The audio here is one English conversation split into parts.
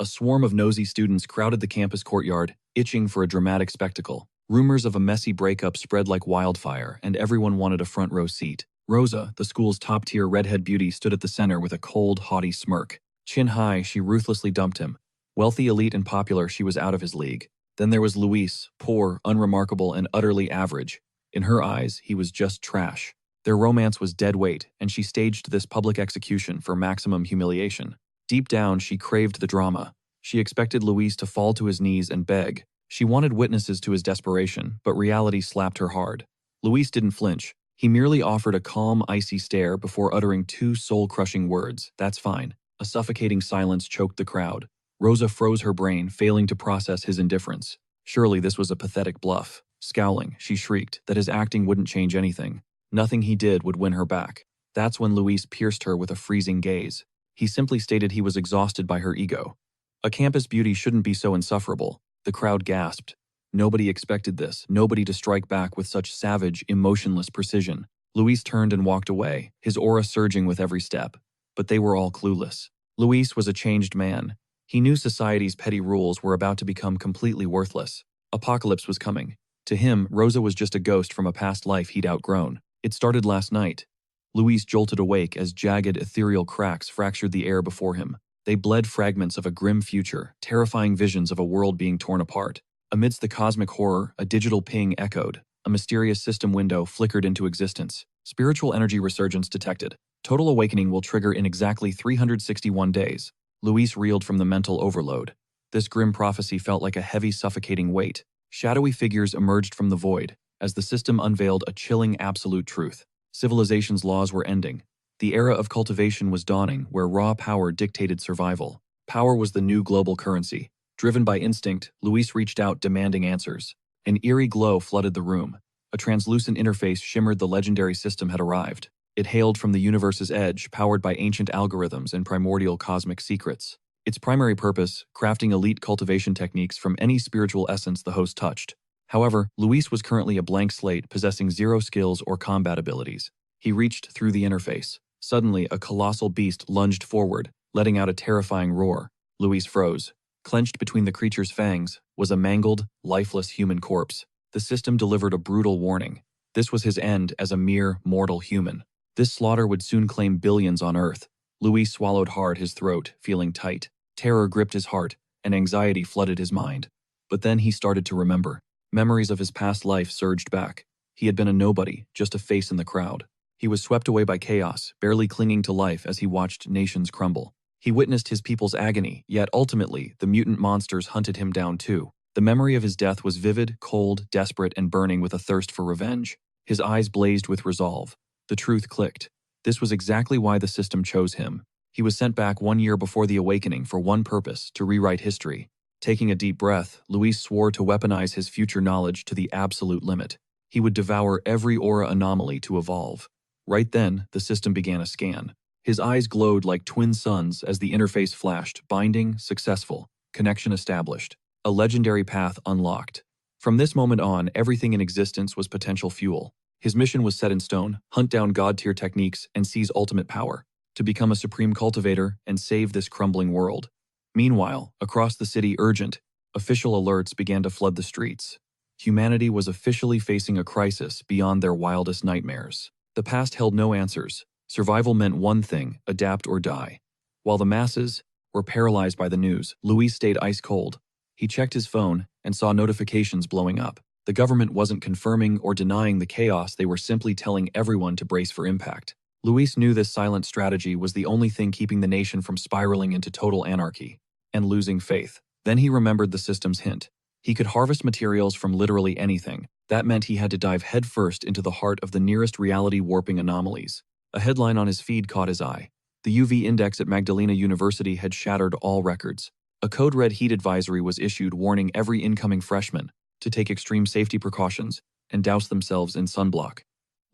A swarm of nosy students crowded the campus courtyard, itching for a dramatic spectacle. Rumors of a messy breakup spread like wildfire, and everyone wanted a front row seat. Rosa, the school's top-tier redhead beauty, stood at the center with a cold, haughty smirk. Chin high, she ruthlessly dumped him. Wealthy, elite, and popular, she was out of his league. Then there was Luis, poor, unremarkable, and utterly average. In her eyes, he was just trash. Their romance was dead weight, and she staged this public execution for maximum humiliation. Deep down, she craved the drama. She expected Luis to fall to his knees and beg. She wanted witnesses to his desperation, but reality slapped her hard. Luis didn't flinch. He merely offered a calm, icy stare before uttering two soul-crushing words, "That's fine." A suffocating silence choked the crowd. Rosa froze her brain, failing to process his indifference. Surely this was a pathetic bluff. Scowling, she shrieked that his acting wouldn't change anything. Nothing he did would win her back. That's when Luis pierced her with a freezing gaze. He simply stated he was exhausted by her ego. A campus beauty shouldn't be so insufferable. The crowd gasped. Nobody expected this, nobody to strike back with such savage, emotionless precision. Luis turned and walked away, his aura surging with every step. But they were all clueless. Luis was a changed man. He knew society's petty rules were about to become completely worthless. Apocalypse was coming. To him, Rosa was just a ghost from a past life he'd outgrown. It started last night. Luis jolted awake as jagged, ethereal cracks fractured the air before him. They bled fragments of a grim future, terrifying visions of a world being torn apart. Amidst the cosmic horror, a digital ping echoed. A mysterious system window flickered into existence. Spiritual energy resurgence detected. Total awakening will trigger in exactly 361 days. Luis reeled from the mental overload. This grim prophecy felt like a heavy, suffocating weight. Shadowy figures emerged from the void, as the system unveiled a chilling absolute truth. Civilization's laws were ending. The era of cultivation was dawning, where raw power dictated survival. Power was the new global currency. Driven by instinct, Luis reached out, demanding answers. An eerie glow flooded the room. A translucent interface shimmered. The legendary system had arrived. It hailed from the universe's edge, powered by ancient algorithms and primordial cosmic secrets. Its primary purpose, crafting elite cultivation techniques from any spiritual essence the host touched. However, Luis was currently a blank slate, possessing zero skills or combat abilities. He reached through the interface. Suddenly, a colossal beast lunged forward, letting out a terrifying roar. Luis froze. Clenched between the creature's fangs was a mangled, lifeless human corpse. The system delivered a brutal warning. This was his end as a mere mortal human. This slaughter would soon claim billions on Earth. Luis swallowed hard, his throat feeling tight. Terror gripped his heart, and anxiety flooded his mind. But then he started to remember. Memories of his past life surged back. He had been a nobody, just a face in the crowd. He was swept away by chaos, barely clinging to life as he watched nations crumble. He witnessed his people's agony, yet ultimately, the mutant monsters hunted him down too. The memory of his death was vivid, cold, desperate, and burning with a thirst for revenge. His eyes blazed with resolve. The truth clicked. This was exactly why the system chose him. He was sent back 1 year before the awakening for one purpose: to rewrite history. Taking a deep breath, Luis swore to weaponize his future knowledge to the absolute limit. He would devour every aura anomaly to evolve. Right then, the system began a scan. His eyes glowed like twin suns as the interface flashed. Binding, successful. Connection established. A legendary path unlocked. From this moment on, everything in existence was potential fuel. His mission was set in stone: hunt down god-tier techniques and seize ultimate power, to become a supreme cultivator and save this crumbling world. Meanwhile, across the city, urgent, official alerts began to flood the streets. Humanity was officially facing a crisis beyond their wildest nightmares. The past held no answers. Survival meant one thing: adapt or die. While the masses were paralyzed by the news, Luis stayed ice cold. He checked his phone and saw notifications blowing up. The government wasn't confirming or denying the chaos, they were simply telling everyone to brace for impact. Luis knew this silent strategy was the only thing keeping the nation from spiraling into total anarchy and losing faith. Then he remembered the system's hint. He could harvest materials from literally anything. That meant he had to dive headfirst into the heart of the nearest reality-warping anomalies. A headline on his feed caught his eye. The UV index at Magdalena University had shattered all records. A code-red heat advisory was issued warning every incoming freshman to take extreme safety precautions and douse themselves in sunblock.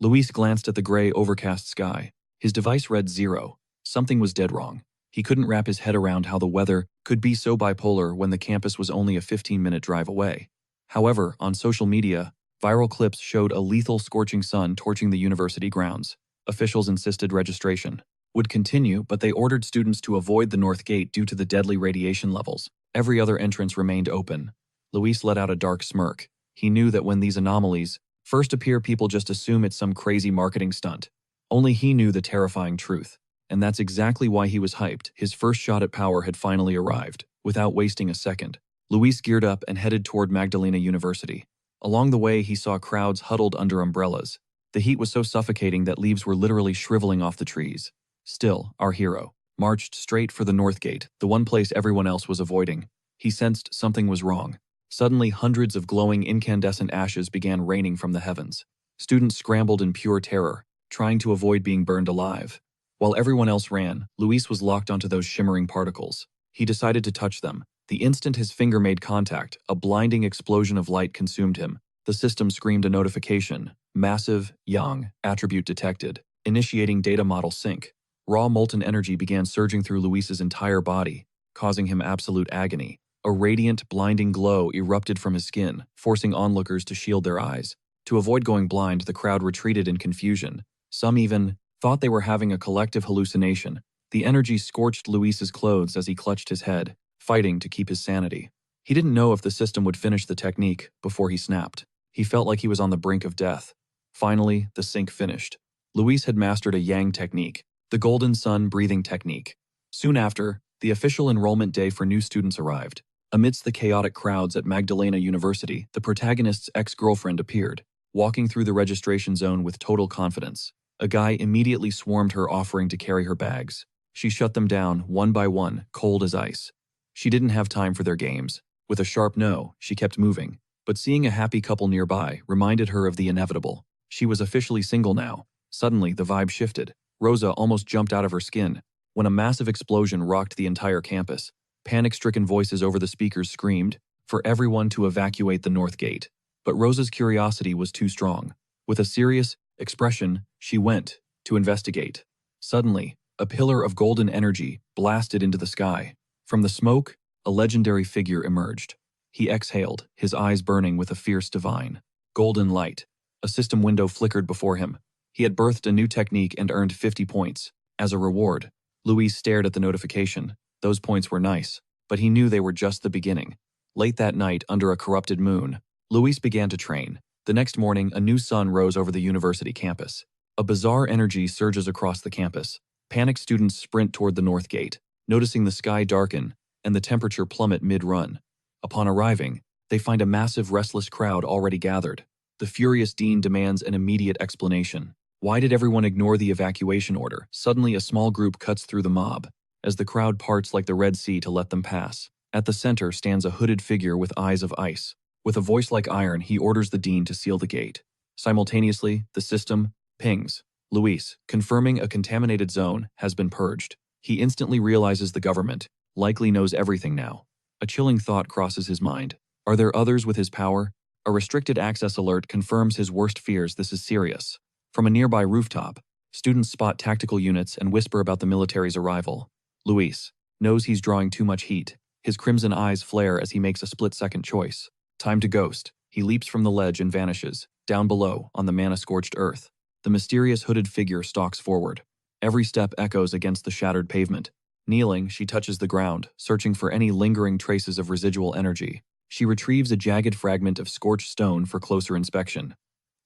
Luis glanced at the gray, overcast sky. His device read 0. Something was dead wrong. He couldn't wrap his head around how the weather could be so bipolar when the campus was only a 15-minute drive away. However, on social media, viral clips showed a lethal, scorching sun torching the university grounds. Officials insisted registration. would continue, but they ordered students to avoid the north gate due to the deadly radiation levels. Every other entrance remained open. Luis let out a dark smirk. He knew that when these anomalies first appear, people just assume it's some crazy marketing stunt. Only he knew the terrifying truth. And that's exactly why he was hyped. His first shot at power had finally arrived. Without wasting a second, Luis geared up and headed toward Magdalena University. Along the way, he saw crowds huddled under umbrellas. The heat was so suffocating that leaves were literally shriveling off the trees. Still, our hero marched straight for the north gate, the one place everyone else was avoiding. He sensed something was wrong. Suddenly, hundreds of glowing incandescent ashes began raining from the heavens. Students scrambled in pure terror, trying to avoid being burned alive. While everyone else ran, Luis was locked onto those shimmering particles. He decided to touch them. The instant his finger made contact, a blinding explosion of light consumed him. The system screamed a notification. Massive, Yang, attribute detected. Initiating data model sync. Raw molten energy began surging through Luis's entire body, causing him absolute agony. A radiant, blinding glow erupted from his skin, forcing onlookers to shield their eyes. To avoid going blind, the crowd retreated in confusion. Some even thought they were having a collective hallucination. The energy scorched Luis's clothes as he clutched his head, fighting to keep his sanity. He didn't know if the system would finish the technique before he snapped. He felt like he was on the brink of death. Finally, the sync finished. Luis had mastered a Yang technique, the golden sun breathing technique. Soon after, the official enrollment day for new students arrived. Amidst the chaotic crowds at Magdalena University, the protagonist's ex-girlfriend appeared, walking through the registration zone with total confidence. A guy immediately swarmed her, offering to carry her bags. She shut them down, one by one, cold as ice. She didn't have time for their games. With a sharp no, she kept moving. But seeing a happy couple nearby reminded her of the inevitable. She was officially single now. Suddenly, the vibe shifted. Rosa almost jumped out of her skin when a massive explosion rocked the entire campus. Panic-stricken voices over the speakers screamed for everyone to evacuate the north gate. But Rosa's curiosity was too strong. With a serious expression, she went to investigate. Suddenly, a pillar of golden energy blasted into the sky. From the smoke, a legendary figure emerged. He exhaled, his eyes burning with a fierce divine golden light. A system window flickered before him. He had birthed a new technique and earned 50 points. As a reward, Luis stared at the notification. Those points were nice, but he knew they were just the beginning. Late that night, under a corrupted moon, Luis began to train. The next morning, a new sun rose over the university campus. A bizarre energy surges across the campus. Panicked students sprint toward the north gate, noticing the sky darken and the temperature plummet mid-run. Upon arriving, they find a massive, restless crowd already gathered. The furious dean demands an immediate explanation. Why did everyone ignore the evacuation order? Suddenly, a small group cuts through the mob, as the crowd parts like the Red Sea to let them pass. At the center stands a hooded figure with eyes of ice. With a voice like iron, he orders the dean to seal the gate. Simultaneously, the system pings. Luis, confirming a contaminated zone, has been purged. He instantly realizes the government likely knows everything now. A chilling thought crosses his mind. Are there others with his power? A restricted access alert confirms his worst fears. This is serious. From a nearby rooftop, students spot tactical units and whisper about the military's arrival. Luis knows he's drawing too much heat. His crimson eyes flare as he makes a split-second choice. Time to ghost. He leaps from the ledge and vanishes. Down below, on the mana-scorched earth, the mysterious hooded figure stalks forward. Every step echoes against the shattered pavement. Kneeling, she touches the ground, searching for any lingering traces of residual energy. She retrieves a jagged fragment of scorched stone for closer inspection.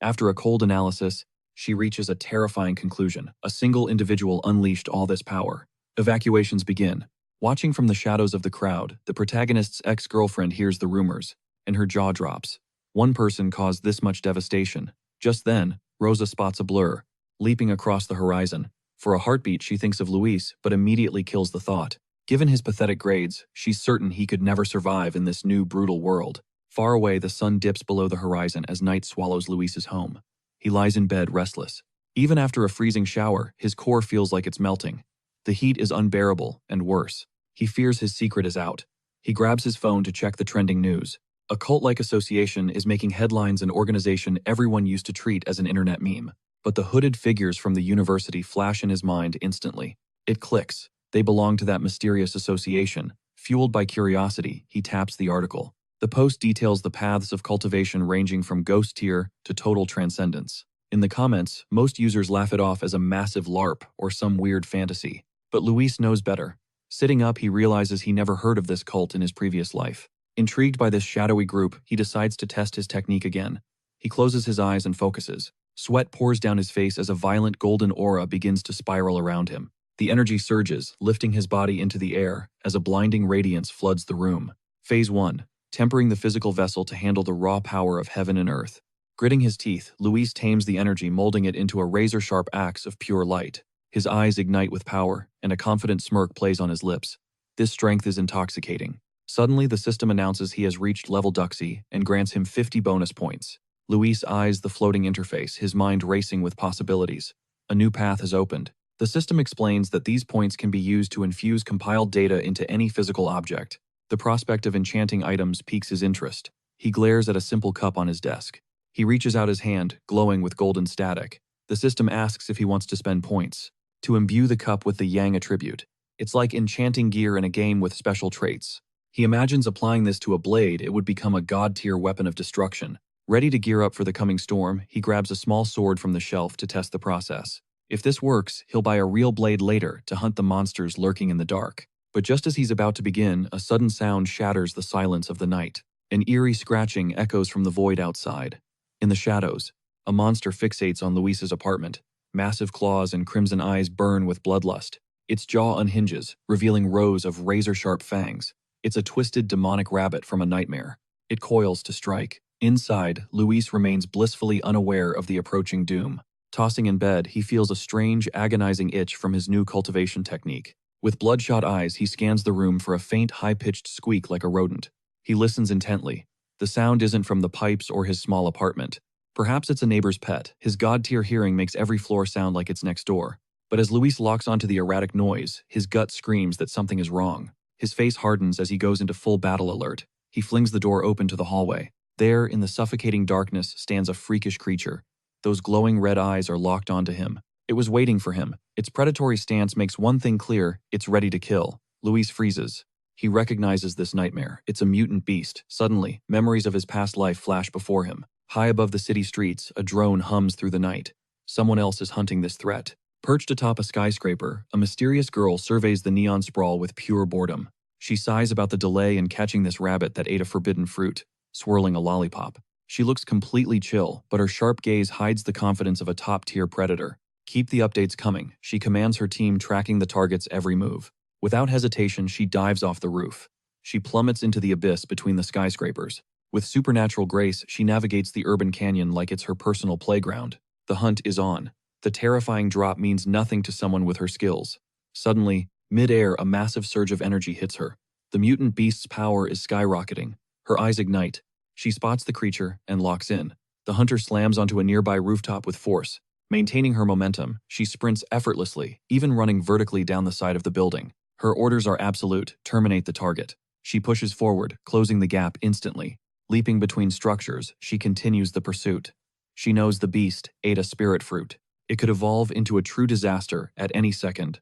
After a cold analysis, she reaches a terrifying conclusion. A single individual unleashed all this power. Evacuations begin. Watching from the shadows of the crowd, the protagonist's ex-girlfriend hears the rumors, and her jaw drops. One person caused this much devastation. Just then, Rosa spots a blur, leaping across the horizon. For a heartbeat, she thinks of Luis, but immediately kills the thought. Given his pathetic grades, she's certain he could never survive in this new, brutal world. Far away, the sun dips below the horizon as night swallows Luis's home. He lies in bed, restless. Even after a freezing shower, his core feels like it's melting. The heat is unbearable, and worse. He fears his secret is out. He grabs his phone to check the trending news. A cult-like association is making headlines, an organization everyone used to treat as an internet meme. But the hooded figures from the university flash in his mind instantly. It clicks. They belong to that mysterious association. Fueled by curiosity, he taps the article. The post details the paths of cultivation ranging from ghost tier to total transcendence. In the comments, most users laugh it off as a massive LARP or some weird fantasy. But Luis knows better. Sitting up, he realizes he never heard of this cult in his previous life. Intrigued by this shadowy group, he decides to test his technique again. He closes his eyes and focuses. Sweat pours down his face as a violent golden aura begins to spiral around him. The energy surges, lifting his body into the air as a blinding radiance floods the room. Phase 1. Tempering the physical vessel to handle the raw power of heaven and earth. Gritting his teeth, Luis tames the energy, molding it into a razor-sharp axe of pure light. His eyes ignite with power, and a confident smirk plays on his lips. This strength is intoxicating. Suddenly, the system announces he has reached level Duxie and grants him 50 bonus points. Luis eyes the floating interface, his mind racing with possibilities. A new path has opened. The system explains that these points can be used to infuse compiled data into any physical object. The prospect of enchanting items piques his interest. He glares at a simple cup on his desk. He reaches out his hand, glowing with golden static. The system asks if he wants to spend points to imbue the cup with the Yang attribute. It's like enchanting gear in a game with special traits. He imagines applying this to a blade, it would become a god-tier weapon of destruction. Ready to gear up for the coming storm, he grabs a small sword from the shelf to test the process. If this works, he'll buy a real blade later to hunt the monsters lurking in the dark. But just as he's about to begin, a sudden sound shatters the silence of the night. An eerie scratching echoes from the void outside. In the shadows, a monster fixates on Luis's apartment. Massive claws and crimson eyes burn with bloodlust. Its jaw unhinges, revealing rows of razor-sharp fangs. It's a twisted demonic rabbit from a nightmare. It coils to strike. Inside, Luis remains blissfully unaware of the approaching doom. Tossing in bed, he feels a strange, agonizing itch from his new cultivation technique. With bloodshot eyes, he scans the room for a faint, high-pitched squeak like a rodent. He listens intently. The sound isn't from the pipes or his small apartment. Perhaps it's a neighbor's pet. His god-tier hearing makes every floor sound like it's next door. But as Luis locks onto the erratic noise, his gut screams that something is wrong. His face hardens as he goes into full battle alert. He flings the door open to the hallway. There, in the suffocating darkness, stands a freakish creature. Those glowing red eyes are locked onto him. It was waiting for him. Its predatory stance makes one thing clear: it's ready to kill. Luis freezes. He recognizes this nightmare. It's a mutant beast. Suddenly, memories of his past life flash before him. High above the city streets, a drone hums through the night. Someone else is hunting this threat. Perched atop a skyscraper, a mysterious girl surveys the neon sprawl with pure boredom. She sighs about the delay in catching this rabbit that ate a forbidden fruit, swirling a lollipop. She looks completely chill, but her sharp gaze hides the confidence of a top-tier predator. Keep the updates coming, she commands her team, tracking the target's every move. Without hesitation, she dives off the roof. She plummets into the abyss between the skyscrapers. With supernatural grace, she navigates the urban canyon like it's her personal playground. The hunt is on. The terrifying drop means nothing to someone with her skills. Suddenly, mid-air, a massive surge of energy hits her. The mutant beast's power is skyrocketing. Her eyes ignite. She spots the creature and locks in. The hunter slams onto a nearby rooftop with force. Maintaining her momentum, she sprints effortlessly, even running vertically down the side of the building. Her orders are absolute: terminate the target. She pushes forward, closing the gap instantly. Leaping between structures, she continues the pursuit. She knows the beast ate a spirit fruit. It could evolve into a true disaster at any second.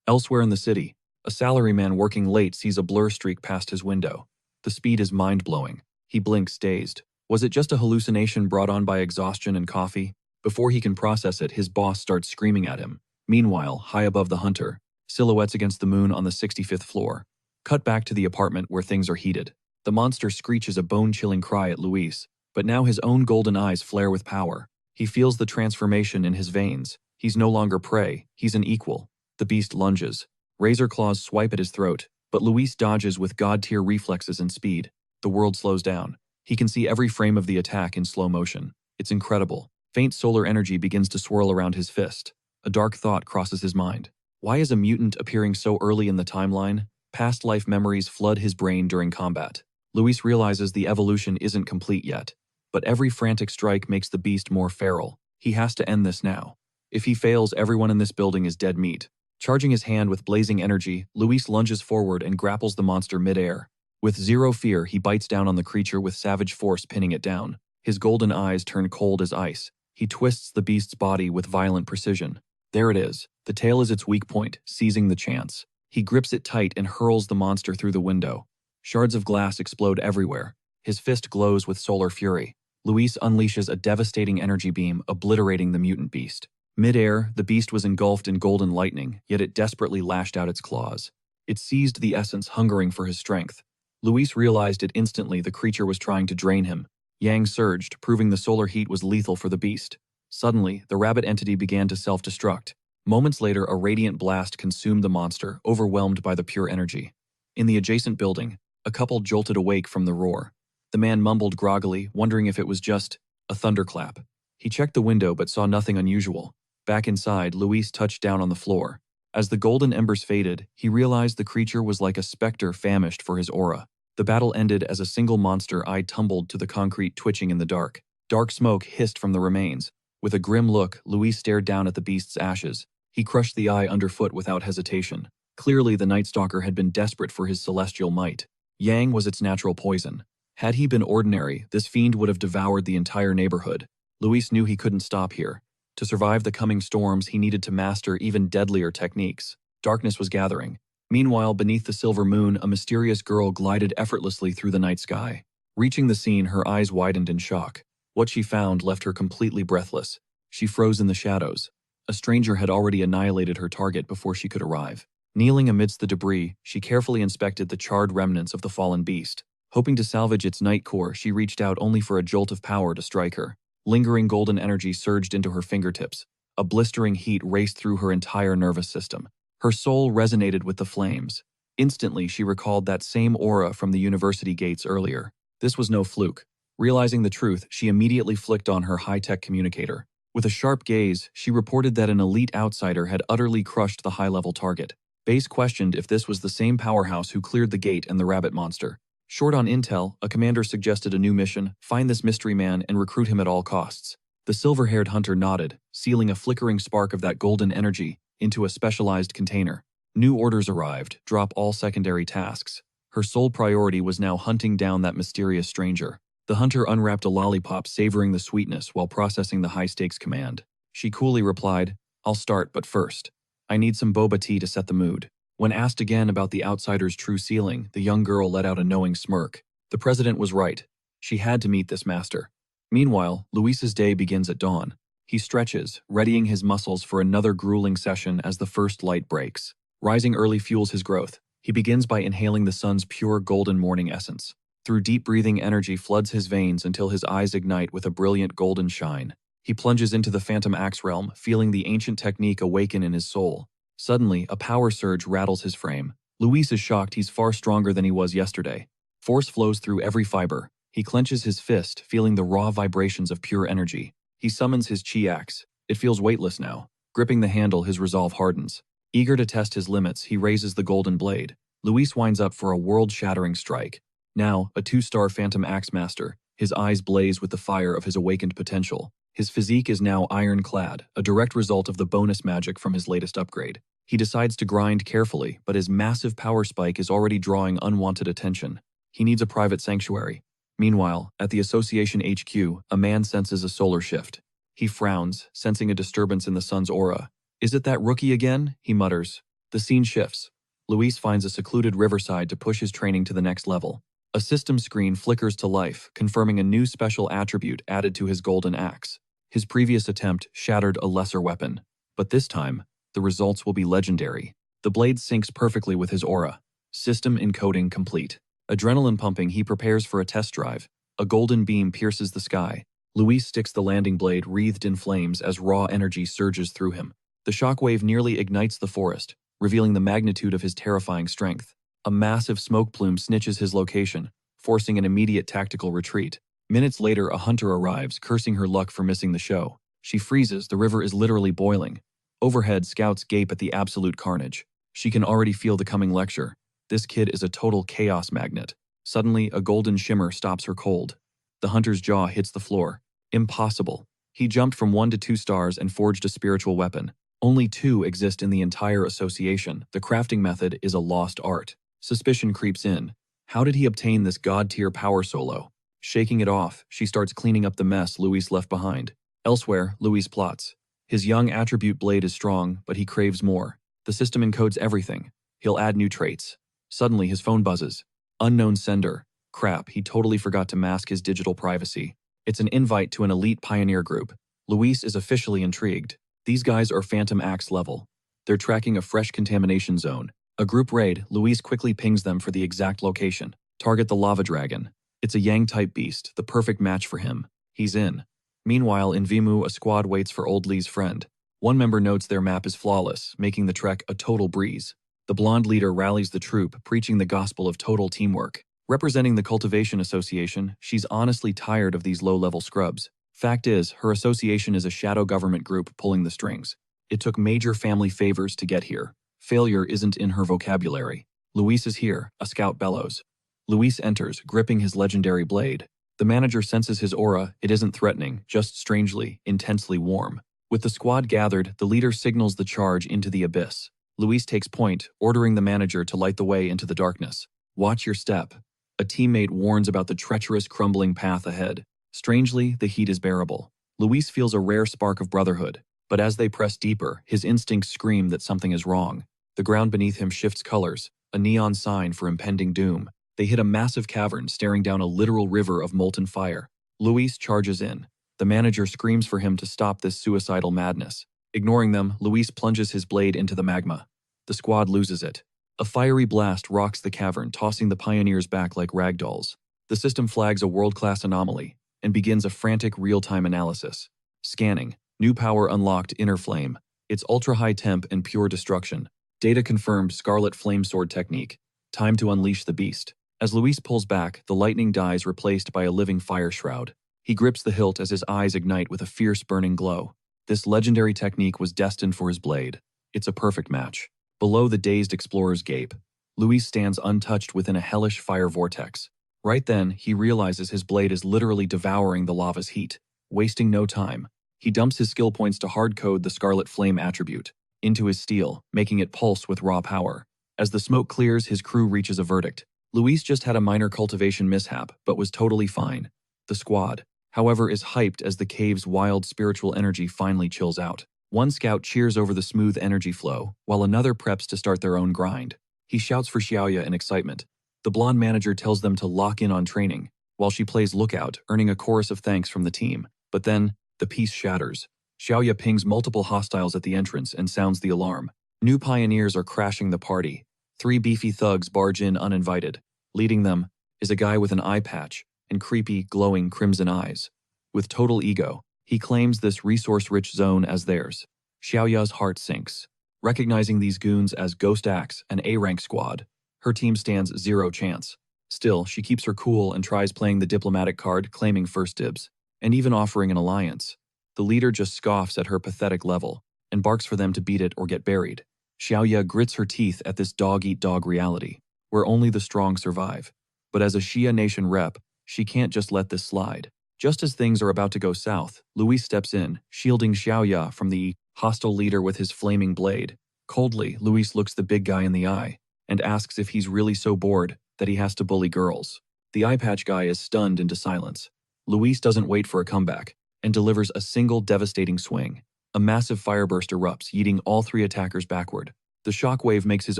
Elsewhere in the city, a salaryman working late sees a blur streak past his window. The speed is mind-blowing. He blinks, dazed. Was it just a hallucination brought on by exhaustion and coffee? Before he can process it, his boss starts screaming at him. Meanwhile, high above the hunter, silhouettes against the moon on the 65th floor. Cut back to the apartment where things are heated. The monster screeches a bone-chilling cry at Luis, but now his own golden eyes flare with power. He feels the transformation in his veins. He's no longer prey, he's an equal. The beast lunges. Razor claws swipe at his throat, but Luis dodges with god-tier reflexes and speed. The world slows down. He can see every frame of the attack in slow motion. It's incredible. Faint solar energy begins to swirl around his fist. A dark thought crosses his mind. Why is a mutant appearing so early in the timeline? Past life memories flood his brain during combat. Luis realizes the evolution isn't complete yet, but every frantic strike makes the beast more feral. He has to end this now. If he fails, everyone in this building is dead meat. Charging his hand with blazing energy, Luis lunges forward and grapples the monster mid-air. With zero fear, he bites down on the creature with savage force, pinning it down. His golden eyes turn cold as ice. He twists the beast's body with violent precision. There it is. The tail is its weak point, seizing the chance. He grips it tight and hurls the monster through the window. Shards of glass explode everywhere. His fist glows with solar fury. Luis unleashes a devastating energy beam, obliterating the mutant beast. Mid-air, the beast was engulfed in golden lightning, yet it desperately lashed out its claws. It seized the essence, hungering for his strength. Luis realized it instantly the creature was trying to drain him. Yang surged, proving the solar heat was lethal for the beast. Suddenly, the rabbit entity began to self-destruct. Moments later, a radiant blast consumed the monster, overwhelmed by the pure energy. In the adjacent building, a couple jolted awake from the roar. The man mumbled groggily, wondering if it was just a thunderclap. He checked the window but saw nothing unusual. Back inside, Luis touched down on the floor. As the golden embers faded, he realized the creature was like a specter famished for his aura. The battle ended as a single monster eye tumbled to the concrete, twitching in the dark. Dark smoke hissed from the remains. With a grim look, Luis stared down at the beast's ashes. He crushed the eye underfoot without hesitation. Clearly, the Night Stalker had been desperate for his celestial might. Yang was its natural poison. Had he been ordinary, this fiend would have devoured the entire neighborhood. Luis knew he couldn't stop here. To survive the coming storms, he needed to master even deadlier techniques. Darkness was gathering. Meanwhile, beneath the silver moon, a mysterious girl glided effortlessly through the night sky. Reaching the scene, her eyes widened in shock. What she found left her completely breathless. She froze in the shadows. A stranger had already annihilated her target before she could arrive. Kneeling amidst the debris, she carefully inspected the charred remnants of the fallen beast. Hoping to salvage its night core, she reached out only for a jolt of power to strike her. Lingering golden energy surged into her fingertips. A blistering heat raced through her entire nervous system. Her soul resonated with the flames. Instantly, she recalled that same aura from the university gates earlier. This was no fluke. Realizing the truth, she immediately flicked on her high-tech communicator. With a sharp gaze, she reported that an elite outsider had utterly crushed the high-level target. Base questioned if this was the same powerhouse who cleared the gate and the rabbit monster. Short on intel, a commander suggested a new mission: find this mystery man and recruit him at all costs. The silver-haired hunter nodded, sealing a flickering spark of that golden energy into a specialized container. New orders arrived: drop all secondary tasks. Her sole priority was now hunting down that mysterious stranger. The hunter unwrapped a lollipop, savoring the sweetness while processing the high-stakes command. She coolly replied, "I'll start, but first, I need some boba tea to set the mood." When asked again about the outsider's true ceiling, the young girl let out a knowing smirk. The president was right. She had to meet this master. Meanwhile, Luis's day begins at dawn. He stretches, readying his muscles for another grueling session as the first light breaks. Rising early fuels his growth. He begins by inhaling the sun's pure golden morning essence. Through deep breathing, energy floods his veins until his eyes ignite with a brilliant golden shine. He plunges into the Phantom Axe realm, feeling the ancient technique awaken in his soul. Suddenly, a power surge rattles his frame. Luis is shocked he's far stronger than he was yesterday. Force flows through every fiber. He clenches his fist, feeling the raw vibrations of pure energy. He summons his chi axe. It feels weightless now. Gripping the handle, his resolve hardens. Eager to test his limits, he raises the golden blade. Luis winds up for a world-shattering strike. Now, a 2-star Phantom Axe Master, his eyes blaze with the fire of his awakened potential. His physique is now ironclad, a direct result of the bonus magic from his latest upgrade. He decides to grind carefully, but his massive power spike is already drawing unwanted attention. He needs a private sanctuary. Meanwhile, at the Association HQ, a man senses a solar shift. He frowns, sensing a disturbance in the sun's aura. "Is it that rookie again?" he mutters. The scene shifts. Luis finds a secluded riverside to push his training to the next level. A system screen flickers to life, confirming a new special attribute added to his golden axe. His previous attempt shattered a lesser weapon, but this time, the results will be legendary. The blade syncs perfectly with his aura. System encoding complete. Adrenaline pumping, he prepares for a test drive. A golden beam pierces the sky. Luis sticks the landing blade wreathed in flames as raw energy surges through him. The shockwave nearly ignites the forest, revealing the magnitude of his terrifying strength. A massive smoke plume snitches his location, forcing an immediate tactical retreat. Minutes later, a hunter arrives, cursing her luck for missing the show. She freezes, the river is literally boiling. Overhead, scouts gape at the absolute carnage. She can already feel the coming lecture. This kid is a total chaos magnet. Suddenly, a golden shimmer stops her cold. The hunter's jaw hits the floor. Impossible. He jumped from 1 to 2 stars and forged a spiritual weapon. Only 2 exist in the entire association. The crafting method is a lost art. Suspicion creeps in. How did he obtain this god-tier power solo? Shaking it off, she starts cleaning up the mess Luis left behind. Elsewhere, Luis plots. His young attribute blade is strong, but he craves more. The system encodes everything. He'll add new traits. Suddenly, his phone buzzes. Unknown sender. Crap, he totally forgot to mask his digital privacy. It's an invite to an elite pioneer group. Luis is officially intrigued. These guys are Phantom Axe level. They're tracking a fresh contamination zone. A group raid, Luis quickly pings them for the exact location. Target the lava dragon. It's a Yang-type beast, the perfect match for him. He's in. Meanwhile, in Vimu, a squad waits for Old Lee's friend. One member notes their map is flawless, making the trek a total breeze. The blonde leader rallies the troop, preaching the gospel of total teamwork. Representing the Cultivation Association, she's honestly tired of these low-level scrubs. Fact is, her association is a shadow government group pulling the strings. It took major family favors to get here. Failure isn't in her vocabulary. Luis is here, a scout bellows. Luis enters, gripping his legendary blade. The manager senses his aura. It isn't threatening, just strangely, intensely warm. With the squad gathered, the leader signals the charge into the abyss. Luis takes point, ordering the manager to light the way into the darkness. Watch your step. A teammate warns about the treacherous, crumbling path ahead. Strangely, the heat is bearable. Luis feels a rare spark of brotherhood, but as they press deeper, his instincts scream that something is wrong. The ground beneath him shifts colors, a neon sign for impending doom. They hit a massive cavern staring down a literal river of molten fire. Luis charges in. The manager screams for him to stop this suicidal madness. Ignoring them, Luis plunges his blade into the magma. The squad loses it. A fiery blast rocks the cavern, tossing the pioneers back like ragdolls. The system flags a world-class anomaly and begins a frantic real-time analysis. Scanning. New power unlocked, inner flame. It's ultra-high temp and pure destruction. Data confirmed Scarlet Flame Sword technique. Time to unleash the beast. As Luis pulls back, the lightning dies, replaced by a living fire shroud. He grips the hilt as his eyes ignite with a fierce burning glow. This legendary technique was destined for his blade. It's a perfect match. Below, the dazed explorers gape. Luis stands untouched within a hellish fire vortex. Right then, he realizes his blade is literally devouring the lava's heat. Wasting no time, he dumps his skill points to hard-code the Scarlet Flame attribute into his steel, making it pulse with raw power. As the smoke clears, his crew reaches a verdict. Luis just had a minor cultivation mishap, but was totally fine. The squad, however, is hyped as the cave's wild spiritual energy finally chills out. One scout cheers over the smooth energy flow, while another preps to start their own grind. He shouts for Xiaoya in excitement. The blonde manager tells them to lock in on training, while she plays lookout, earning a chorus of thanks from the team. But then, the peace shatters. Xiaoya pings multiple hostiles at the entrance and sounds the alarm. New pioneers are crashing the party. 3 beefy thugs barge in uninvited. Leading them is a guy with an eye patch and creepy, glowing crimson eyes. With total ego, he claims this resource-rich zone as theirs. Xiaoya's heart sinks. Recognizing these goons as Ghost Axe, an A-rank squad, her team stands zero chance. Still, she keeps her cool and tries playing the diplomatic card, claiming first dibs, and even offering an alliance. The leader just scoffs at her pathetic level and barks for them to beat it or get buried. Xiaoya grits her teeth at this dog-eat-dog reality, where only the strong survive. But as a Shia Nation rep, she can't just let this slide. Just as things are about to go south, Luis steps in, shielding Xiaoya from the hostile leader with his flaming blade. Coldly, Luis looks the big guy in the eye and asks if he's really so bored that he has to bully girls. The eye patch guy is stunned into silence. Luis doesn't wait for a comeback and delivers a single devastating swing. A massive fireburst erupts, yeeting all 3 attackers backward. The shockwave makes his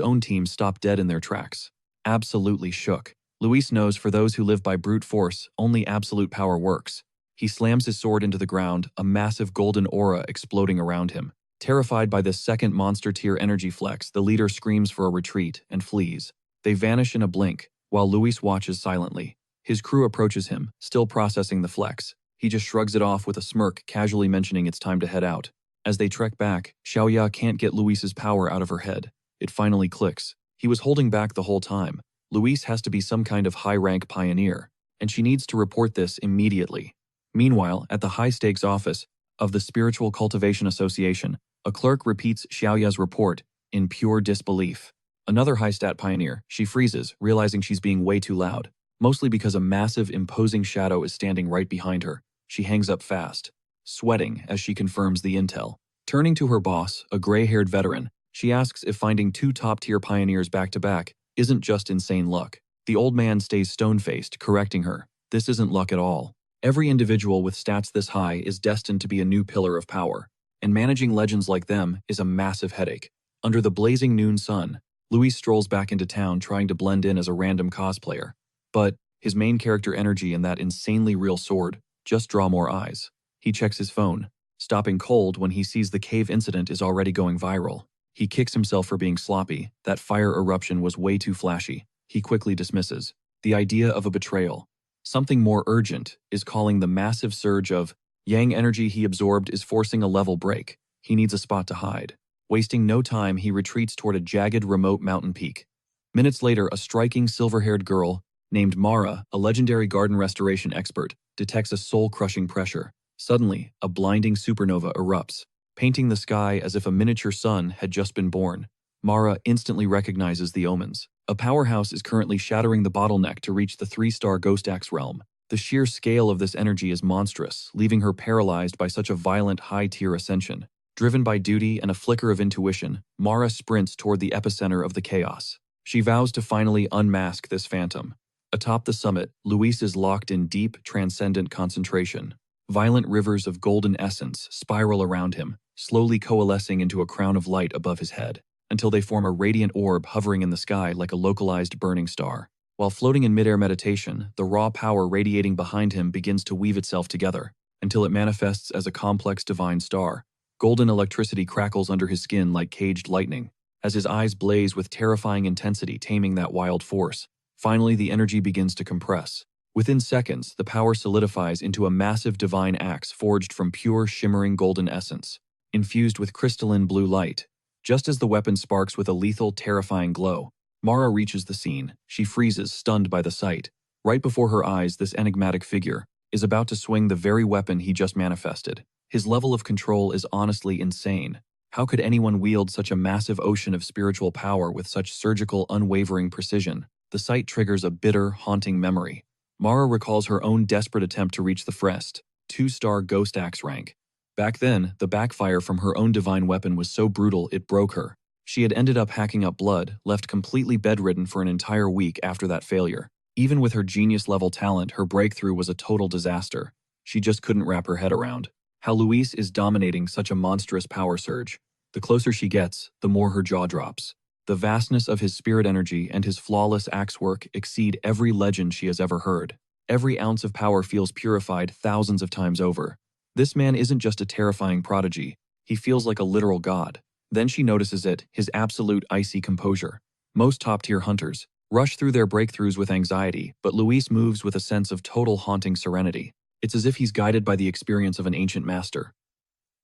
own team stop dead in their tracks. Absolutely shook. Luis knows for those who live by brute force, only absolute power works. He slams his sword into the ground, a massive golden aura exploding around him. Terrified by this second monster-tier energy flex, the leader screams for a retreat and flees. They vanish in a blink, while Luis watches silently. His crew approaches him, still processing the flex. He just shrugs it off with a smirk, casually mentioning it's time to head out. As they trek back, Xiaoya can't get Luis's power out of her head. It finally clicks. He was holding back the whole time. Luis has to be some kind of high-rank pioneer, and she needs to report this immediately. Meanwhile, at the high-stakes office of the Spiritual Cultivation Association, a clerk repeats Xiaoya's report in pure disbelief. Another high-stat pioneer, she freezes, realizing she's being way too loud, mostly because a massive, imposing shadow is standing right behind her. She hangs up fast, sweating as she confirms the intel. Turning to her boss, a gray-haired veteran, she asks if finding 2 top-tier pioneers back-to-back isn't just insane luck. The old man stays stone-faced, correcting her. This isn't luck at all. Every individual with stats this high is destined to be a new pillar of power, and managing legends like them is a massive headache. Under the blazing noon sun, Luis strolls back into town trying to blend in as a random cosplayer. But his main character energy and that insanely real sword just draw more eyes. He checks his phone, stopping cold when he sees the cave incident is already going viral. He kicks himself for being sloppy. That fire eruption was way too flashy. He quickly dismisses the idea of a betrayal. Something more urgent is calling. The massive surge of yang energy he absorbed is forcing a level break. He needs a spot to hide. Wasting no time, he retreats toward a jagged, remote mountain peak. Minutes later, a striking silver-haired girl named Mara, a legendary garden restoration expert, detects a soul-crushing pressure. Suddenly, a blinding supernova erupts, painting the sky as if a miniature sun had just been born. Mara instantly recognizes the omens. A powerhouse is currently shattering the bottleneck to reach the 3-star Ghost Axe realm. The sheer scale of this energy is monstrous, leaving her paralyzed by such a violent high-tier ascension. Driven by duty and a flicker of intuition, Mara sprints toward the epicenter of the chaos. She vows to finally unmask this phantom. Atop the summit, Luis is locked in deep, transcendent concentration. Violent rivers of golden essence spiral around him, slowly coalescing into a crown of light above his head, until they form a radiant orb hovering in the sky like a localized burning star. While floating in midair meditation, the raw power radiating behind him begins to weave itself together, until it manifests as a complex divine star. Golden electricity crackles under his skin like caged lightning, as his eyes blaze with terrifying intensity, taming that wild force. Finally, the energy begins to compress. Within seconds, the power solidifies into a massive divine axe forged from pure, shimmering golden essence, infused with crystalline blue light. Just as the weapon sparks with a lethal, terrifying glow, Mara reaches the scene. She freezes, stunned by the sight. Right before her eyes, this enigmatic figure is about to swing the very weapon he just manifested. His level of control is honestly insane. How could anyone wield such a massive ocean of spiritual power with such surgical, unwavering precision? The sight triggers a bitter, haunting memory. Mara recalls her own desperate attempt to reach the Frest, 2-star Ghost Axe rank. Back then, the backfire from her own divine weapon was so brutal it broke her. She had ended up hacking up blood, left completely bedridden for an entire week after that failure. Even with her genius-level talent, her breakthrough was a total disaster. She just couldn't wrap her head around how Luis is dominating such a monstrous power surge. The closer she gets, the more her jaw drops. The vastness of his spirit energy and his flawless axe work exceed every legend she has ever heard. Every ounce of power feels purified thousands of times over. This man isn't just a terrifying prodigy, he feels like a literal god. Then she notices it, his absolute icy composure. Most top-tier hunters rush through their breakthroughs with anxiety, but Luis moves with a sense of total haunting serenity. It's as if he's guided by the experience of an ancient master.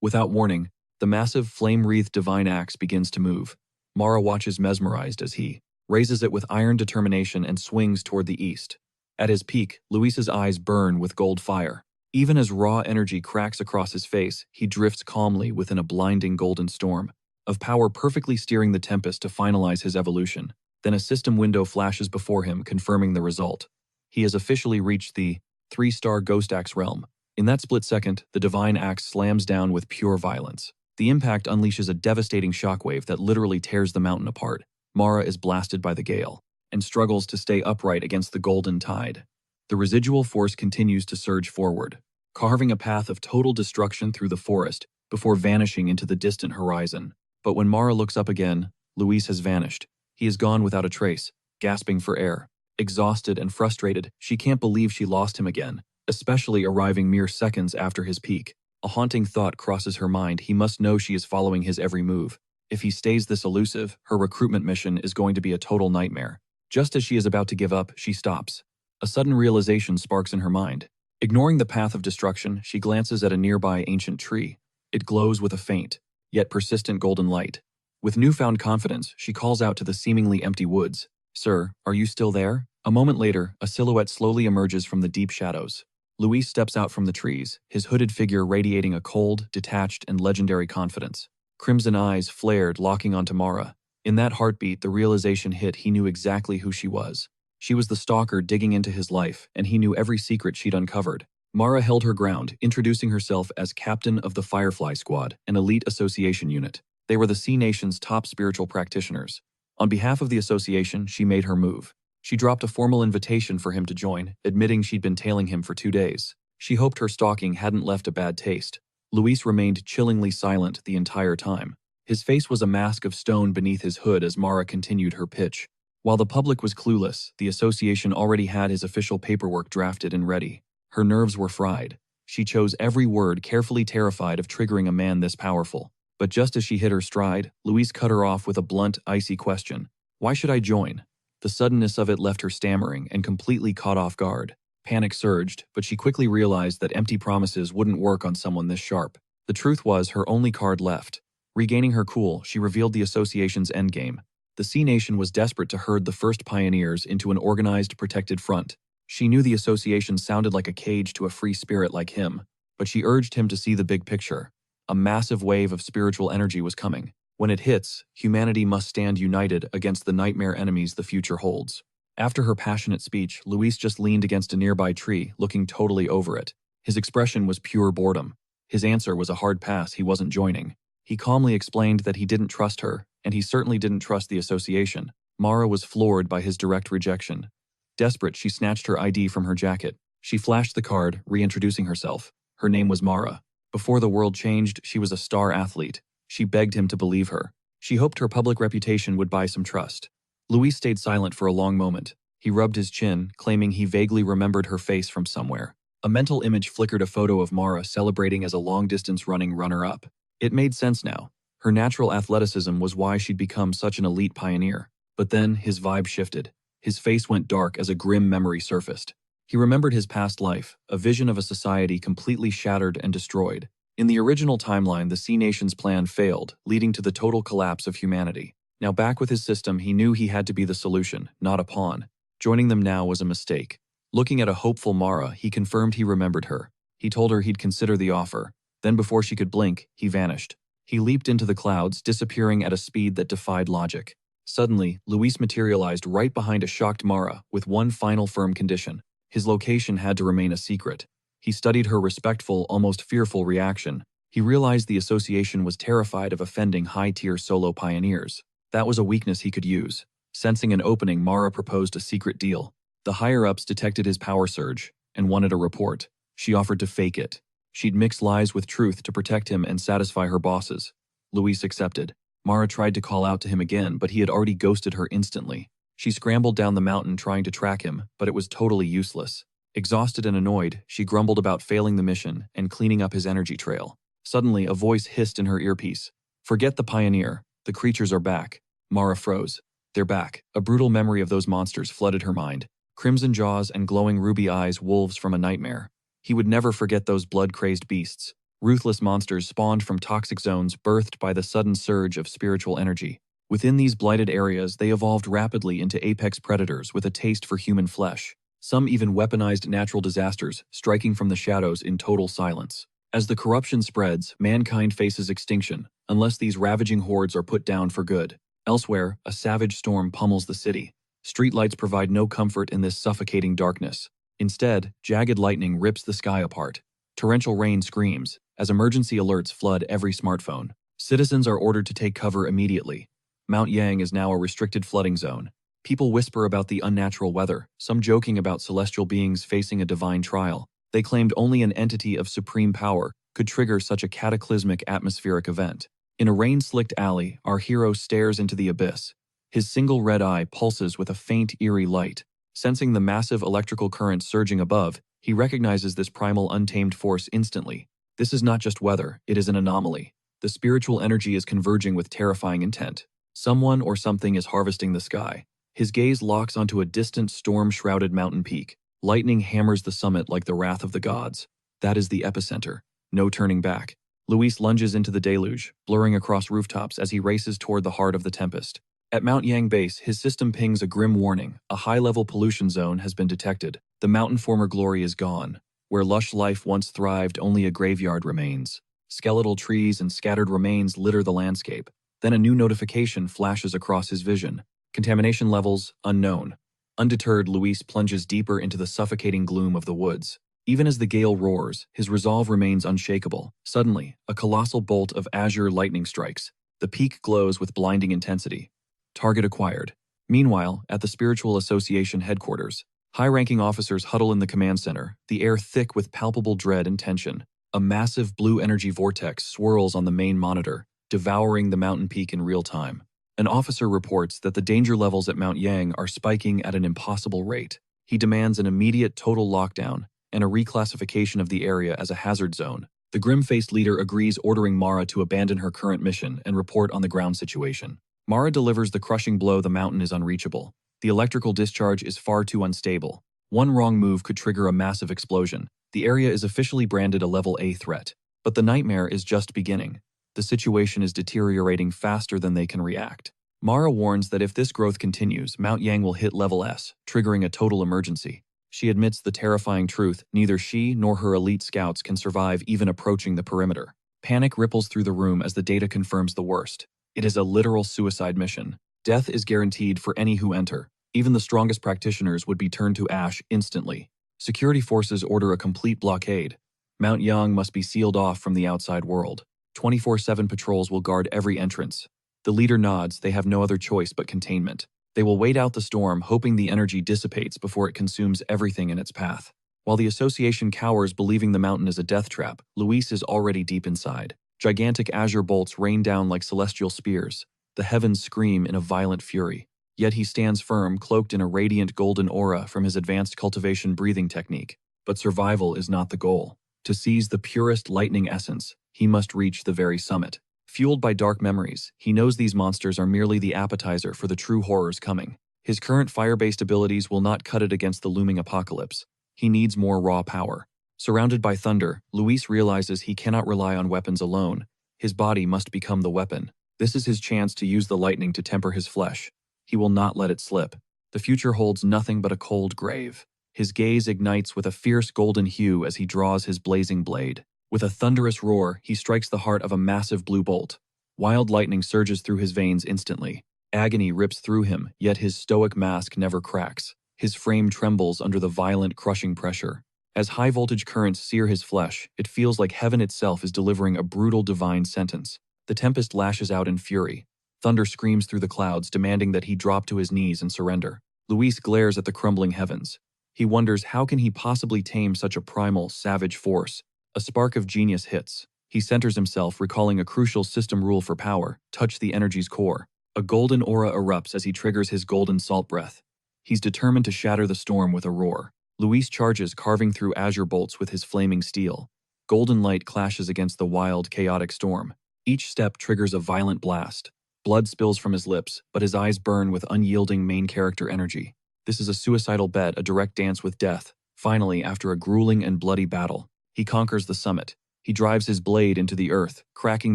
Without warning, the massive flame-wreathed divine axe begins to move. Mara watches mesmerized as he raises it with iron determination and swings toward the east. At his peak, Luis's eyes burn with gold fire. Even as raw energy cracks across his face, he drifts calmly within a blinding golden storm of power, perfectly steering the tempest to finalize his evolution. Then a system window flashes before him, confirming the result. He has officially reached the 3-star Ghost Axe realm. In that split second, the divine axe slams down with pure violence. The impact unleashes a devastating shockwave that literally tears the mountain apart. Mara is blasted by the gale and struggles to stay upright against the golden tide. The residual force continues to surge forward, carving a path of total destruction through the forest before vanishing into the distant horizon. But when Mara looks up again, Luis has vanished. He is gone without a trace, gasping for air. Exhausted and frustrated, she can't believe she lost him again, especially arriving mere seconds after his peak. A haunting thought crosses her mind. He must know she is following his every move. If he stays this elusive, her recruitment mission is going to be a total nightmare. Just as she is about to give up, she stops. A sudden realization sparks in her mind. Ignoring the path of destruction, she glances at a nearby ancient tree. It glows with a faint, yet persistent golden light. With newfound confidence, she calls out to the seemingly empty woods. "Sir, are you still there?" A moment later, a silhouette slowly emerges from the deep shadows. Luis steps out from the trees, his hooded figure radiating a cold, detached, and legendary confidence. Crimson eyes flared, locking onto Mara. In that heartbeat, the realization hit. He knew exactly who she was. She was the stalker digging into his life, and he knew every secret she'd uncovered. Mara held her ground, introducing herself as captain of the Firefly Squad, an elite association unit. They were the Sea Nation's top spiritual practitioners. On behalf of the association, she made her move. She dropped a formal invitation for him to join, admitting she'd been tailing him for 2 days. She hoped her stalking hadn't left a bad taste. Luis remained chillingly silent the entire time. His face was a mask of stone beneath his hood as Mara continued her pitch. While the public was clueless, the association already had his official paperwork drafted and ready. Her nerves were fried. She chose every word, carefully terrified of triggering a man this powerful. But just as she hit her stride, Luis cut her off with a blunt, icy question. Why should I join? The suddenness of it left her stammering and completely caught off guard. Panic surged, but she quickly realized that empty promises wouldn't work on someone this sharp. The truth was her only card left. Regaining her cool, she revealed the association's endgame. The Sea Nation was desperate to herd the first pioneers into an organized, protected front. She knew the association sounded like a cage to a free spirit like him, but she urged him to see the big picture. A massive wave of spiritual energy was coming. When it hits, humanity must stand united against the nightmare enemies the future holds. After her passionate speech, Luis just leaned against a nearby tree, looking totally over it. His expression was pure boredom. His answer was a hard pass. He wasn't joining. He calmly explained that he didn't trust her, and he certainly didn't trust the association. Mara was floored by his direct rejection. Desperate, she snatched her ID from her jacket. She flashed the card, reintroducing herself. Her name was Mara. Before the world changed, she was a star athlete. She begged him to believe her. She hoped her public reputation would buy some trust. Luis stayed silent for a long moment. He rubbed his chin, claiming he vaguely remembered her face from somewhere. A mental image flickered a photo of Mara celebrating as a long-distance running runner-up. It made sense now. Her natural athleticism was why she'd become such an elite pioneer. But then, his vibe shifted. His face went dark as a grim memory surfaced. He remembered his past life, a vision of a society completely shattered and destroyed. In the original timeline, the Sea Nation's plan failed, leading to the total collapse of humanity. Now back with his system, he knew he had to be the solution, not a pawn. Joining them now was a mistake. Looking at a hopeful Mara, he confirmed he remembered her. He told her he'd consider the offer. Then before she could blink, he vanished. He leaped into the clouds, disappearing at a speed that defied logic. Suddenly, Luis materialized right behind a shocked Mara with one final firm condition. His location had to remain a secret. He studied her respectful, almost fearful reaction. He realized the association was terrified of offending high-tier solo pioneers. That was a weakness he could use. Sensing an opening, Mara proposed a secret deal. The higher-ups detected his power surge and wanted a report. She offered to fake it. She'd mix lies with truth to protect him and satisfy her bosses. Luis accepted. Mara tried to call out to him again, but he had already ghosted her instantly. She scrambled down the mountain trying to track him, but it was totally useless. Exhausted and annoyed, she grumbled about failing the mission and cleaning up his energy trail. Suddenly, a voice hissed in her earpiece. Forget the pioneer. The creatures are back. Mara froze. They're back. A brutal memory of those monsters flooded her mind. Crimson jaws and glowing ruby eyes, wolves from a nightmare. He would never forget those blood-crazed beasts. Ruthless monsters spawned from toxic zones birthed by the sudden surge of spiritual energy. Within these blighted areas, they evolved rapidly into apex predators with a taste for human flesh. Some even weaponized natural disasters, striking from the shadows in total silence. As the corruption spreads, mankind faces extinction, unless these ravaging hordes are put down for good. Elsewhere, a savage storm pummels the city. Streetlights provide no comfort in this suffocating darkness. Instead, jagged lightning rips the sky apart. Torrential rain screams, as emergency alerts flood every smartphone. Citizens are ordered to take cover immediately. Mount Yang is now a restricted flooding zone. People whisper about the unnatural weather, some joking about celestial beings facing a divine trial. They claimed only an entity of supreme power could trigger such a cataclysmic atmospheric event. In a rain-slicked alley, our hero stares into the abyss. His single red eye pulses with a faint, eerie light. Sensing the massive electrical current surging above, he recognizes this primal, untamed force instantly. This is not just weather, it is an anomaly. The spiritual energy is converging with terrifying intent. Someone or something is harvesting the sky. His gaze locks onto a distant, storm-shrouded mountain peak. Lightning hammers the summit like the wrath of the gods. That is the epicenter. No turning back. Luis lunges into the deluge, blurring across rooftops as he races toward the heart of the tempest. At Mount Yang base, his system pings a grim warning. A high-level pollution zone has been detected. The mountain former glory is gone. Where lush life once thrived, only a graveyard remains. Skeletal trees and scattered remains litter the landscape. Then a new notification flashes across his vision. Contamination levels unknown. Undeterred, Luis plunges deeper into the suffocating gloom of the woods. Even as the gale roars, his resolve remains unshakable. Suddenly, a colossal bolt of azure lightning strikes. The peak glows with blinding intensity. Target acquired. Meanwhile, at the Spiritual Association headquarters, high-ranking officers huddle in the command center, the air thick with palpable dread and tension. A massive blue energy vortex swirls on the main monitor, devouring the mountain peak in real time. An officer reports that the danger levels at Mount Yang are spiking at an impossible rate. He demands an immediate total lockdown and a reclassification of the area as a hazard zone. The grim-faced leader agrees, ordering Mara to abandon her current mission and report on the ground situation. Mara delivers the crushing blow. The mountain is unreachable. The electrical discharge is far too unstable. One wrong move could trigger a massive explosion. The area is officially branded a level A threat. But the nightmare is just beginning. The situation is deteriorating faster than they can react. Mara warns that if this growth continues, Mount Yang will hit level S, triggering a total emergency. She admits the terrifying truth: neither she nor her elite scouts can survive even approaching the perimeter. Panic ripples through the room as the data confirms the worst. It is a literal suicide mission. Death is guaranteed for any who enter. Even the strongest practitioners would be turned to ash instantly. Security forces order a complete blockade. Mount Yang must be sealed off from the outside world. 24/7 patrols will guard every entrance. The leader nods. They have no other choice but containment. They will wait out the storm, hoping the energy dissipates before it consumes everything in its path. While the association cowers, believing the mountain is a death trap, Luis is already deep inside. Gigantic azure bolts rain down like celestial spears. The heavens scream in a violent fury. Yet he stands firm, cloaked in a radiant golden aura from his advanced cultivation breathing technique. But survival is not the goal. To seize the purest lightning essence, he must reach the very summit. Fueled by dark memories, he knows these monsters are merely the appetizer for the true horrors coming. His current fire-based abilities will not cut it against the looming apocalypse. He needs more raw power. Surrounded by thunder, Luis realizes he cannot rely on weapons alone. His body must become the weapon. This is his chance to use the lightning to temper his flesh. He will not let it slip. The future holds nothing but a cold grave. His gaze ignites with a fierce golden hue as he draws his blazing blade. With a thunderous roar, he strikes the heart of a massive blue bolt. Wild lightning surges through his veins instantly. Agony rips through him, yet his stoic mask never cracks. His frame trembles under the violent, crushing pressure. As high-voltage currents sear his flesh, it feels like heaven itself is delivering a brutal divine sentence. The tempest lashes out in fury. Thunder screams through the clouds, demanding that he drop to his knees and surrender. Luis glares at the crumbling heavens. He wonders, how can he possibly tame such a primal, savage force? A spark of genius hits. He centers himself, recalling a crucial system rule for power: touch the energy's core. A golden aura erupts as he triggers his golden salt breath. He's determined to shatter the storm with a roar. Luis charges, carving through azure bolts with his flaming steel. Golden light clashes against the wild, chaotic storm. Each step triggers a violent blast. Blood spills from his lips, but his eyes burn with unyielding main character energy. This is a suicidal bet, a direct dance with death. Finally, after a grueling and bloody battle, he conquers the summit. He drives his blade into the earth, cracking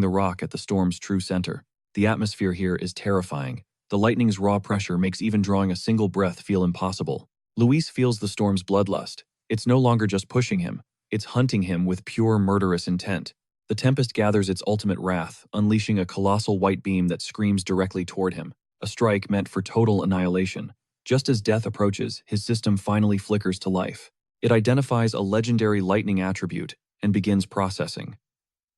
the rock at the storm's true center. The atmosphere here is terrifying. The lightning's raw pressure makes even drawing a single breath feel impossible. Luis feels the storm's bloodlust. It's no longer just pushing him. It's hunting him with pure murderous intent. The tempest gathers its ultimate wrath, unleashing a colossal white beam that screams directly toward him. A strike meant for total annihilation. Just as death approaches, his system finally flickers to life. It identifies a legendary lightning attribute and begins processing.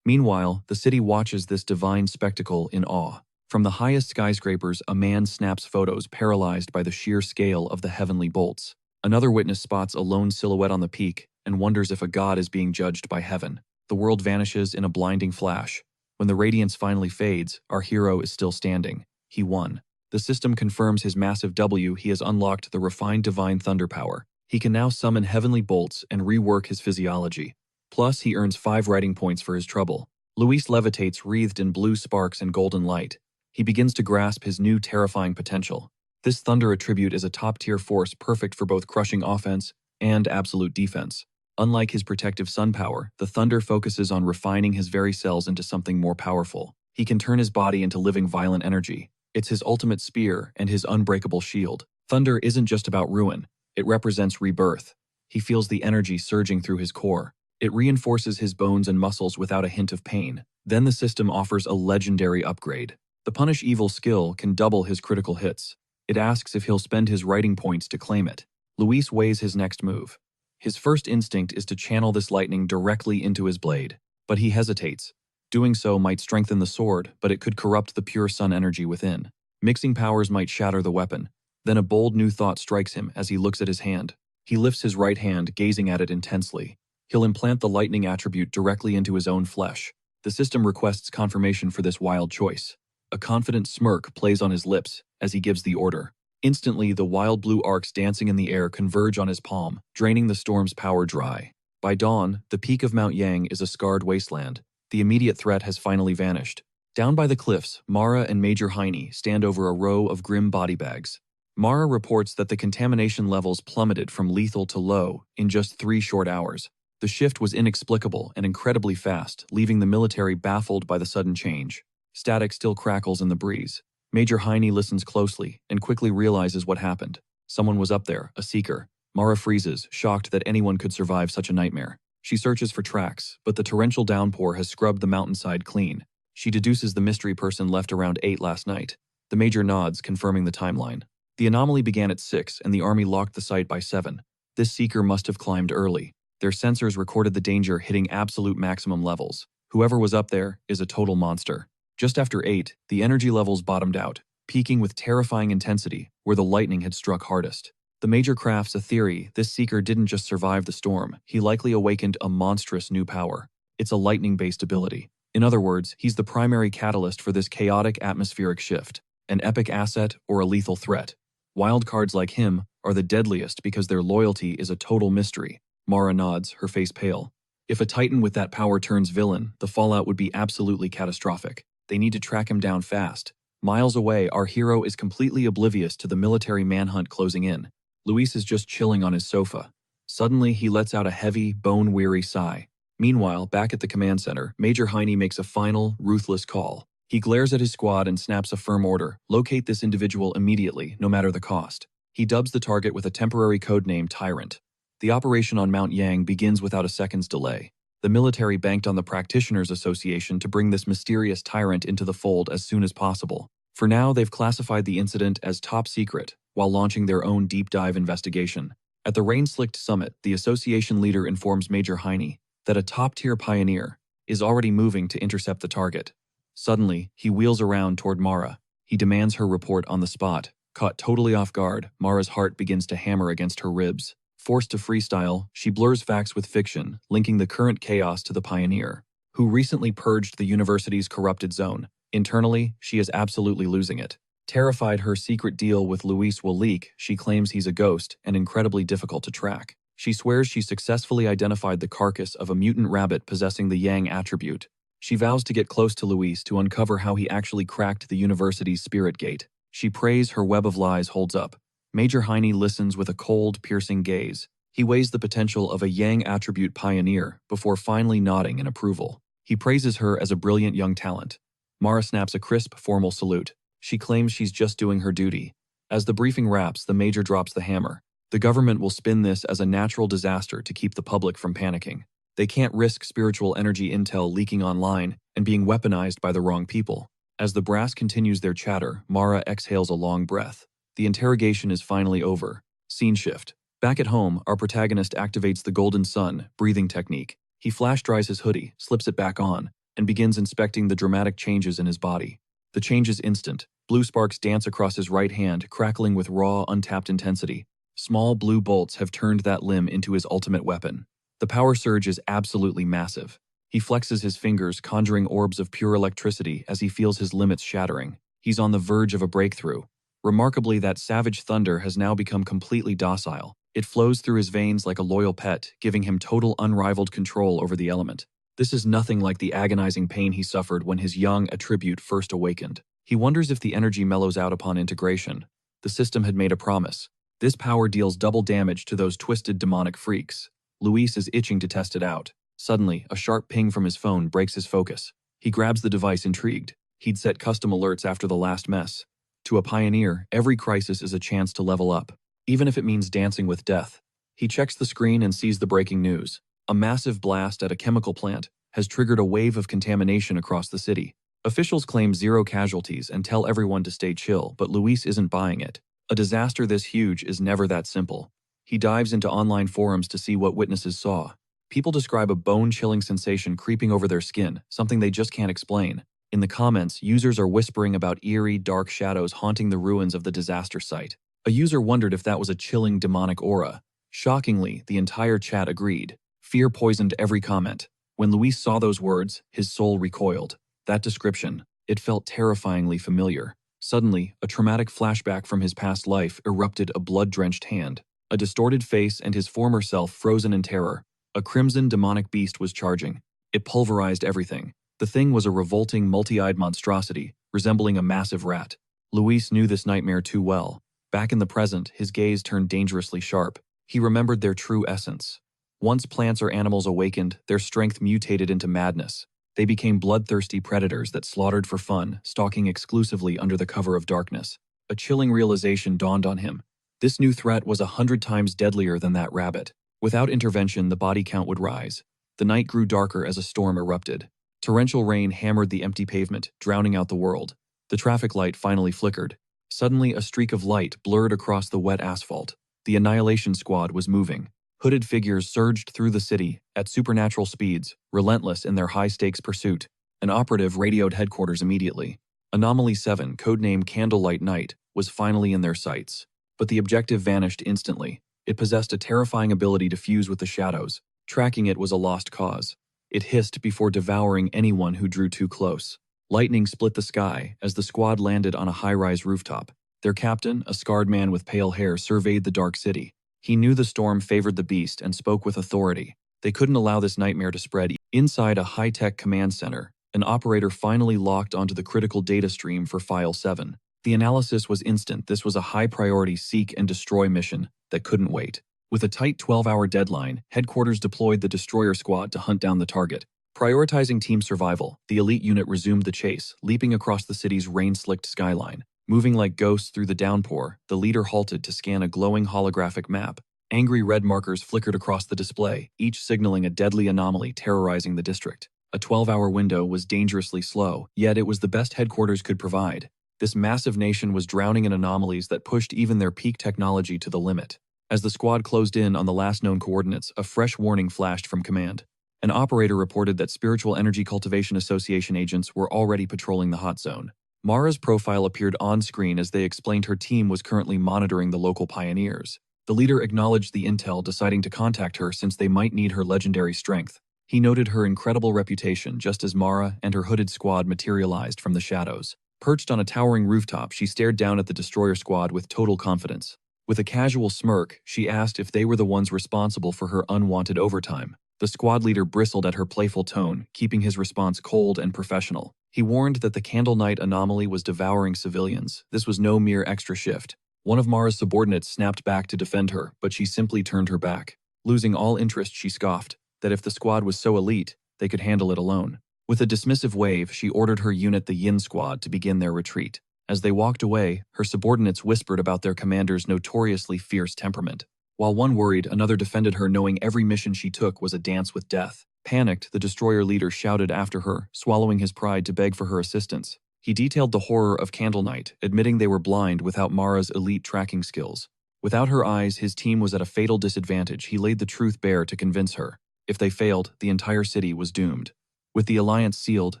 Meanwhile, the city watches this divine spectacle in awe. From the highest skyscrapers, a man snaps photos, paralyzed by the sheer scale of the heavenly bolts. Another witness spots a lone silhouette on the peak and wonders if a god is being judged by heaven. The world vanishes in a blinding flash. When the radiance finally fades, our hero is still standing. He won. The system confirms his massive W. He has unlocked the refined divine thunder power. He can now summon heavenly bolts and rework his physiology. Plus, he earns 5 writing points for his trouble. Luis levitates, wreathed in blue sparks and golden light. He begins to grasp his new terrifying potential. This thunder attribute is a top-tier force, perfect for both crushing offense and absolute defense. Unlike his protective sun power, the thunder focuses on refining his very cells into something more powerful. He can turn his body into living violent energy. It's his ultimate spear and his unbreakable shield. Thunder isn't just about ruin. It represents rebirth. He feels the energy surging through his core. It reinforces his bones and muscles without a hint of pain. Then the system offers a legendary upgrade. The Punish Evil skill can double his critical hits. It asks if he'll spend his writing points to claim it. Luis weighs his next move. His first instinct is to channel this lightning directly into his blade, but he hesitates. Doing so might strengthen the sword, but it could corrupt the pure sun energy within. Mixing powers might shatter the weapon. Then a bold new thought strikes him as he looks at his hand. He lifts his right hand, gazing at it intensely. He'll implant the lightning attribute directly into his own flesh. The system requests confirmation for this wild choice. A confident smirk plays on his lips as he gives the order. Instantly, the wild blue arcs dancing in the air converge on his palm, draining the storm's power dry. By dawn, the peak of Mount Yang is a scarred wasteland. The immediate threat has finally vanished. Down by the cliffs, Mara and Major Heine stand over a row of grim body bags. Mara reports that the contamination levels plummeted from lethal to low in just 3 short hours. The shift was inexplicable and incredibly fast, leaving the military baffled by the sudden change. Static still crackles in the breeze. Major Heine listens closely and quickly realizes what happened. Someone was up there, a seeker. Mara freezes, shocked that anyone could survive such a nightmare. She searches for tracks, but the torrential downpour has scrubbed the mountainside clean. She deduces the mystery person left around 8 last night. The major nods, confirming the timeline. The anomaly began at 6 and the army locked the site by 7. This seeker must have climbed early. Their sensors recorded the danger hitting absolute maximum levels. Whoever was up there is a total monster. Just after 8, the energy levels bottomed out, peaking with terrifying intensity where the lightning had struck hardest. The major crafts a theory this seeker didn't just survive the storm, he likely awakened a monstrous new power. It's a lightning-based ability. In other words, he's the primary catalyst for this chaotic atmospheric shift, an epic asset or a lethal threat. Wildcards like him are the deadliest because their loyalty is a total mystery. Mara nods, her face pale. If a titan with that power turns villain, the fallout would be absolutely catastrophic. They need to track him down fast. Miles away, our hero is completely oblivious to the military manhunt closing in. Luis is just chilling on his sofa. Suddenly, he lets out a heavy, bone-weary sigh. Meanwhile, back at the command center, Major Heine makes a final, ruthless call. He glares at his squad and snaps a firm order: locate this individual immediately, no matter the cost. He dubs the target with a temporary codename Tyrant. The operation on Mount Yang begins without a second's delay. The military banked on the Practitioners Association to bring this mysterious tyrant into the fold as soon as possible. For now, they've classified the incident as top secret, while launching their own deep dive investigation. At the rain-slicked summit, the association leader informs Major Heine that a top-tier pioneer is already moving to intercept the target. Suddenly, he wheels around toward Mara. He demands her report on the spot. Caught totally off guard, Mara's heart begins to hammer against her ribs. Forced to freestyle, she blurs facts with fiction, linking the current chaos to the pioneer, who recently purged the university's corrupted zone. Internally, she is absolutely losing it. Terrified her secret deal with Luis will leak, she claims he's a ghost and incredibly difficult to track. She swears she successfully identified the carcass of a mutant rabbit possessing the Yang attribute. She vows to get close to Luis to uncover how he actually cracked the university's spirit gate. She prays her web of lies holds up. Major Heine listens with a cold, piercing gaze. He weighs the potential of a Yang attribute pioneer before finally nodding in approval. He praises her as a brilliant young talent. Mara snaps a crisp, formal salute. She claims she's just doing her duty. As the briefing wraps, the major drops the hammer. The government will spin this as a natural disaster to keep the public from panicking. They can't risk spiritual energy intel leaking online and being weaponized by the wrong people. As the brass continues their chatter, Mara exhales a long breath. The interrogation is finally over. Scene shift. Back at home, our protagonist activates the golden sun breathing technique. He flash dries his hoodie, slips it back on, and begins inspecting the dramatic changes in his body. The change is instant. Blue sparks dance across his right hand, crackling with raw, untapped intensity. Small blue bolts have turned that limb into his ultimate weapon. The power surge is absolutely massive. He flexes his fingers, conjuring orbs of pure electricity as he feels his limits shattering. He's on the verge of a breakthrough. Remarkably, that savage thunder has now become completely docile. It flows through his veins like a loyal pet, giving him total unrivaled control over the element. This is nothing like the agonizing pain he suffered when his young attribute first awakened. He wonders if the energy mellows out upon integration. The system had made a promise. This power deals double damage to those twisted demonic freaks. Luis is itching to test it out. Suddenly, a sharp ping from his phone breaks his focus. He grabs the device intrigued. He'd set custom alerts after the last mess. To a pioneer, every crisis is a chance to level up, even if it means dancing with death. He checks the screen and sees the breaking news. A massive blast at a chemical plant has triggered a wave of contamination across the city. Officials claim 0 casualties and tell everyone to stay chill, but Luis isn't buying it. A disaster this huge is never that simple. He dives into online forums to see what witnesses saw. People describe a bone-chilling sensation creeping over their skin, something they just can't explain. In the comments, users are whispering about eerie, dark shadows haunting the ruins of the disaster site. A user wondered if that was a chilling demonic aura. Shockingly, the entire chat agreed. Fear poisoned every comment. When Luis saw those words, his soul recoiled. That description, it felt terrifyingly familiar. Suddenly, a traumatic flashback from his past life erupted: a blood-drenched hand, a distorted face, and his former self frozen in terror. A crimson demonic beast was charging. It pulverized everything. The thing was a revolting, multi-eyed monstrosity, resembling a massive rat. Luis knew this nightmare too well. Back in the present, his gaze turned dangerously sharp. He remembered their true essence. Once plants or animals awakened, their strength mutated into madness. They became bloodthirsty predators that slaughtered for fun, stalking exclusively under the cover of darkness. A chilling realization dawned on him. This new threat was 100 times deadlier than that rabbit. Without intervention, the body count would rise. The night grew darker as a storm erupted. Torrential rain hammered the empty pavement, drowning out the world. The traffic light finally flickered. Suddenly, a streak of light blurred across the wet asphalt. The Annihilation Squad was moving. Hooded figures surged through the city at supernatural speeds, relentless in their high-stakes pursuit. An operative radioed headquarters immediately. Anomaly 7, codename Candlelight Night, was finally in their sights. But the objective vanished instantly. It possessed a terrifying ability to fuse with the shadows. Tracking it was a lost cause. It hissed before devouring anyone who drew too close. Lightning split the sky as the squad landed on a high-rise rooftop. Their captain, a scarred man with pale hair, surveyed the dark city. He knew the storm favored the beast and spoke with authority. They couldn't allow this nightmare to spread. Inside a high-tech command center, an operator finally locked onto the critical data stream for File 7. The analysis was instant. This was a high-priority seek and destroy mission that couldn't wait. With a tight 12-hour deadline, headquarters deployed the destroyer squad to hunt down the target. Prioritizing team survival, the elite unit resumed the chase, leaping across the city's rain-slicked skyline. Moving like ghosts through the downpour, the leader halted to scan a glowing holographic map. Angry red markers flickered across the display, each signaling a deadly anomaly terrorizing the district. A 12-hour window was dangerously slow, yet it was the best headquarters could provide. This massive nation was drowning in anomalies that pushed even their peak technology to the limit. As the squad closed in on the last known coordinates, a fresh warning flashed from command. An operator reported that Spiritual Energy Cultivation Association agents were already patrolling the hot zone. Mara's profile appeared on-screen as they explained her team was currently monitoring the local pioneers. The leader acknowledged the intel, deciding to contact her since they might need her legendary strength. He noted her incredible reputation just as Mara and her hooded squad materialized from the shadows. Perched on a towering rooftop, she stared down at the destroyer squad with total confidence. With a casual smirk, she asked if they were the ones responsible for her unwanted overtime. The squad leader bristled at her playful tone, keeping his response cold and professional. He warned that the Candle Night anomaly was devouring civilians. This was no mere extra shift. One of Mara's subordinates snapped back to defend her, but she simply turned her back. Losing all interest, she scoffed that if the squad was so elite, they could handle it alone. With a dismissive wave, she ordered her unit, the Yin Squad, to begin their retreat. As they walked away, her subordinates whispered about their commander's notoriously fierce temperament. While one worried, another defended her, knowing every mission she took was a dance with death. Panicked, the destroyer leader shouted after her, swallowing his pride to beg for her assistance. He detailed the horror of Candle Night, admitting they were blind without Mara's elite tracking skills. Without her eyes, his team was at a fatal disadvantage. He laid the truth bare to convince her. If they failed, the entire city was doomed. With the alliance sealed,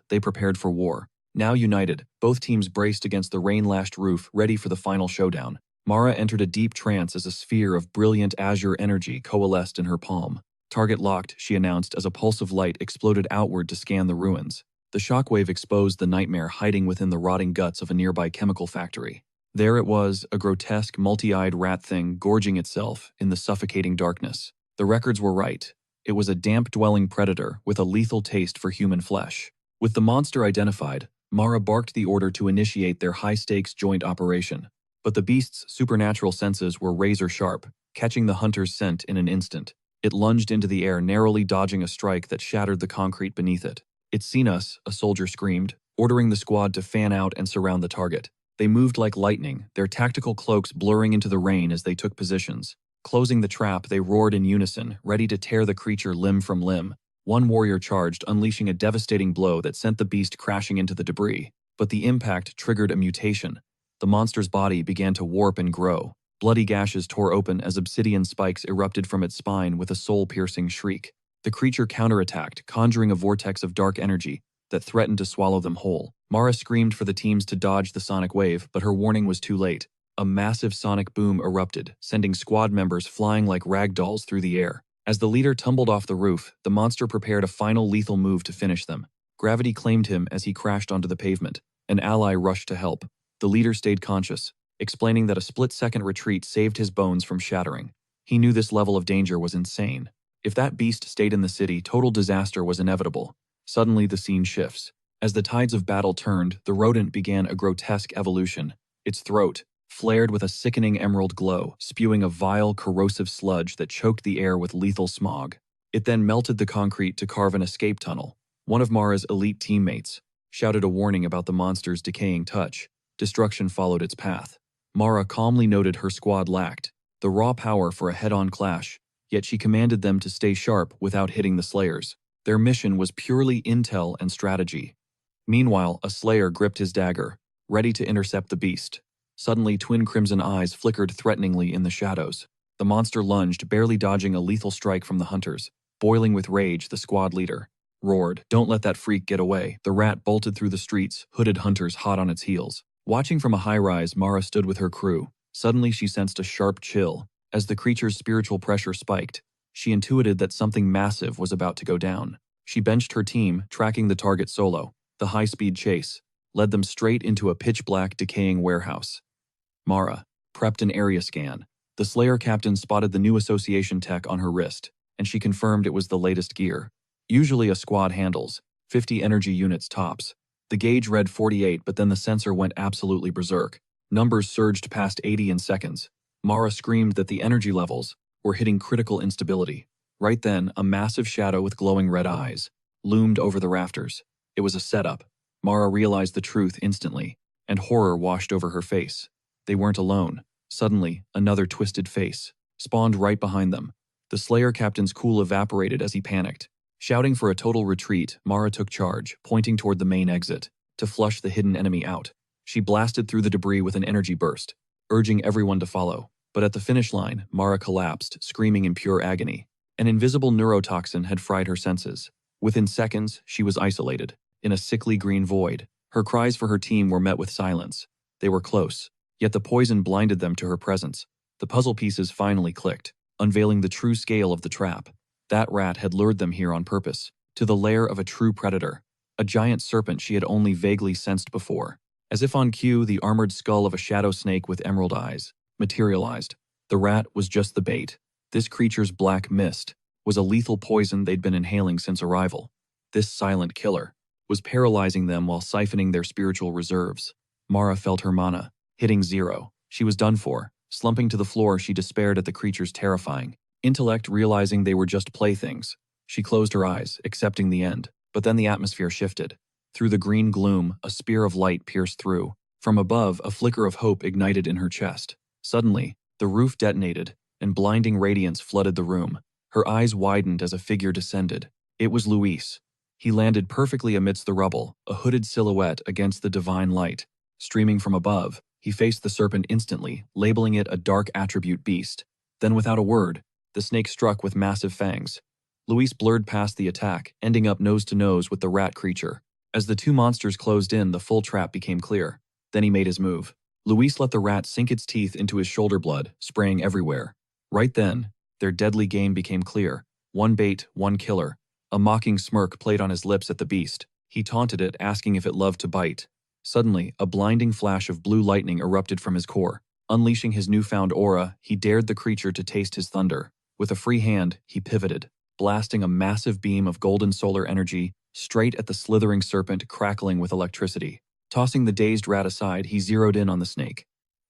they prepared for war. Now united, both teams braced against the rain-lashed roof, ready for the final showdown. Mara entered a deep trance as a sphere of brilliant azure energy coalesced in her palm. Target locked, she announced as a pulse of light exploded outward to scan the ruins. The shockwave exposed the nightmare hiding within the rotting guts of a nearby chemical factory. There it was, a grotesque, multi-eyed rat thing gorging itself in the suffocating darkness. The records were right. It was a damp-dwelling predator with a lethal taste for human flesh. With the monster identified, Mara barked the order to initiate their high-stakes joint operation. But the beast's supernatural senses were razor-sharp, catching the hunter's scent in an instant. It lunged into the air, narrowly dodging a strike that shattered the concrete beneath it. "It's seen us," a soldier screamed, ordering the squad to fan out and surround the target. They moved like lightning, their tactical cloaks blurring into the rain as they took positions. Closing the trap, they roared in unison, ready to tear the creature limb from limb. One warrior charged, unleashing a devastating blow that sent the beast crashing into the debris. But the impact triggered a mutation. The monster's body began to warp and grow. Bloody gashes tore open as obsidian spikes erupted from its spine with a soul-piercing shriek. The creature counterattacked, conjuring a vortex of dark energy that threatened to swallow them whole. Mara screamed for the teams to dodge the sonic wave, but her warning was too late. A massive sonic boom erupted, sending squad members flying like rag dolls through the air. As the leader tumbled off the roof, the monster prepared a final lethal move to finish them. Gravity claimed him as he crashed onto the pavement. An ally rushed to help. The leader stayed conscious, explaining that a split-second retreat saved his bones from shattering. He knew this level of danger was insane. If that beast stayed in the city, total disaster was inevitable. Suddenly, the scene shifts. As the tides of battle turned, the rodent began a grotesque evolution. Its throat flared with a sickening emerald glow, spewing a vile, corrosive sludge that choked the air with lethal smog. It then melted the concrete to carve an escape tunnel. One of Mara's elite teammates shouted a warning about the monster's decaying touch. Destruction followed its path. Mara calmly noted her squad lacked the raw power for a head-on clash, yet she commanded them to stay sharp without hitting the Slayers. Their mission was purely intel and strategy. Meanwhile, a Slayer gripped his dagger, ready to intercept the beast. Suddenly, twin crimson eyes flickered threateningly in the shadows. The monster lunged, barely dodging a lethal strike from the hunters. Boiling with rage, the squad leader roared, "Don't let that freak get away." The rat bolted through the streets, hooded hunters hot on its heels. Watching from a high-rise, Mara stood with her crew. Suddenly, she sensed a sharp chill. As the creature's spiritual pressure spiked, she intuited that something massive was about to go down. She benched her team, tracking the target solo. The high-speed chase led them straight into a pitch-black, decaying warehouse. Mara prepped an area scan. The Slayer captain spotted the new association tech on her wrist, and she confirmed it was the latest gear. Usually a squad handles 50 energy units tops. The gauge read 48, but then the sensor went absolutely berserk. Numbers surged past 80 in seconds. Mara screamed that the energy levels were hitting critical instability. Right then, a massive shadow with glowing red eyes loomed over the rafters. It was a setup. Mara realized the truth instantly, and horror washed over her face. They weren't alone. Suddenly, another twisted face spawned right behind them. The Slayer captain's cool evaporated as he panicked. Shouting for a total retreat, Mara took charge, pointing toward the main exit, to flush the hidden enemy out. She blasted through the debris with an energy burst, urging everyone to follow. But at the finish line, Mara collapsed, screaming in pure agony. An invisible neurotoxin had fried her senses. Within seconds, she was isolated, in a sickly green void. Her cries for her team were met with silence. They were close, yet the poison blinded them to her presence. The puzzle pieces finally clicked, unveiling the true scale of the trap. That rat had lured them here on purpose, to the lair of a true predator, a giant serpent she had only vaguely sensed before. As if on cue, the armored skull of a shadow snake with emerald eyes materialized. The rat was just the bait. This creature's black mist was a lethal poison they'd been inhaling since arrival. This silent killer was paralyzing them while siphoning their spiritual reserves. Mara felt her mana hitting zero. She was done for. Slumping to the floor, she despaired at the creature's terrifying intellect, realizing they were just playthings. She closed her eyes, accepting the end. But then the atmosphere shifted. Through the green gloom, a spear of light pierced through. From above, a flicker of hope ignited in her chest. Suddenly, the roof detonated, and blinding radiance flooded the room. Her eyes widened as a figure descended. It was Luis. He landed perfectly amidst the rubble, a hooded silhouette against the divine light. Streaming from above, he faced the serpent instantly, labeling it a dark attribute beast. Then without a word, the snake struck with massive fangs. Luis blurred past the attack, ending up nose to nose with the rat creature. As the two monsters closed in, the full trap became clear. Then he made his move. Luis let the rat sink its teeth into his shoulder blood, spraying everywhere. Right then, their deadly game became clear. One bait, one killer. A mocking smirk played on his lips at the beast. He taunted it, asking if it loved to bite. Suddenly, a blinding flash of blue lightning erupted from his core. Unleashing his newfound aura, he dared the creature to taste his thunder. With a free hand, he pivoted, blasting a massive beam of golden solar energy straight at the slithering serpent, crackling with electricity. Tossing the dazed rat aside, he zeroed in on the snake.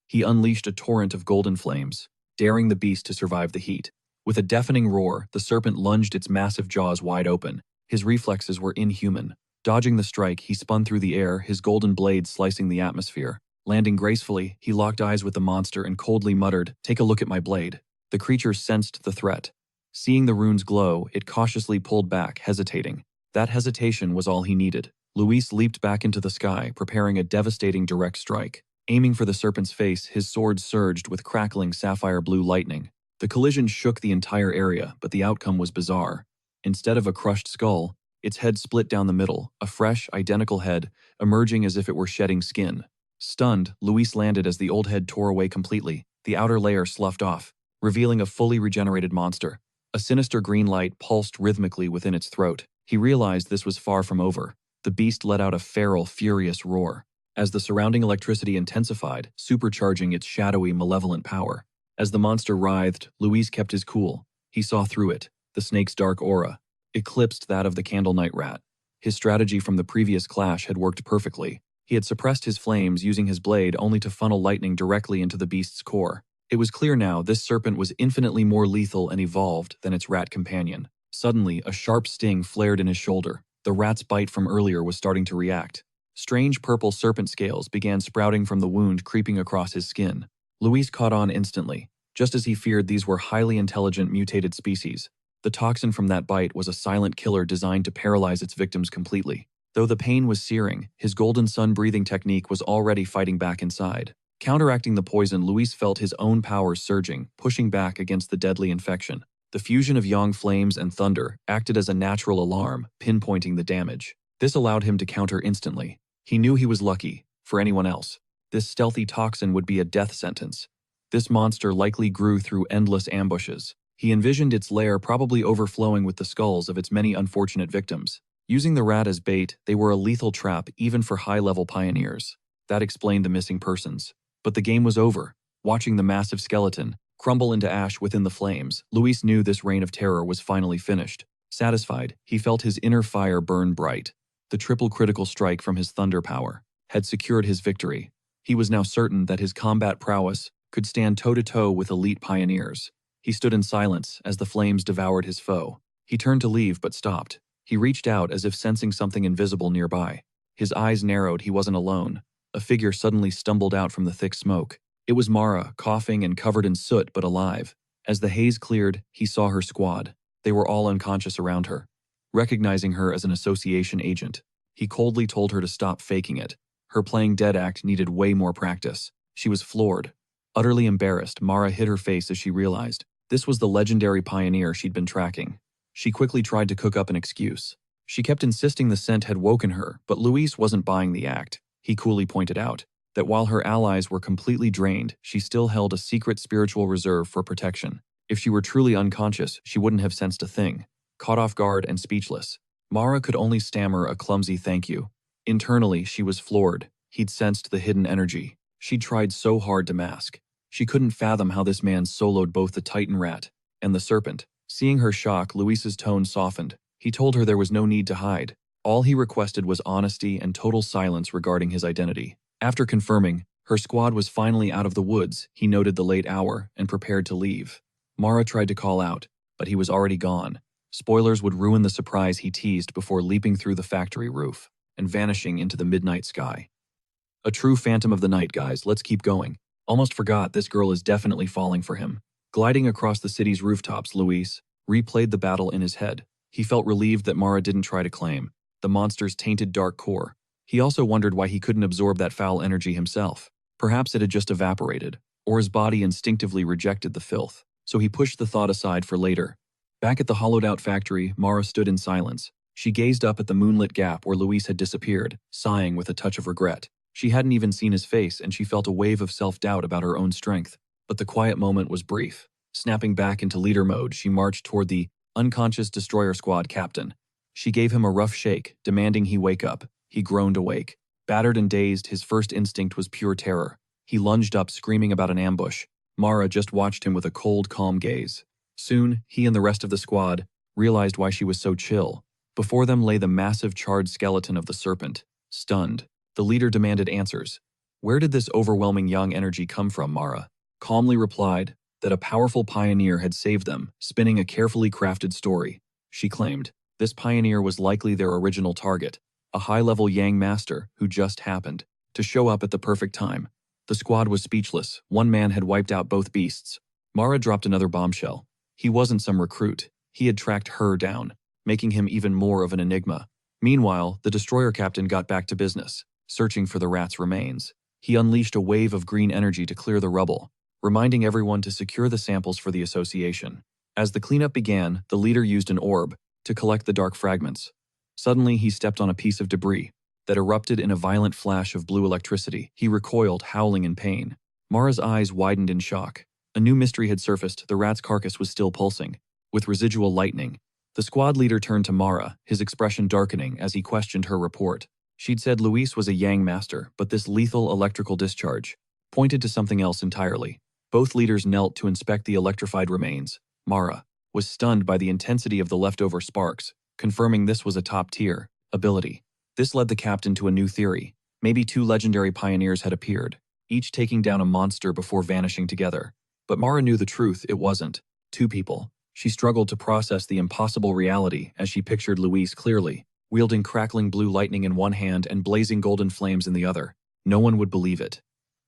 He unleashed a torrent of golden flames, daring the beast to survive the heat. With a deafening roar, the serpent lunged its massive jaws wide open. His reflexes were inhuman. Dodging the strike, he spun through the air, his golden blade slicing the atmosphere. Landing gracefully, he locked eyes with the monster and coldly muttered, "Take a look at my blade." The creature sensed the threat. Seeing the runes glow, it cautiously pulled back, hesitating. That hesitation was all he needed. Luis leaped back into the sky, preparing a devastating direct strike. Aiming for the serpent's face, his sword surged with crackling sapphire blue lightning. The collision shook the entire area, but the outcome was bizarre. Instead of a crushed skull, its head split down the middle, a fresh, identical head, emerging as if it were shedding skin. Stunned, Luis landed as the old head tore away completely. The outer layer sloughed off, revealing a fully regenerated monster. A sinister green light pulsed rhythmically within its throat. He realized this was far from over. The beast let out a feral, furious roar. as the surrounding electricity intensified, supercharging its shadowy, malevolent power. As the monster writhed, Luis kept his cool. He saw through it. The snake's dark aura eclipsed that of the Candle Night Rat. His strategy from the previous clash had worked perfectly. He had suppressed his flames using his blade only to funnel lightning directly into the beast's core. It was clear now this serpent was infinitely more lethal and evolved than its rat companion. Suddenly, a sharp sting flared in his shoulder. The rat's bite from earlier was starting to react. Strange purple serpent scales began sprouting from the wound creeping across his skin. Luis caught on instantly. Just as he feared, these were highly intelligent mutated species. The toxin from that bite was a silent killer designed to paralyze its victims completely. Though the pain was searing, his golden sun breathing technique was already fighting back inside. Counteracting the poison, Luis felt his own powers surging, pushing back against the deadly infection. The fusion of yang flames and thunder acted as a natural alarm, pinpointing the damage. This allowed him to counter instantly. He knew he was lucky. For anyone else, this stealthy toxin would be a death sentence. This monster likely grew through endless ambushes. He envisioned its lair probably overflowing with the skulls of its many unfortunate victims. Using the rat as bait, they were a lethal trap even for high-level pioneers. That explained the missing persons. But the game was over. Watching the massive skeleton crumble into ash within the flames, Luis knew this reign of terror was finally finished. Satisfied, he felt his inner fire burn bright. The triple critical strike from his thunder power had secured his victory. He was now certain that his combat prowess could stand toe-to-toe with elite pioneers. He stood in silence as the flames devoured his foe. He turned to leave but stopped. He reached out as if sensing something invisible nearby. His eyes narrowed. He wasn't alone. A figure suddenly stumbled out from the thick smoke. It was Mara, coughing and covered in soot but alive. As the haze cleared, he saw her squad. They were all unconscious around her. Recognizing her as an association agent, he coldly told her to stop faking it. Her playing dead act needed way more practice. She was floored. Utterly embarrassed, Mara hid her face as she realized this was the legendary pioneer she'd been tracking. She quickly tried to cook up an excuse. She kept insisting the scent had woken her, but Luis wasn't buying the act. He coolly pointed out that while her allies were completely drained, she still held a secret spiritual reserve for protection. If she were truly unconscious, she wouldn't have sensed a thing. Caught off guard and speechless, Mara could only stammer a clumsy thank you. Internally, she was floored. He'd sensed the hidden energy she'd tried so hard to mask. She couldn't fathom how this man soloed both the Titan rat and the serpent. Seeing her shock, Luis's tone softened. He told her there was no need to hide. All he requested was honesty and total silence regarding his identity. After confirming her squad was finally out of the woods, he noted the late hour and prepared to leave. Mara tried to call out, but he was already gone. Spoilers would ruin the surprise he teased before leaping through the factory roof and vanishing into the midnight sky. A true phantom of the night, guys. Let's keep going. Almost forgot this girl is definitely falling for him. Gliding across the city's rooftops, Luis replayed the battle in his head. He felt relieved that Mara didn't try to claim the monster's tainted dark core. He also wondered why he couldn't absorb that foul energy himself. Perhaps it had just evaporated, or his body instinctively rejected the filth, so he pushed the thought aside for later. Back at the hollowed-out factory, Mara stood in silence. She gazed up at the moonlit gap where Luis had disappeared, sighing with a touch of regret. She hadn't even seen his face, and she felt a wave of self-doubt about her own strength. But the quiet moment was brief. Snapping back into leader mode, she marched toward the unconscious destroyer squad captain. She gave him a rough shake, demanding he wake up. He groaned awake. Battered and dazed, his first instinct was pure terror. He lunged up, screaming about an ambush. Mara just watched him with a cold, calm gaze. Soon, he and the rest of the squad realized why she was so chill. Before them lay the massive charred skeleton of the serpent. Stunned, the leader demanded answers. Where did this overwhelming young energy come from? Mara calmly replied that a powerful pioneer had saved them, spinning a carefully crafted story. She claimed this pioneer was likely their original target, a high-level Yang master who just happened to show up at the perfect time. The squad was speechless. One man had wiped out both beasts. Mara dropped another bombshell. He wasn't some recruit. He had tracked her down, making him even more of an enigma. Meanwhile, the destroyer captain got back to business, searching for the rat's remains. He unleashed a wave of green energy to clear the rubble, reminding everyone to secure the samples for the association. As the cleanup began, the leader used an orb to collect the dark fragments. Suddenly, he stepped on a piece of debris that erupted in a violent flash of blue electricity. He recoiled, howling in pain. Mara's eyes widened in shock. A new mystery had surfaced. The rat's carcass was still pulsing, with residual lightning. The squad leader turned to Mara, his expression darkening as he questioned her report. She'd said Luis was a Yang master, but this lethal electrical discharge pointed to something else entirely. Both leaders knelt to inspect the electrified remains. Mara was stunned by the intensity of the leftover sparks, confirming this was a top-tier ability. This led the captain to a new theory. Maybe two legendary pioneers had appeared, each taking down a monster before vanishing together. But Mara knew the truth, it wasn't two people. She struggled to process the impossible reality as she pictured Luis clearly, wielding crackling blue lightning in one hand and blazing golden flames in the other. No one would believe it.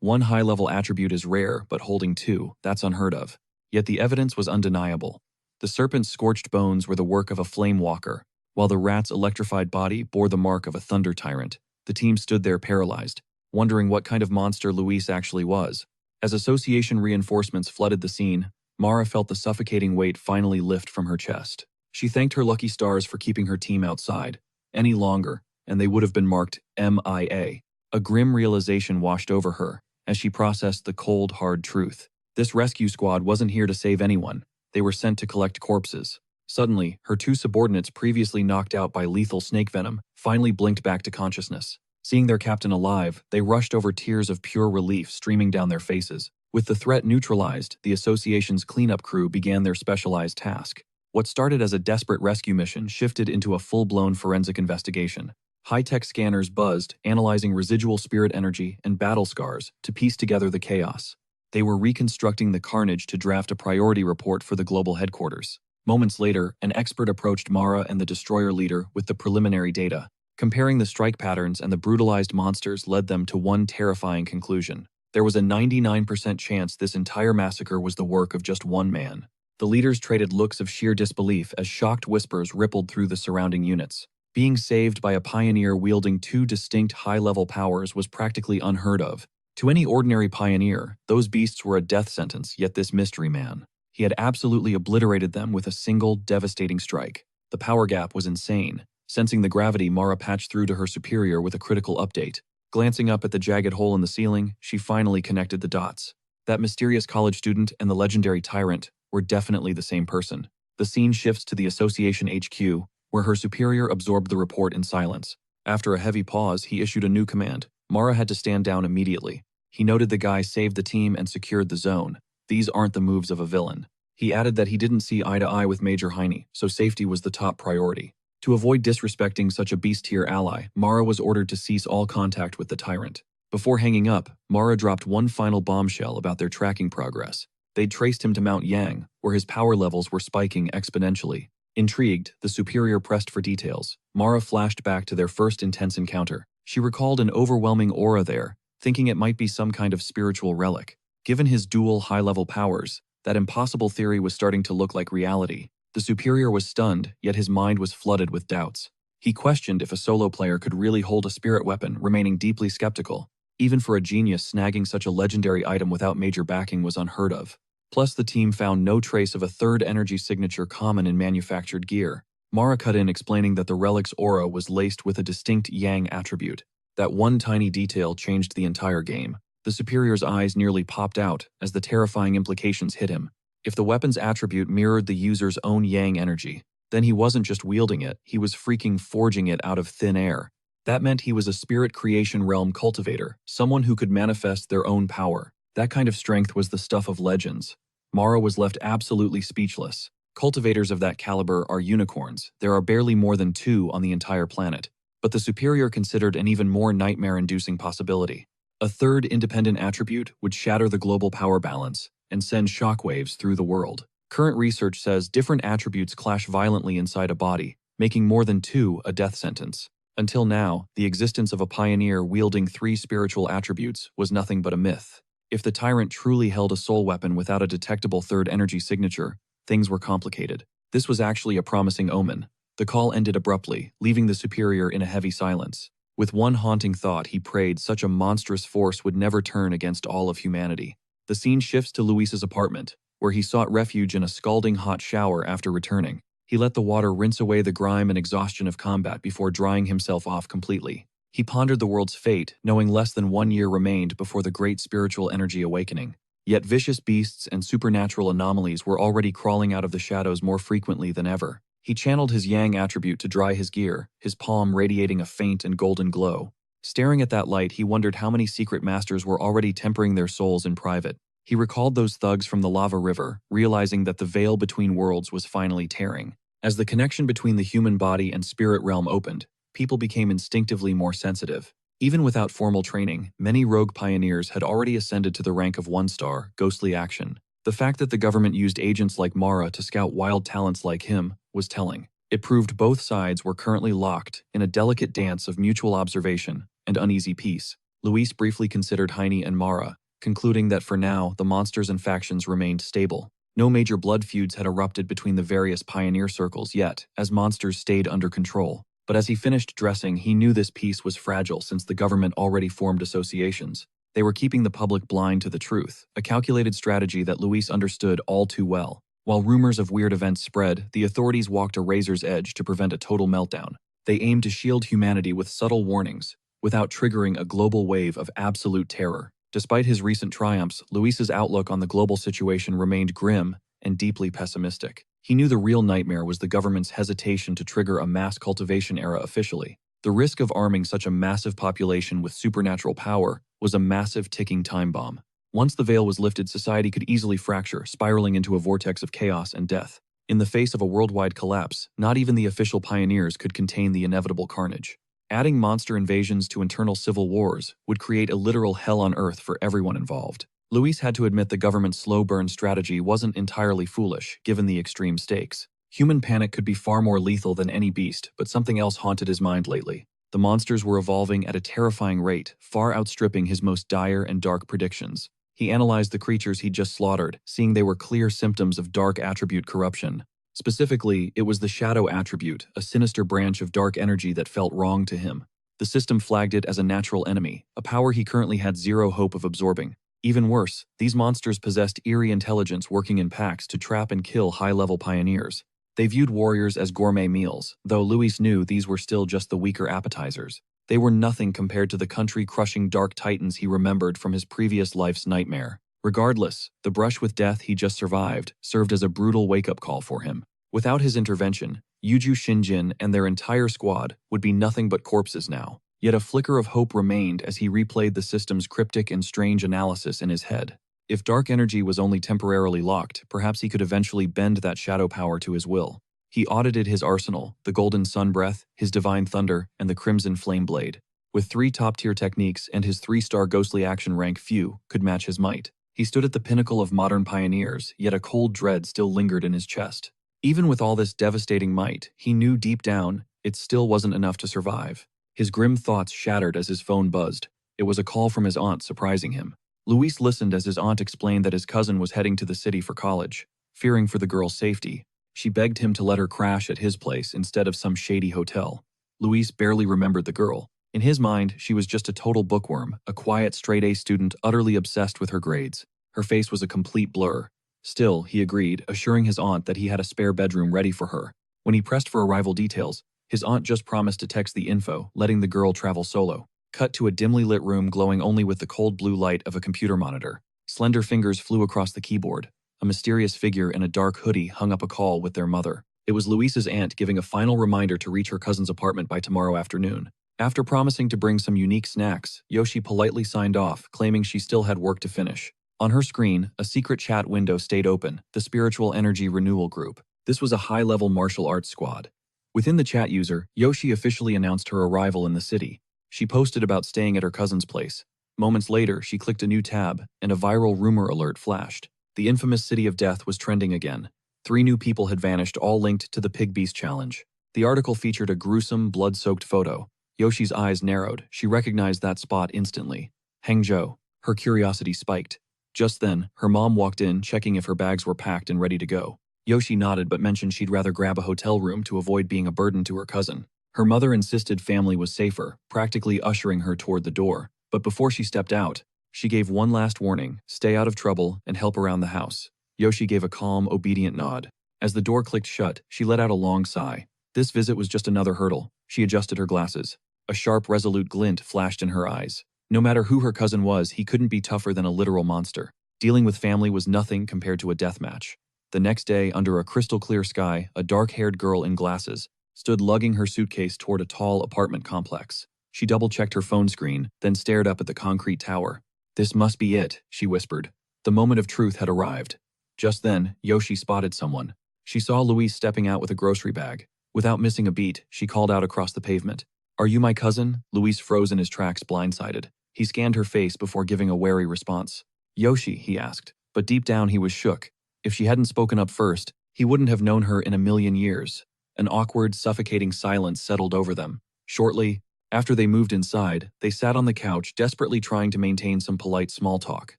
One high-level attribute is rare, but holding two, that's unheard of. Yet the evidence was undeniable. The serpent's scorched bones were the work of a flame walker, while the rat's electrified body bore the mark of a thunder tyrant. The team stood there paralyzed, wondering what kind of monster Luis actually was. As association reinforcements flooded the scene, Mara felt the suffocating weight finally lift from her chest. She thanked her lucky stars for keeping her team outside. Any longer, and they would have been marked MIA. A grim realization washed over her as she processed the cold, hard truth. This rescue squad wasn't here to save anyone. They were sent to collect corpses. Suddenly, her two subordinates previously knocked out by lethal snake venom finally blinked back to consciousness. Seeing their captain alive, they rushed over, tears of pure relief streaming down their faces. With the threat neutralized, the association's cleanup crew began their specialized task. What started as a desperate rescue mission shifted into a full-blown forensic investigation. High-tech scanners buzzed, analyzing residual spirit energy and battle scars to piece together the chaos. They were reconstructing the carnage to draft a priority report for the global headquarters. Moments later, an expert approached Mara and the destroyer leader with the preliminary data. Comparing the strike patterns and the brutalized monsters led them to one terrifying conclusion. There was a 99% chance this entire massacre was the work of just one man. The leaders traded looks of sheer disbelief as shocked whispers rippled through the surrounding units. Being saved by a pioneer wielding two distinct high-level powers was practically unheard of. To any ordinary pioneer, those beasts were a death sentence, yet this mystery man, he had absolutely obliterated them with a single devastating strike. The power gap was insane. Sensing the gravity, Mara patched through to her superior with a critical update. Glancing up at the jagged hole in the ceiling, she finally connected the dots. That mysterious college student and the legendary tyrant were definitely the same person. The scene shifts to the Association HQ, where her superior absorbed the report in silence. After a heavy pause, he issued a new command. Mara had to stand down immediately. He noted the guy saved the team and secured the zone. These aren't the moves of a villain. He added that he didn't see eye to eye with Major Heine, so safety was the top priority. To avoid disrespecting such a beast-tier ally, Mara was ordered to cease all contact with the tyrant. Before hanging up, Mara dropped one final bombshell about their tracking progress. They'd traced him to Mount Yang, where his power levels were spiking exponentially. Intrigued, the superior pressed for details. Mara flashed back to their first intense encounter. She recalled an overwhelming aura there, thinking it might be some kind of spiritual relic. Given his dual high-level powers, that impossible theory was starting to look like reality. The superior was stunned, yet his mind was flooded with doubts. He questioned if a solo player could really hold a spirit weapon, remaining deeply skeptical. Even for a genius, snagging such a legendary item without major backing was unheard of. Plus, the team found no trace of a third energy signature common in manufactured gear. Mara cut in, explaining that the relic's aura was laced with a distinct Yang attribute. That one tiny detail changed the entire game. The superior's eyes nearly popped out as the terrifying implications hit him. If the weapon's attribute mirrored the user's own Yang energy, then he wasn't just wielding it, he was freaking forging it out of thin air. That meant he was a spirit creation realm cultivator, someone who could manifest their own power. That kind of strength was the stuff of legends. Mara was left absolutely speechless. Cultivators of that caliber are unicorns. There are barely more than 2 on the entire planet. But the superior considered an even more nightmare-inducing possibility. A third independent attribute would shatter the global power balance and send shockwaves through the world. Current research says different attributes clash violently inside a body, making more than 2 a death sentence. Until now, the existence of a pioneer wielding 3 spiritual attributes was nothing but a myth. If the tyrant truly held a soul weapon without a detectable third energy signature, things were complicated. This was actually a promising omen. The call ended abruptly, leaving the superior in a heavy silence. With one haunting thought, he prayed such a monstrous force would never turn against all of humanity. The scene shifts to Luis's apartment, where he sought refuge in a scalding hot shower after returning. He let the water rinse away the grime and exhaustion of combat before drying himself off completely. He pondered the world's fate, knowing less than 1 year remained before the great spiritual energy awakening. Yet vicious beasts and supernatural anomalies were already crawling out of the shadows more frequently than ever. He channeled his yang attribute to dry his gear, his palm radiating a faint and golden glow. Staring at that light, he wondered how many secret masters were already tempering their souls in private. He recalled those thugs from the lava river, realizing that the veil between worlds was finally tearing. As the connection between the human body and spirit realm opened, people became instinctively more sensitive. Even without formal training, many rogue pioneers had already ascended to the rank of 1-star, ghostly action. The fact that the government used agents like Mara to scout wild talents like him was telling. It proved both sides were currently locked in a delicate dance of mutual observation and uneasy peace. Luis briefly considered Heine and Mara, concluding that for now the monsters and factions remained stable. No major blood feuds had erupted between the various pioneer circles yet, as monsters stayed under control. But as he finished dressing, he knew this peace was fragile since the government already formed associations. They were keeping the public blind to the truth, a calculated strategy that Luis understood all too well. While rumors of weird events spread, the authorities walked a razor's edge to prevent a total meltdown. They aimed to shield humanity with subtle warnings, without triggering a global wave of absolute terror. Despite his recent triumphs, Luis's outlook on the global situation remained grim and deeply pessimistic. He knew the real nightmare was the government's hesitation to trigger a mass cultivation era officially. The risk of arming such a massive population with supernatural power was a massive ticking time bomb. Once the veil was lifted, society could easily fracture, spiraling into a vortex of chaos and death. In the face of a worldwide collapse, not even the official pioneers could contain the inevitable carnage. Adding monster invasions to internal civil wars would create a literal hell on earth for everyone involved. Luis had to admit the government's slow burn strategy wasn't entirely foolish, given the extreme stakes. Human panic could be far more lethal than any beast, but something else haunted his mind lately. The monsters were evolving at a terrifying rate, far outstripping his most dire and dark predictions. He analyzed the creatures he'd just slaughtered, seeing they were clear symptoms of dark attribute corruption. Specifically, it was the shadow attribute, a sinister branch of dark energy that felt wrong to him. The system flagged it as a natural enemy, a power he currently had zero hope of absorbing. Even worse, these monsters possessed eerie intelligence working in packs to trap and kill high-level pioneers. They viewed warriors as gourmet meals, though Luis knew these were still just the weaker appetizers. They were nothing compared to the country-crushing dark titans he remembered from his previous life's nightmare. Regardless, the brush with death he just survived served as a brutal wake-up call for him. Without his intervention, Yuju Shinjin and their entire squad would be nothing but corpses now. Yet a flicker of hope remained as he replayed the system's cryptic and strange analysis in his head. If dark energy was only temporarily locked, perhaps he could eventually bend that shadow power to his will. He audited his arsenal, the Golden Sun Breath, his Divine Thunder, and the Crimson Flame Blade. With 3 top-tier techniques and his 3-star ghostly action rank, few could match his might. He stood at the pinnacle of modern pioneers, yet a cold dread still lingered in his chest. Even with all this devastating might, he knew deep down it still wasn't enough to survive. His grim thoughts shattered as his phone buzzed. It was a call from his aunt surprising him. Luis listened as his aunt explained that his cousin was heading to the city for college. Fearing for the girl's safety, she begged him to let her crash at his place instead of some shady hotel. Luis barely remembered the girl. In his mind, she was just a total bookworm, a quiet straight-A student utterly obsessed with her grades. Her face was a complete blur. Still, he agreed, assuring his aunt that he had a spare bedroom ready for her. When he pressed for arrival details, his aunt just promised to text the info, letting the girl travel solo. Cut to a dimly lit room glowing only with the cold blue light of a computer monitor. Slender fingers flew across the keyboard. A mysterious figure in a dark hoodie hung up a call with their mother. It was Luis's aunt giving a final reminder to reach her cousin's apartment by tomorrow afternoon. After promising to bring some unique snacks, Yoshi politely signed off, claiming she still had work to finish. On her screen, a secret chat window stayed open, the Spiritual Energy Renewal Group. This was a high-level martial arts squad. Within the chat user, Yoshi officially announced her arrival in the city. She posted about staying at her cousin's place. Moments later, she clicked a new tab, and a viral rumor alert flashed. The infamous City of Death was trending again. 3 new people had vanished, all linked to the Pig Beast Challenge. The article featured a gruesome, blood-soaked photo. Yoshi's eyes narrowed. She recognized that spot instantly. Hangzhou. Her curiosity spiked. Just then, her mom walked in, checking if her bags were packed and ready to go. Yoshi nodded but mentioned she'd rather grab a hotel room to avoid being a burden to her cousin. Her mother insisted family was safer, practically ushering her toward the door. But before she stepped out, she gave one last warning: stay out of trouble and help around the house. Yoshi gave a calm, obedient nod. As the door clicked shut, she let out a long sigh. This visit was just another hurdle. She adjusted her glasses. A sharp, resolute glint flashed in her eyes. No matter who her cousin was, he couldn't be tougher than a literal monster. Dealing with family was nothing compared to a death match. The next day, under a crystal-clear sky, a dark-haired girl in glasses stood lugging her suitcase toward a tall apartment complex. She double-checked her phone screen, then stared up at the concrete tower. "This must be it," she whispered. The moment of truth had arrived. Just then, Yoshi spotted someone. She saw Luis stepping out with a grocery bag. Without missing a beat, she called out across the pavement. "Are you my cousin?" Luis froze in his tracks, blindsided. He scanned her face before giving a wary response. "Yoshi," he asked, but deep down he was shook. If she hadn't spoken up first, he wouldn't have known her in a million years. An awkward, suffocating silence settled over them. Shortly, after they moved inside, they sat on the couch, desperately trying to maintain some polite small talk.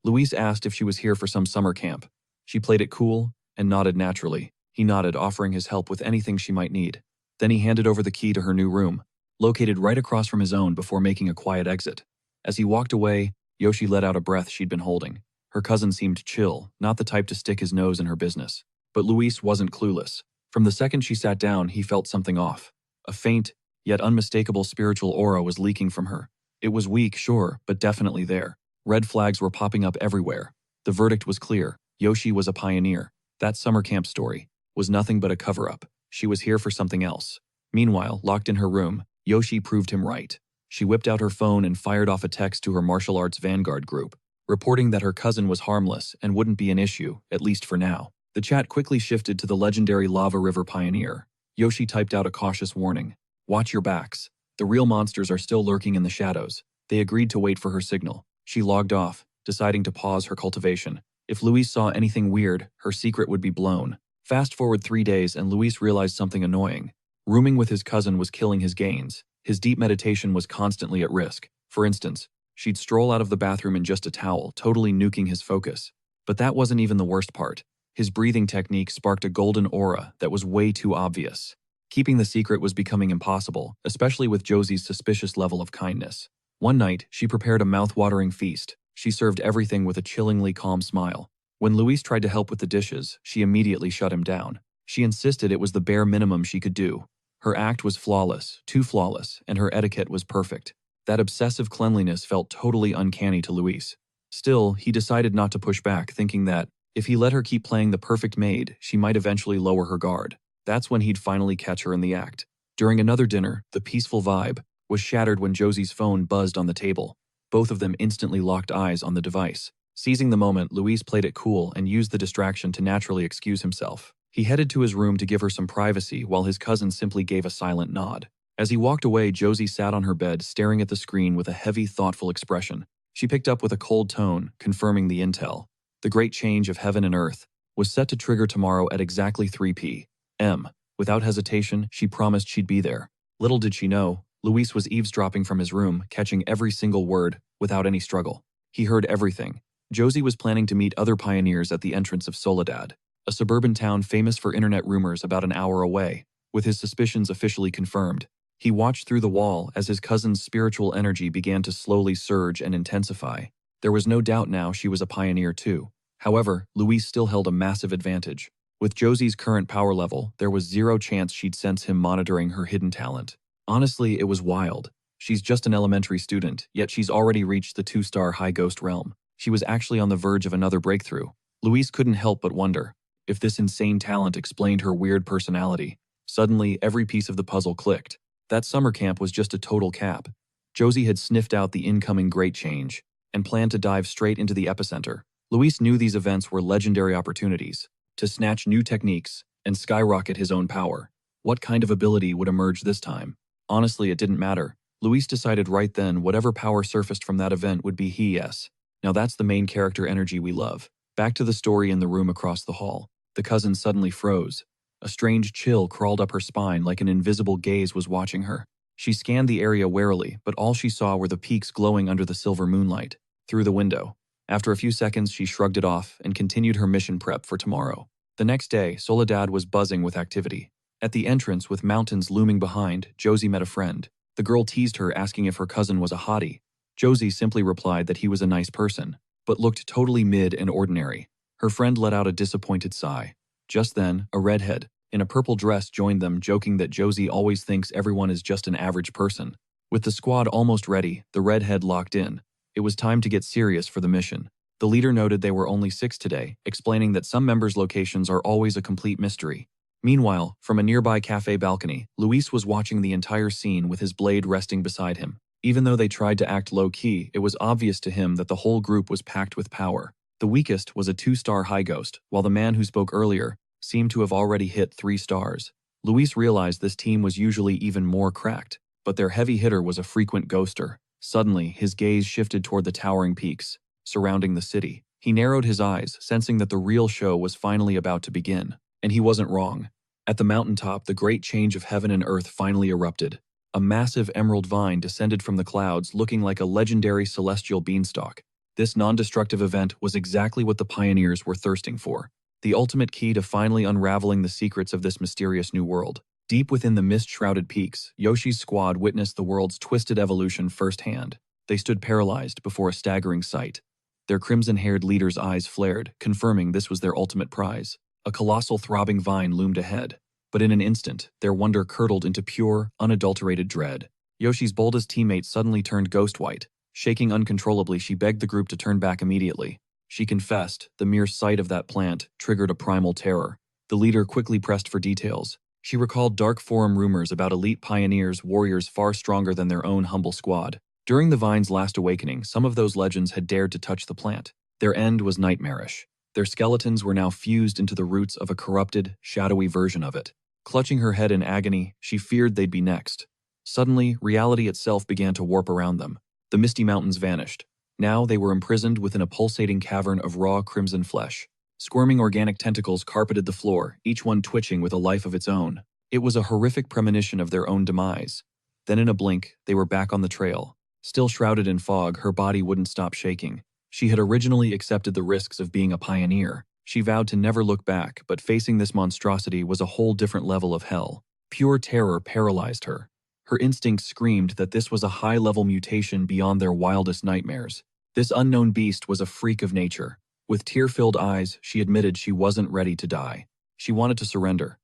Luis asked if she was here for some summer camp. She played it cool and nodded naturally. He nodded, offering his help with anything she might need. Then he handed over the key to her new room, located right across from his own, before making a quiet exit. As he walked away, Yoshi let out a breath she'd been holding. Her cousin seemed chill, not the type to stick his nose in her business. But Luis wasn't clueless. From the second she sat down, he felt something off. A faint, yet unmistakable spiritual aura was leaking from her. It was weak, sure, but definitely there. Red flags were popping up everywhere. The verdict was clear. Yoshi was a pioneer. That summer camp story was nothing but a cover-up. She was here for something else. Meanwhile, locked in her room, Yoshi proved him right. She whipped out her phone and fired off a text to her martial arts vanguard group, reporting that her cousin was harmless and wouldn't be an issue, at least for now. The chat quickly shifted to the legendary Lava River Pioneer. Yoshi typed out a cautious warning. "Watch your backs. The real monsters are still lurking in the shadows." They agreed to wait for her signal. She logged off, deciding to pause her cultivation. If Luis saw anything weird, her secret would be blown. Fast forward 3 days and Luis realized something annoying. Rooming with his cousin was killing his gains. His deep meditation was constantly at risk. For instance, she'd stroll out of the bathroom in just a towel, totally nuking his focus. But that wasn't even the worst part. His breathing technique sparked a golden aura that was way too obvious. Keeping the secret was becoming impossible, especially with Josie's suspicious level of kindness. One night, she prepared a mouth-watering feast. She served everything with a chillingly calm smile. When Luis tried to help with the dishes, she immediately shut him down. She insisted it was the bare minimum she could do. Her act was flawless, too flawless, and her etiquette was perfect. That obsessive cleanliness felt totally uncanny to Luis. Still, he decided not to push back, thinking that, if he let her keep playing the perfect maid, she might eventually lower her guard. That's when he'd finally catch her in the act. During another dinner, the peaceful vibe was shattered when Josie's phone buzzed on the table. Both of them instantly locked eyes on the device. Seizing the moment, Luis played it cool and used the distraction to naturally excuse himself. He headed to his room to give her some privacy while his cousin simply gave a silent nod. As he walked away, Josie sat on her bed staring at the screen with a heavy, thoughtful expression. She picked up with a cold tone, confirming the intel. The great change of heaven and earth was set to trigger tomorrow at exactly 3 p.m. Without hesitation, she promised she'd be there. Little did she know, Luis was eavesdropping from his room, catching every single word without any struggle. He heard everything. Josie was planning to meet other pioneers at the entrance of Soledad, a suburban town famous for internet rumors about an hour away. With his suspicions officially confirmed, he watched through the wall as his cousin's spiritual energy began to slowly surge and intensify. There was no doubt now she was a pioneer too. However, Luis still held a massive advantage. With Josie's current power level, there was zero chance she'd sense him monitoring her hidden talent. Honestly, it was wild. She's just an elementary student, yet she's already reached the 2-star high ghost realm. She was actually on the verge of another breakthrough. Luis couldn't help but wonder if this insane talent explained her weird personality. Suddenly, every piece of the puzzle clicked. That summer camp was just a total cap. Josie had sniffed out the incoming great change and planned to dive straight into the epicenter. Luis knew these events were legendary opportunities to snatch new techniques and skyrocket his own power. What kind of ability would emerge this time? Honestly, it didn't matter. Luis decided right then whatever power surfaced from that event would be his. Now that's the main character energy we love. Back to the story in the room across the hall. The cousin suddenly froze. A strange chill crawled up her spine like an invisible gaze was watching her. She scanned the area warily, but all she saw were the peaks glowing under the silver moonlight. Through the window. After a few seconds, she shrugged it off and continued her mission prep for tomorrow. The next day, Soledad was buzzing with activity. At the entrance, with mountains looming behind, Josie met a friend. The girl teased her, asking if her cousin was a hottie. Josie simply replied that he was a nice person, but looked totally mid and ordinary. Her friend let out a disappointed sigh. Just then, a redhead, in a purple dress, joined them, joking that Josie always thinks everyone is just an average person. With the squad almost ready, the redhead locked in. It was time to get serious for the mission. The leader noted they were only 6 today, explaining that some members' locations are always a complete mystery. Meanwhile, from a nearby cafe balcony, Luis was watching the entire scene with his blade resting beside him. Even though they tried to act low-key, it was obvious to him that the whole group was packed with power. The weakest was a 2-star high ghost, while the man who spoke earlier seemed to have already hit 3 stars. Luis realized this team was usually even more cracked, but their heavy hitter was a frequent ghoster. Suddenly, his gaze shifted toward the towering peaks surrounding the city. He narrowed his eyes, sensing that the real show was finally about to begin. And he wasn't wrong. At the mountaintop, the great change of heaven and earth finally erupted. A massive emerald vine descended from the clouds, looking like a legendary celestial beanstalk. This non-destructive event was exactly what the pioneers were thirsting for. The ultimate key to finally unraveling the secrets of this mysterious new world. Deep within the mist-shrouded peaks, Yoshi's squad witnessed the world's twisted evolution firsthand. They stood paralyzed before a staggering sight. Their crimson-haired leader's eyes flared, confirming this was their ultimate prize. A colossal throbbing vine loomed ahead. But in an instant, their wonder curdled into pure, unadulterated dread. Yoshi's boldest teammate suddenly turned ghost-white. Shaking uncontrollably, she begged the group to turn back immediately. She confessed, the mere sight of that plant triggered a primal terror. The leader quickly pressed for details. She recalled dark forum rumors about elite pioneers, warriors far stronger than their own humble squad. During the vine's last awakening, some of those legends had dared to touch the plant. Their end was nightmarish. Their skeletons were now fused into the roots of a corrupted, shadowy version of it. Clutching her head in agony, she feared they'd be next. Suddenly, reality itself began to warp around them. The misty mountains vanished. Now they were imprisoned within a pulsating cavern of raw crimson flesh. Squirming organic tentacles carpeted the floor, each one twitching with a life of its own. It was a horrific premonition of their own demise. Then in a blink, they were back on the trail. Still shrouded in fog, her body wouldn't stop shaking. She had originally accepted the risks of being a pioneer. She vowed to never look back, but facing this monstrosity was a whole different level of hell. Pure terror paralyzed her. Her instincts screamed that this was a high-level mutation beyond their wildest nightmares. This unknown beast was a freak of nature. With tear-filled eyes, she admitted she wasn't ready to die. She wanted to surrender.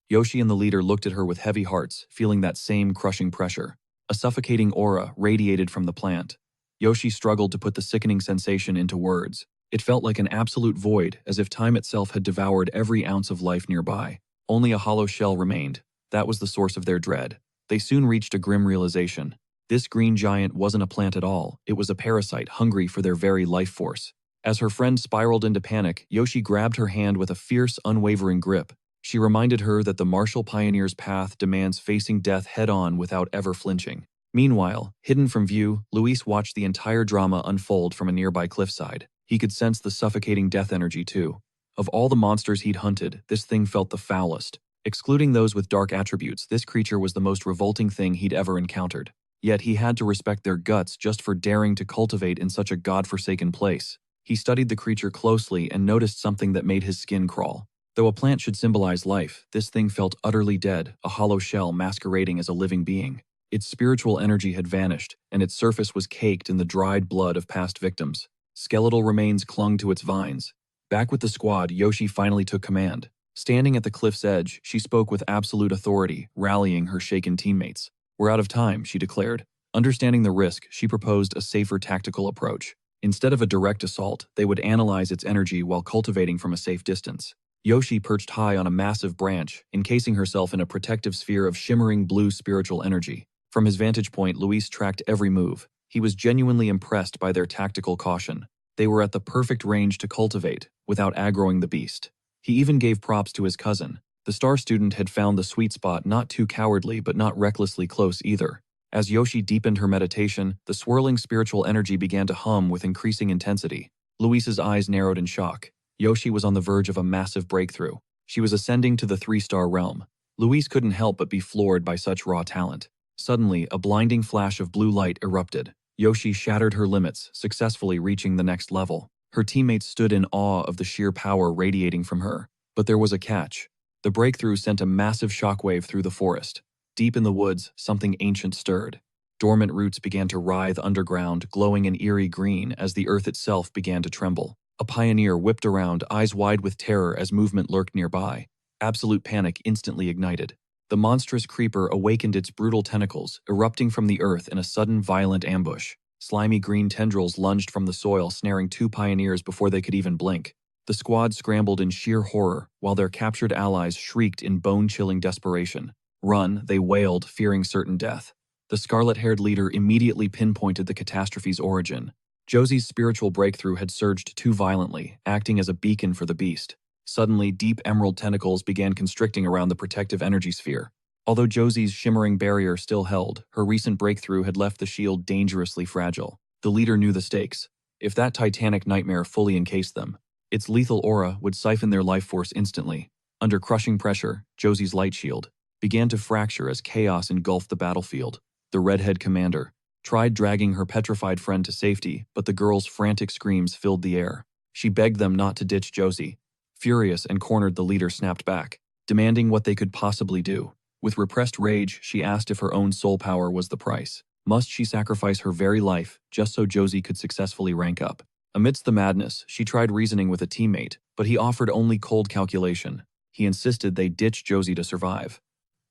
Yoshi and the leader looked at her with heavy hearts, feeling that same crushing pressure. A suffocating aura radiated from the plant. Yoshi struggled to put the sickening sensation into words. It felt like an absolute void, as if time itself had devoured every ounce of life nearby. Only a hollow shell remained. That was the source of their dread. They soon reached a grim realization. This green giant wasn't a plant at all. It was a parasite hungry for their very life force. As her friend spiraled into panic, Yoshi grabbed her hand with a fierce, unwavering grip. She reminded her that the martial pioneer's path demands facing death head-on without ever flinching. Meanwhile, hidden from view, Luis watched the entire drama unfold from a nearby cliffside. He could sense the suffocating death energy too. Of all the monsters he'd hunted, this thing felt the foulest. Excluding those with dark attributes, this creature was the most revolting thing he'd ever encountered. Yet he had to respect their guts just for daring to cultivate in such a godforsaken place. He studied the creature closely and noticed something that made his skin crawl. Though a plant should symbolize life, this thing felt utterly dead, a hollow shell masquerading as a living being. Its spiritual energy had vanished, and its surface was caked in the dried blood of past victims. Skeletal remains clung to its vines. Back with the squad, Yoshi finally took command. Standing at the cliff's edge, she spoke with absolute authority, rallying her shaken teammates. "We're out of time," she declared. Understanding the risk, she proposed a safer tactical approach. Instead of a direct assault, they would analyze its energy while cultivating from a safe distance. Yoshi perched high on a massive branch, encasing herself in a protective sphere of shimmering blue spiritual energy. From his vantage point, Luis tracked every move. He was genuinely impressed by their tactical caution. They were at the perfect range to cultivate, without aggroing the beast. He even gave props to his cousin. The star student had found the sweet spot, not too cowardly but not recklessly close either. As Yoshi deepened her meditation, the swirling spiritual energy began to hum with increasing intensity. Luis's eyes narrowed in shock. Yoshi was on the verge of a massive breakthrough. She was ascending to the 3-star realm. Luis couldn't help but be floored by such raw talent. Suddenly, a blinding flash of blue light erupted. Yoshi shattered her limits, successfully reaching the next level. Her teammates stood in awe of the sheer power radiating from her. But there was a catch. The breakthrough sent a massive shockwave through the forest. Deep in the woods, something ancient stirred. Dormant roots began to writhe underground, glowing an eerie green as the earth itself began to tremble. A pioneer whipped around, eyes wide with terror as movement lurked nearby. Absolute panic instantly ignited. The monstrous creeper awakened its brutal tentacles, erupting from the earth in a sudden violent ambush. Slimy green tendrils lunged from the soil, snaring two pioneers before they could even blink. The squad scrambled in sheer horror, while their captured allies shrieked in bone-chilling desperation. Run, they wailed, fearing certain death. The scarlet-haired leader immediately pinpointed the catastrophe's origin. Josie's spiritual breakthrough had surged too violently, acting as a beacon for the beast. Suddenly, deep emerald tentacles began constricting around the protective energy sphere. Although Josie's shimmering barrier still held, her recent breakthrough had left the shield dangerously fragile. The leader knew the stakes. If that titanic nightmare fully encased them, its lethal aura would siphon their life force instantly. Under crushing pressure, Josie's light shield began to fracture as chaos engulfed the battlefield. The redhead commander tried dragging her petrified friend to safety, but the girl's frantic screams filled the air. She begged them not to ditch Josie. Furious and cornered, the leader snapped back, demanding what they could possibly do. With repressed rage, she asked if her own soul power was the price. Must she sacrifice her very life just so Josie could successfully rank up? Amidst the madness, she tried reasoning with a teammate, but he offered only cold calculation. He insisted they ditch Josie to survive.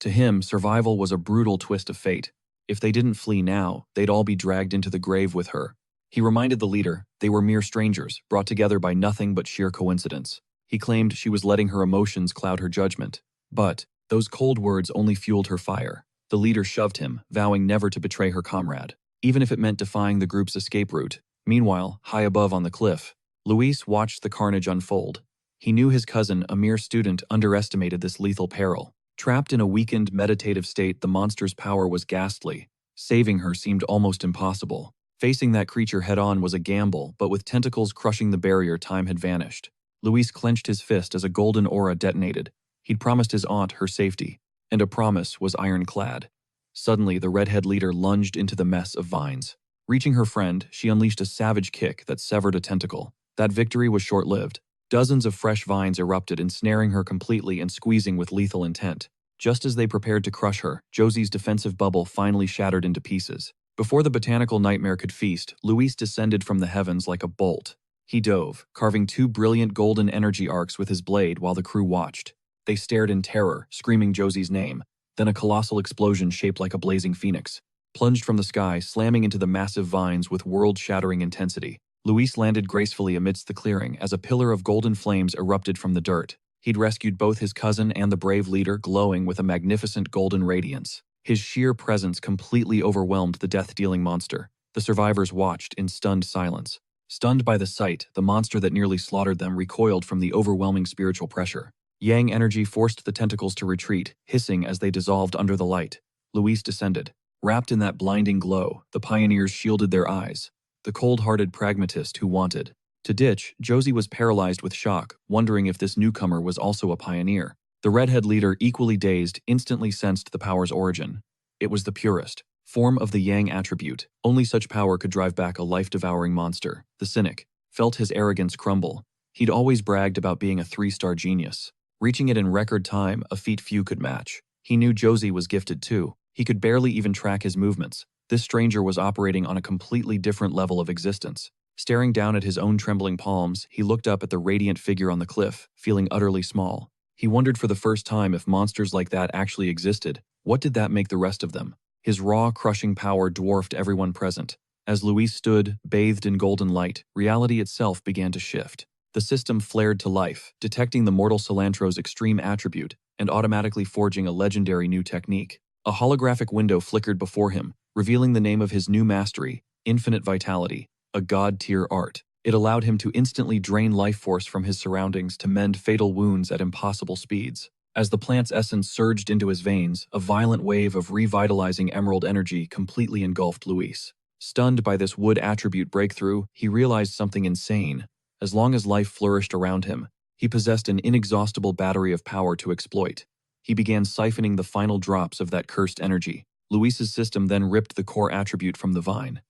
To him, survival was a brutal twist of fate. If they didn't flee now, they'd all be dragged into the grave with her. He reminded the leader they were mere strangers, brought together by nothing but sheer coincidence. He claimed she was letting her emotions cloud her judgment. But those cold words only fueled her fire. The leader shoved him, vowing never to betray her comrade, even if it meant defying the group's escape route. Meanwhile, high above on the cliff, Luis watched the carnage unfold. He knew his cousin, a mere student, underestimated this lethal peril. Trapped in a weakened, meditative state, the monster's power was ghastly. Saving her seemed almost impossible. Facing that creature head-on was a gamble, but with tentacles crushing the barrier, time had vanished. Luis clenched his fist as a golden aura detonated. He'd promised his aunt her safety, and a promise was ironclad. Suddenly, the redhead leader lunged into the mess of vines. Reaching her friend, she unleashed a savage kick that severed a tentacle. That victory was short-lived. Dozens of fresh vines erupted, ensnaring her completely and squeezing with lethal intent. Just as they prepared to crush her, Josie's defensive bubble finally shattered into pieces. Before the botanical nightmare could feast, Luis descended from the heavens like a bolt. He dove, carving two brilliant golden energy arcs with his blade while the crew watched. They stared in terror, screaming Josie's name. Then a colossal explosion shaped like a blazing phoenix plunged from the sky, slamming into the massive vines with world-shattering intensity. Luis landed gracefully amidst the clearing as a pillar of golden flames erupted from the dirt. He'd rescued both his cousin and the brave leader, glowing with a magnificent golden radiance. His sheer presence completely overwhelmed the death-dealing monster. The survivors watched in stunned silence. Stunned by the sight, the monster that nearly slaughtered them recoiled from the overwhelming spiritual pressure. Yang energy forced the tentacles to retreat, hissing as they dissolved under the light. Luis descended. Wrapped in that blinding glow, the pioneers shielded their eyes. The cold-hearted pragmatist who wanted to ditch, Josie was paralyzed with shock, wondering if this newcomer was also a pioneer. The redhead leader, equally dazed, instantly sensed the power's origin. It was the purest form of the Yang attribute. Only such power could drive back a life-devouring monster. The cynic felt his arrogance crumble. He'd always bragged about being a 3-star genius, reaching it in record time, a feat few could match. He knew Josie was gifted too. He could barely even track his movements. This stranger was operating on a completely different level of existence. Staring down at his own trembling palms, he looked up at the radiant figure on the cliff, feeling utterly small. He wondered for the first time if monsters like that actually existed. What did that make the rest of them? His raw, crushing power dwarfed everyone present. As Luis stood, bathed in golden light, reality itself began to shift. The system flared to life, detecting the mortal Cilantro's extreme attribute and automatically forging a legendary new technique. A holographic window flickered before him, revealing the name of his new mastery, Infinite Vitality, a god-tier art. It allowed him to instantly drain life force from his surroundings to mend fatal wounds at impossible speeds. As the plant's essence surged into his veins, a violent wave of revitalizing emerald energy completely engulfed Luis. Stunned by this wood attribute breakthrough, he realized something insane. As long as life flourished around him, he possessed an inexhaustible battery of power to exploit. He began siphoning the final drops of that cursed energy. Luis's system then ripped the core attribute from the vine.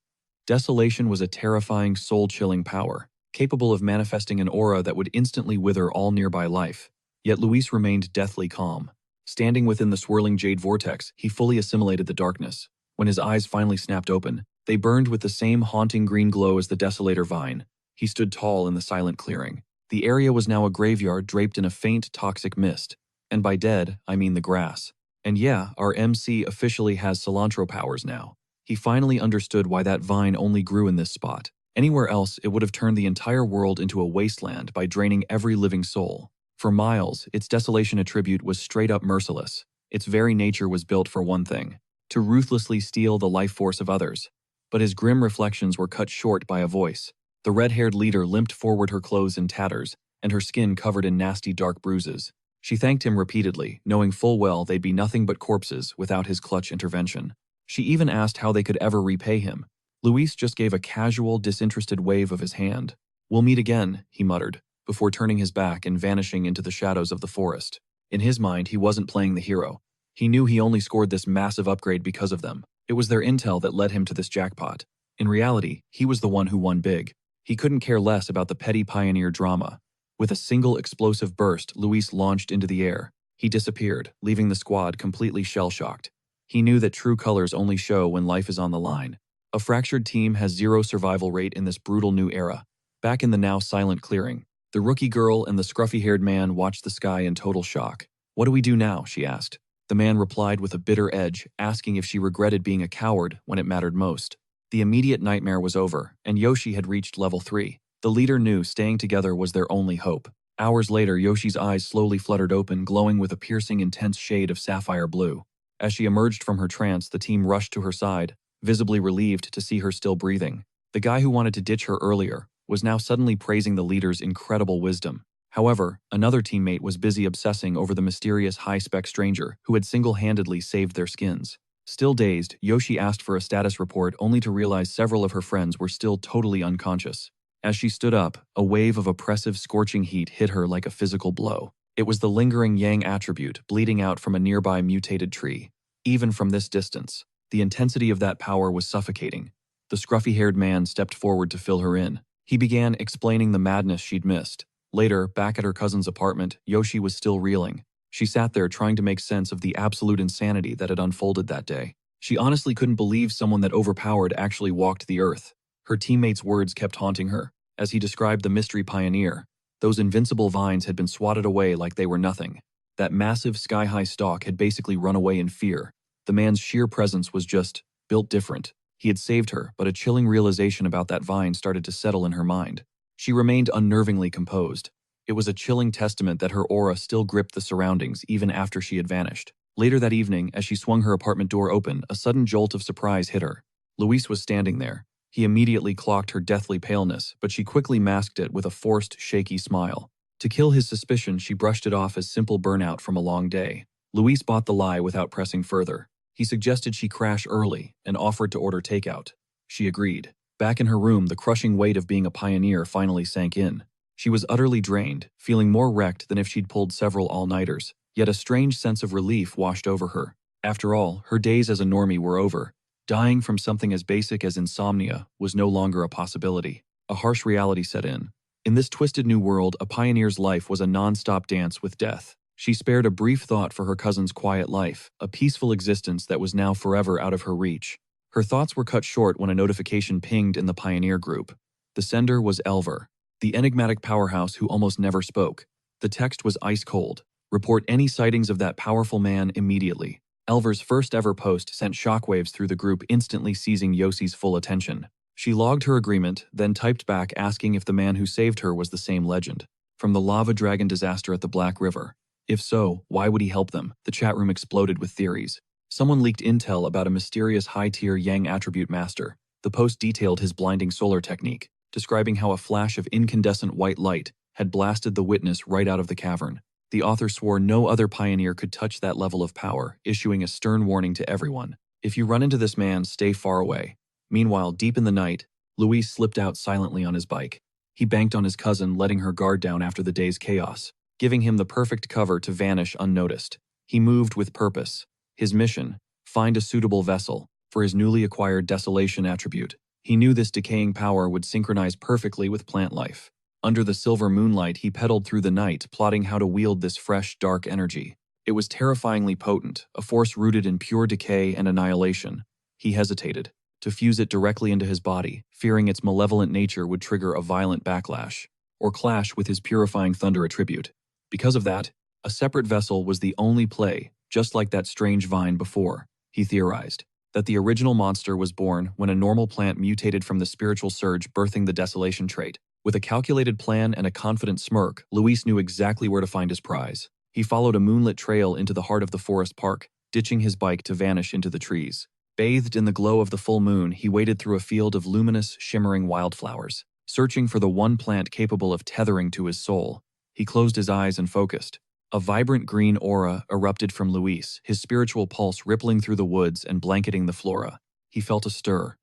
Desolation was a terrifying, soul-chilling power, capable of manifesting an aura that would instantly wither all nearby life. Yet Luis remained deathly calm. Standing within the swirling jade vortex, he fully assimilated the darkness. When his eyes finally snapped open, they burned with the same haunting green glow as the desolator vine. He stood tall in the silent clearing. The area was now a graveyard draped in a faint, toxic mist. And by dead, I mean the grass. And yeah, our MC officially has cilantro powers now. He finally understood why that vine only grew in this spot. Anywhere else, it would have turned the entire world into a wasteland by draining every living soul. For miles, its desolation attribute was straight up merciless. Its very nature was built for one thing: to ruthlessly steal the life force of others. But his grim reflections were cut short by a voice. The red-haired leader limped forward, her clothes in tatters, and her skin covered in nasty dark bruises. She thanked him repeatedly, knowing full well they'd be nothing but corpses without his clutch intervention. She even asked how they could ever repay him. Luis just gave a casual, disinterested wave of his hand. "We'll meet again," he muttered, before turning his back and vanishing into the shadows of the forest. In his mind, he wasn't playing the hero. He knew he only scored this massive upgrade because of them. It was their intel that led him to this jackpot. In reality, he was the one who won big. He couldn't care less about the petty pioneer drama. With a single explosive burst, Luis launched into the air. He disappeared, leaving the squad completely shell-shocked. He knew that true colors only show when life is on the line. A fractured team has zero survival rate in this brutal new era. Back in the now silent clearing, the rookie girl and the scruffy-haired man watched the sky in total shock. "What do we do now?" she asked. The man replied with a bitter edge, asking if she regretted being a coward when it mattered most. The immediate nightmare was over, and Yoshi had reached level 3. The leader knew staying together was their only hope. Hours later, Yoshi's eyes slowly fluttered open, glowing with a piercing, intense shade of sapphire blue. As she emerged from her trance, the team rushed to her side, visibly relieved to see her still breathing. The guy who wanted to ditch her earlier was now suddenly praising the leader's incredible wisdom. However, another teammate was busy obsessing over the mysterious high-spec stranger who had single-handedly saved their skins. Still dazed, Yoshi asked for a status report only to realize several of her friends were still totally unconscious. As she stood up, a wave of oppressive, scorching heat hit her like a physical blow. It was the lingering yang attribute bleeding out from a nearby mutated tree. Even from this distance, the intensity of that power was suffocating. The scruffy-haired man stepped forward to fill her in. He began explaining the madness she'd missed. Later, back at her cousin's apartment, Yoshi was still reeling. She sat there trying to make sense of the absolute insanity that had unfolded that day. She honestly couldn't believe someone that overpowered actually walked the earth. Her teammate's words kept haunting her. As he described the mystery pioneer, those invincible vines had been swatted away like they were nothing. That massive sky-high stalk had basically run away in fear. The man's sheer presence was just built different. He had saved her, but a chilling realization about that vine started to settle in her mind. She remained unnervingly composed. It was a chilling testament that her aura still gripped the surroundings even after she had vanished. Later that evening, as she swung her apartment door open, a sudden jolt of surprise hit her. Luis was standing there. He immediately clocked her deathly paleness, but she quickly masked it with a forced, shaky smile. To kill his suspicion, she brushed it off as simple burnout from a long day. Luis bought the lie without pressing further. He suggested she crash early and offered to order takeout. She agreed. Back in her room, the crushing weight of being a pioneer finally sank in. She was utterly drained, feeling more wrecked than if she'd pulled several all-nighters. Yet a strange sense of relief washed over her. After all, her days as a normie were over. Dying from something as basic as insomnia was no longer a possibility. A harsh reality set in. In this twisted new world, a pioneer's life was a non-stop dance with death. She spared a brief thought for her cousin's quiet life, a peaceful existence that was now forever out of her reach. Her thoughts were cut short when a notification pinged in the pioneer group. The sender was Elver, the enigmatic powerhouse who almost never spoke. The text was ice cold. "Report any sightings of that powerful man immediately." Elver's first ever post sent shockwaves through the group, instantly seizing Yossi's full attention. She logged her agreement, then typed back asking if the man who saved her was the same legend from the lava dragon disaster at the Black River. If so, why would he help them? The chat room exploded with theories. Someone leaked intel about a mysterious high-tier Yang attribute master. The post detailed his blinding solar technique, describing how a flash of incandescent white light had blasted the witness right out of the cavern. The author swore no other pioneer could touch that level of power, issuing a stern warning to everyone. If you run into this man, stay far away. Meanwhile, deep in the night, Luis slipped out silently on his bike. He banked on his cousin, letting her guard down after the day's chaos, giving him the perfect cover to vanish unnoticed. He moved with purpose. His mission: find a suitable vessel for his newly acquired desolation attribute. He knew this decaying power would synchronize perfectly with plant life. Under the silver moonlight, he pedaled through the night, plotting how to wield this fresh, dark energy. It was terrifyingly potent, a force rooted in pure decay and annihilation. He hesitated to fuse it directly into his body, fearing its malevolent nature would trigger a violent backlash, or clash with his purifying thunder attribute. Because of that, a separate vessel was the only play, just like that strange vine before, he theorized. that the original monster was born when a normal plant mutated from the spiritual surge, birthing the desolation trait. With a calculated plan and a confident smirk, Luis knew exactly where to find his prize. He followed a moonlit trail into the heart of the forest park, ditching his bike to vanish into the trees. Bathed in the glow of the full moon, he waded through a field of luminous, shimmering wildflowers, searching for the one plant capable of tethering to his soul. He closed his eyes and focused. A vibrant green aura erupted from Luis, his spiritual pulse rippling through the woods and blanketing the flora. He felt a stir.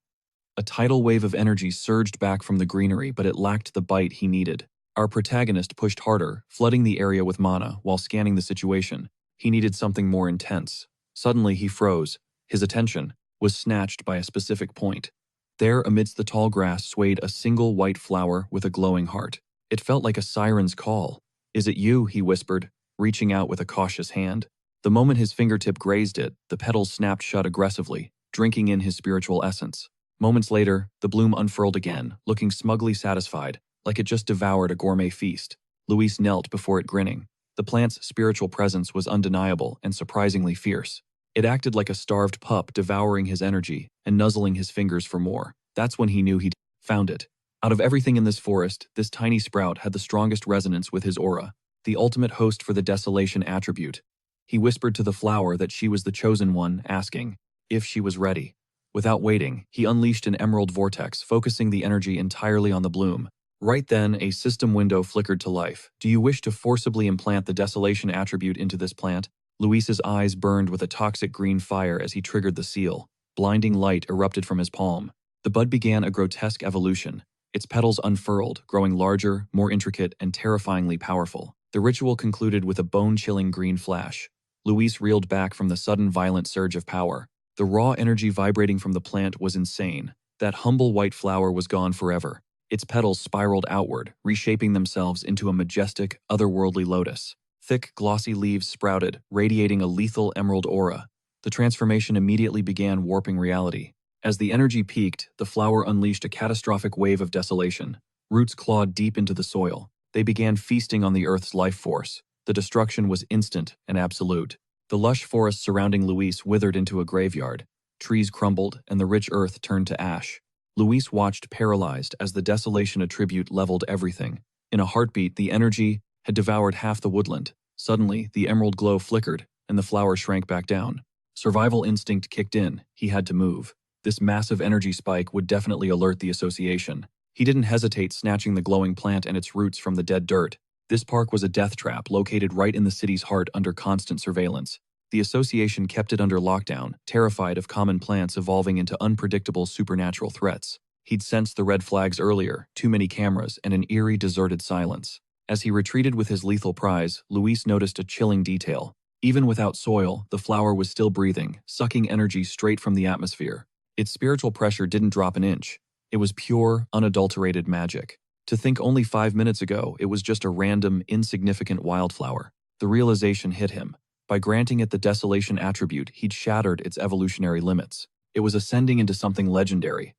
A tidal wave of energy surged back from the greenery, but it lacked the bite he needed. Our protagonist pushed harder, flooding the area with mana while scanning the situation. He needed something more intense. Suddenly he froze. His attention was snatched by a specific point. There, amidst the tall grass, swayed a single white flower with a glowing heart. It felt like a siren's call. "Is it you?" he whispered, reaching out with a cautious hand. The moment his fingertip grazed it, the petals snapped shut aggressively, drinking in his spiritual essence. Moments later, the bloom unfurled again, looking smugly satisfied, like it just devoured a gourmet feast. Luis knelt before it, grinning. The plant's spiritual presence was undeniable and surprisingly fierce. It acted like a starved pup, devouring his energy and nuzzling his fingers for more. That's when he knew he'd found it. Out of everything in this forest, this tiny sprout had the strongest resonance with his aura, the ultimate host for the desolation attribute. He whispered to the flower that she was the chosen one, asking if she was ready. Without waiting, he unleashed an emerald vortex, focusing the energy entirely on the bloom. Right then, a system window flickered to life. "Do you wish to forcibly implant the desolation attribute into this plant?" Luis's eyes burned with a toxic green fire as he triggered the seal. Blinding light erupted from his palm. The bud began a grotesque evolution. Its petals unfurled, growing larger, more intricate, and terrifyingly powerful. The ritual concluded with a bone-chilling green flash. Luis reeled back from the sudden violent surge of power. The raw energy vibrating from the plant was insane. That humble white flower was gone forever. Its petals spiraled outward, reshaping themselves into a majestic, otherworldly lotus. Thick, glossy leaves sprouted, radiating a lethal emerald aura. The transformation immediately began warping reality. As the energy peaked, the flower unleashed a catastrophic wave of desolation. Roots clawed deep into the soil. They began feasting on the Earth's life force. The destruction was instant and absolute. The lush forest surrounding Luis withered into a graveyard. Trees crumbled, and the rich earth turned to ash. Luis watched paralyzed as the desolation attribute leveled everything. In a heartbeat, the energy had devoured half the woodland. Suddenly, the emerald glow flickered, and the flower shrank back down. Survival instinct kicked in. He had to move. This massive energy spike would definitely alert the association. He didn't hesitate, snatching the glowing plant and its roots from the dead dirt. This park was a death trap located right in the city's heart under constant surveillance. The association kept it under lockdown, terrified of common plants evolving into unpredictable supernatural threats. He'd sensed the red flags earlier, too many cameras, and an eerie, deserted silence. As he retreated with his lethal prize, Luis noticed a chilling detail. Even without soil, the flower was still breathing, sucking energy straight from the atmosphere. Its spiritual pressure didn't drop an inch. It was pure, unadulterated magic. To think only 5 minutes ago, it was just a random, insignificant wildflower. The realization hit him. By granting it the desolation attribute, he'd shattered its evolutionary limits. It was ascending into something legendary.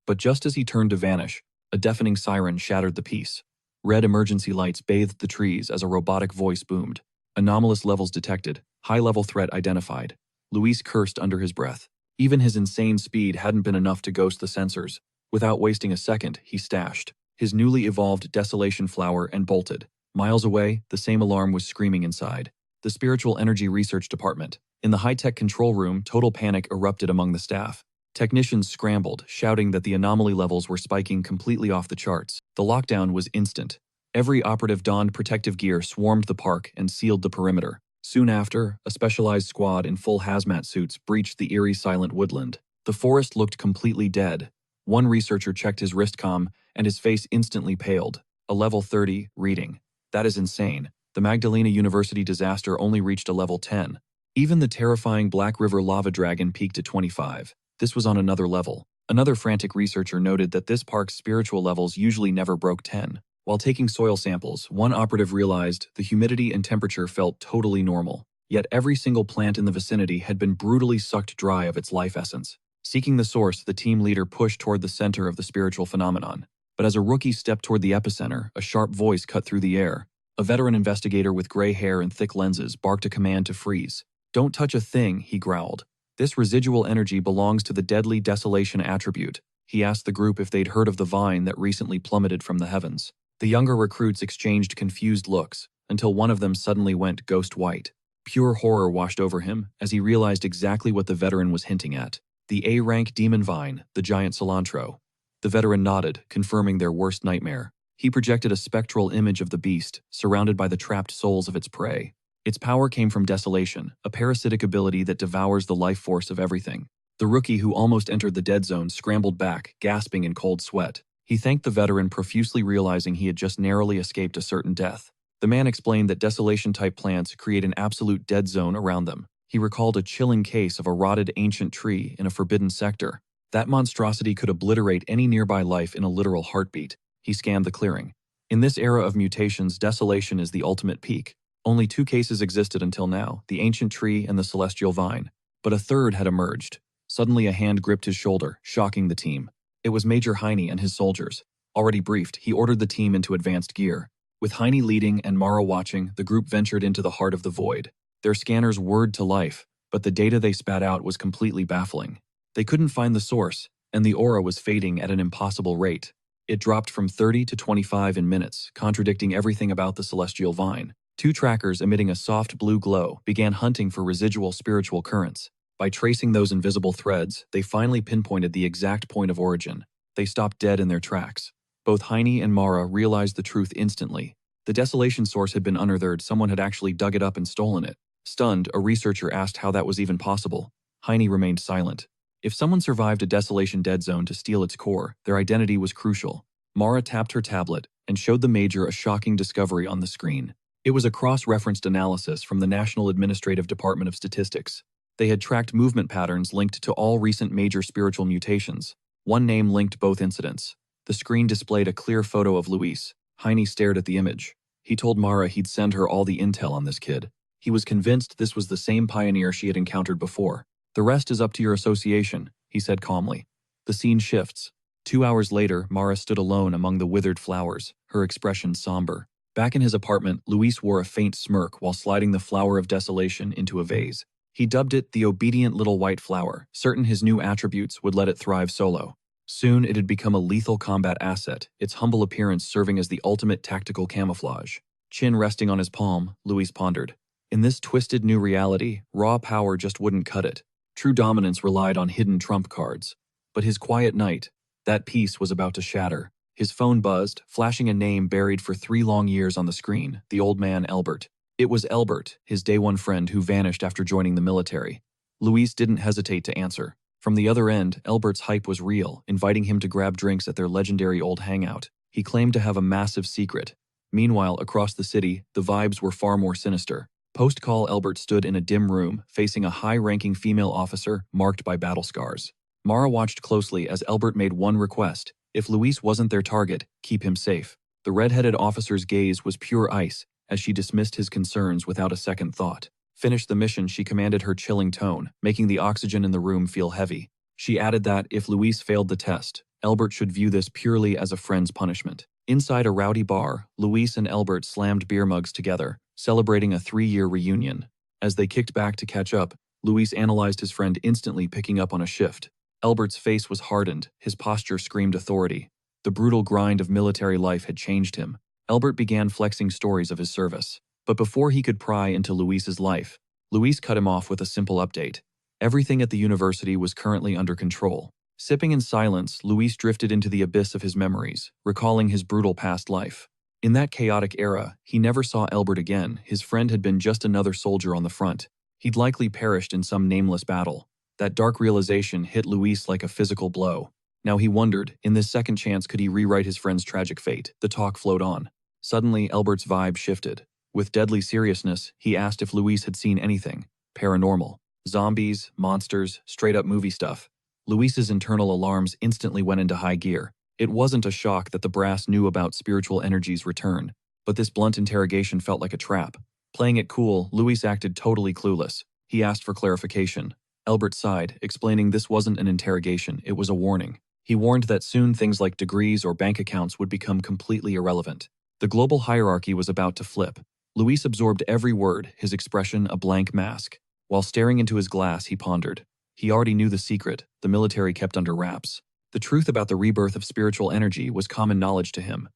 But just as he turned to vanish, a deafening siren shattered the peace. Red emergency lights bathed the trees as a robotic voice boomed. Anomalous levels detected. High-level threat identified. Luis cursed under his breath. Even his insane speed hadn't been enough to ghost the sensors. Without wasting a second, he stashed his newly evolved desolation flower and bolted. Miles away, the same alarm was screaming inside. The Spiritual Energy Research Department. In the high-tech control room, total panic erupted among the staff. Technicians scrambled, shouting that the anomaly levels were spiking completely off the charts. The lockdown was instant. Every operative donned protective gear, swarmed the park, and sealed the perimeter. Soon after, a specialized squad in full hazmat suits breached the eerie silent woodland. The forest looked completely dead. One researcher checked his wristcom, and his face instantly paled. A level 30 reading. That is insane. The Magdalena University disaster only reached a level 10. Even the terrifying Black River lava dragon peaked at 25. This was on another level. Another frantic researcher noted that this park's spiritual levels usually never broke 10. While taking soil samples, one operative realized the humidity and temperature felt totally normal. Yet every single plant in the vicinity had been brutally sucked dry of its life essence. Seeking the source, the team leader pushed toward the center of the spiritual phenomenon. But as a rookie stepped toward the epicenter, a sharp voice cut through the air. A veteran investigator with gray hair and thick lenses barked a command to freeze. "Don't touch a thing," he growled. This residual energy belongs to the deadly desolation attribute. He asked the group if they'd heard of the vine that recently plummeted from the heavens. The younger recruits exchanged confused looks, until one of them suddenly went ghost white. Pure horror washed over him as he realized exactly what the veteran was hinting at. The A-rank demon vine, the giant cilantro. The veteran nodded, confirming their worst nightmare. He projected a spectral image of the beast, surrounded by the trapped souls of its prey. Its power came from desolation, a parasitic ability that devours the life force of everything. The rookie who almost entered the dead zone scrambled back, gasping in cold sweat. He thanked the veteran profusely, realizing he had just narrowly escaped a certain death. The man explained that desolation-type plants create an absolute dead zone around them. He recalled a chilling case of a rotted ancient tree in a forbidden sector. That monstrosity could obliterate any nearby life in a literal heartbeat. He scanned the clearing. In this era of mutations, desolation is the ultimate peak. Only 2 cases existed until now, the ancient tree and the celestial vine. But a third had emerged. Suddenly a hand gripped his shoulder, shocking the team. It was Major Heine and his soldiers. Already briefed, he ordered the team into advanced gear. With Heine leading and Mara watching, the group ventured into the heart of the void. Their scanners whirred to life, but the data they spat out was completely baffling. They couldn't find the source, and the aura was fading at an impossible rate. It dropped from 30 to 25 in minutes, contradicting everything about the celestial vine. 2 trackers emitting a soft blue glow began hunting for residual spiritual currents. By tracing those invisible threads, they finally pinpointed the exact point of origin. They stopped dead in their tracks. Both Heine and Mara realized the truth instantly. The desolation source had been unearthed, someone had actually dug it up and stolen it. Stunned, a researcher asked how that was even possible. Heine remained silent. If someone survived a desolation dead zone to steal its core, their identity was crucial. Mara tapped her tablet and showed the Major a shocking discovery on the screen. It was a cross-referenced analysis from the National Administrative Department of Statistics. They had tracked movement patterns linked to all recent major spiritual mutations. One name linked both incidents. The screen displayed a clear photo of Luis. Heine stared at the image. He told Mara he'd send her all the intel on this kid. He was convinced this was the same pioneer she had encountered before. The rest is up to your association, he said calmly. The scene shifts. 2 hours later, Mara stood alone among the withered flowers, her expression somber. Back in his apartment, Luis wore a faint smirk while sliding the flower of desolation into a vase. He dubbed it the obedient little white flower, certain his new attributes would let it thrive solo. Soon it had become a lethal combat asset, its humble appearance serving as the ultimate tactical camouflage. Chin resting on his palm, Luis pondered. In this twisted new reality, raw power just wouldn't cut it. True dominance relied on hidden trump cards. But his quiet night, that peace was about to shatter. His phone buzzed, flashing a name buried for 3 long years on the screen, the old man Albert. It was Albert, his day-one friend who vanished after joining the military. Luis didn't hesitate to answer. From the other end, Albert's hype was real, inviting him to grab drinks at their legendary old hangout. He claimed to have a massive secret. Meanwhile, across the city, the vibes were far more sinister. Post-call, Albert stood in a dim room, facing a high-ranking female officer marked by battle scars. Mara watched closely as Albert made one request. If Luis wasn't their target, keep him safe. The red-headed officer's gaze was pure ice, as she dismissed his concerns without a second thought. Finish the mission, she commanded, her chilling tone, making the oxygen in the room feel heavy. She added that, if Luis failed the test, Albert should view this purely as a friend's punishment. Inside a rowdy bar, Luis and Albert slammed beer mugs together, celebrating a 3-year reunion. As they kicked back to catch up, Luis analyzed his friend, instantly picking up on a shift. Albert's face was hardened, his posture screamed authority. The brutal grind of military life had changed him. Albert began flexing stories of his service. But before he could pry into Luis's life, Luis cut him off with a simple update. Everything at the university was currently under control. Sipping in silence, Luis drifted into the abyss of his memories, recalling his brutal past life. In that chaotic era, he never saw Albert again. His friend had been just another soldier on the front. He'd likely perished in some nameless battle. That dark realization hit Luis like a physical blow. Now he wondered, in this second chance, could he rewrite his friend's tragic fate? The talk flowed on. Suddenly, Albert's vibe shifted. With deadly seriousness, he asked if Luis had seen anything paranormal. Zombies, monsters, straight-up movie stuff. Luis's internal alarms instantly went into high gear. It wasn't a shock that the brass knew about spiritual energy's return, but this blunt interrogation felt like a trap. Playing it cool, Luis acted totally clueless. He asked for clarification. Albert sighed, explaining this wasn't an interrogation, it was a warning. He warned that soon things like degrees or bank accounts would become completely irrelevant. The global hierarchy was about to flip. Luis absorbed every word, his expression a blank mask. While staring into his glass, he pondered. He already knew the secret the military kept under wraps. The truth about the rebirth of spiritual energy was common knowledge to him.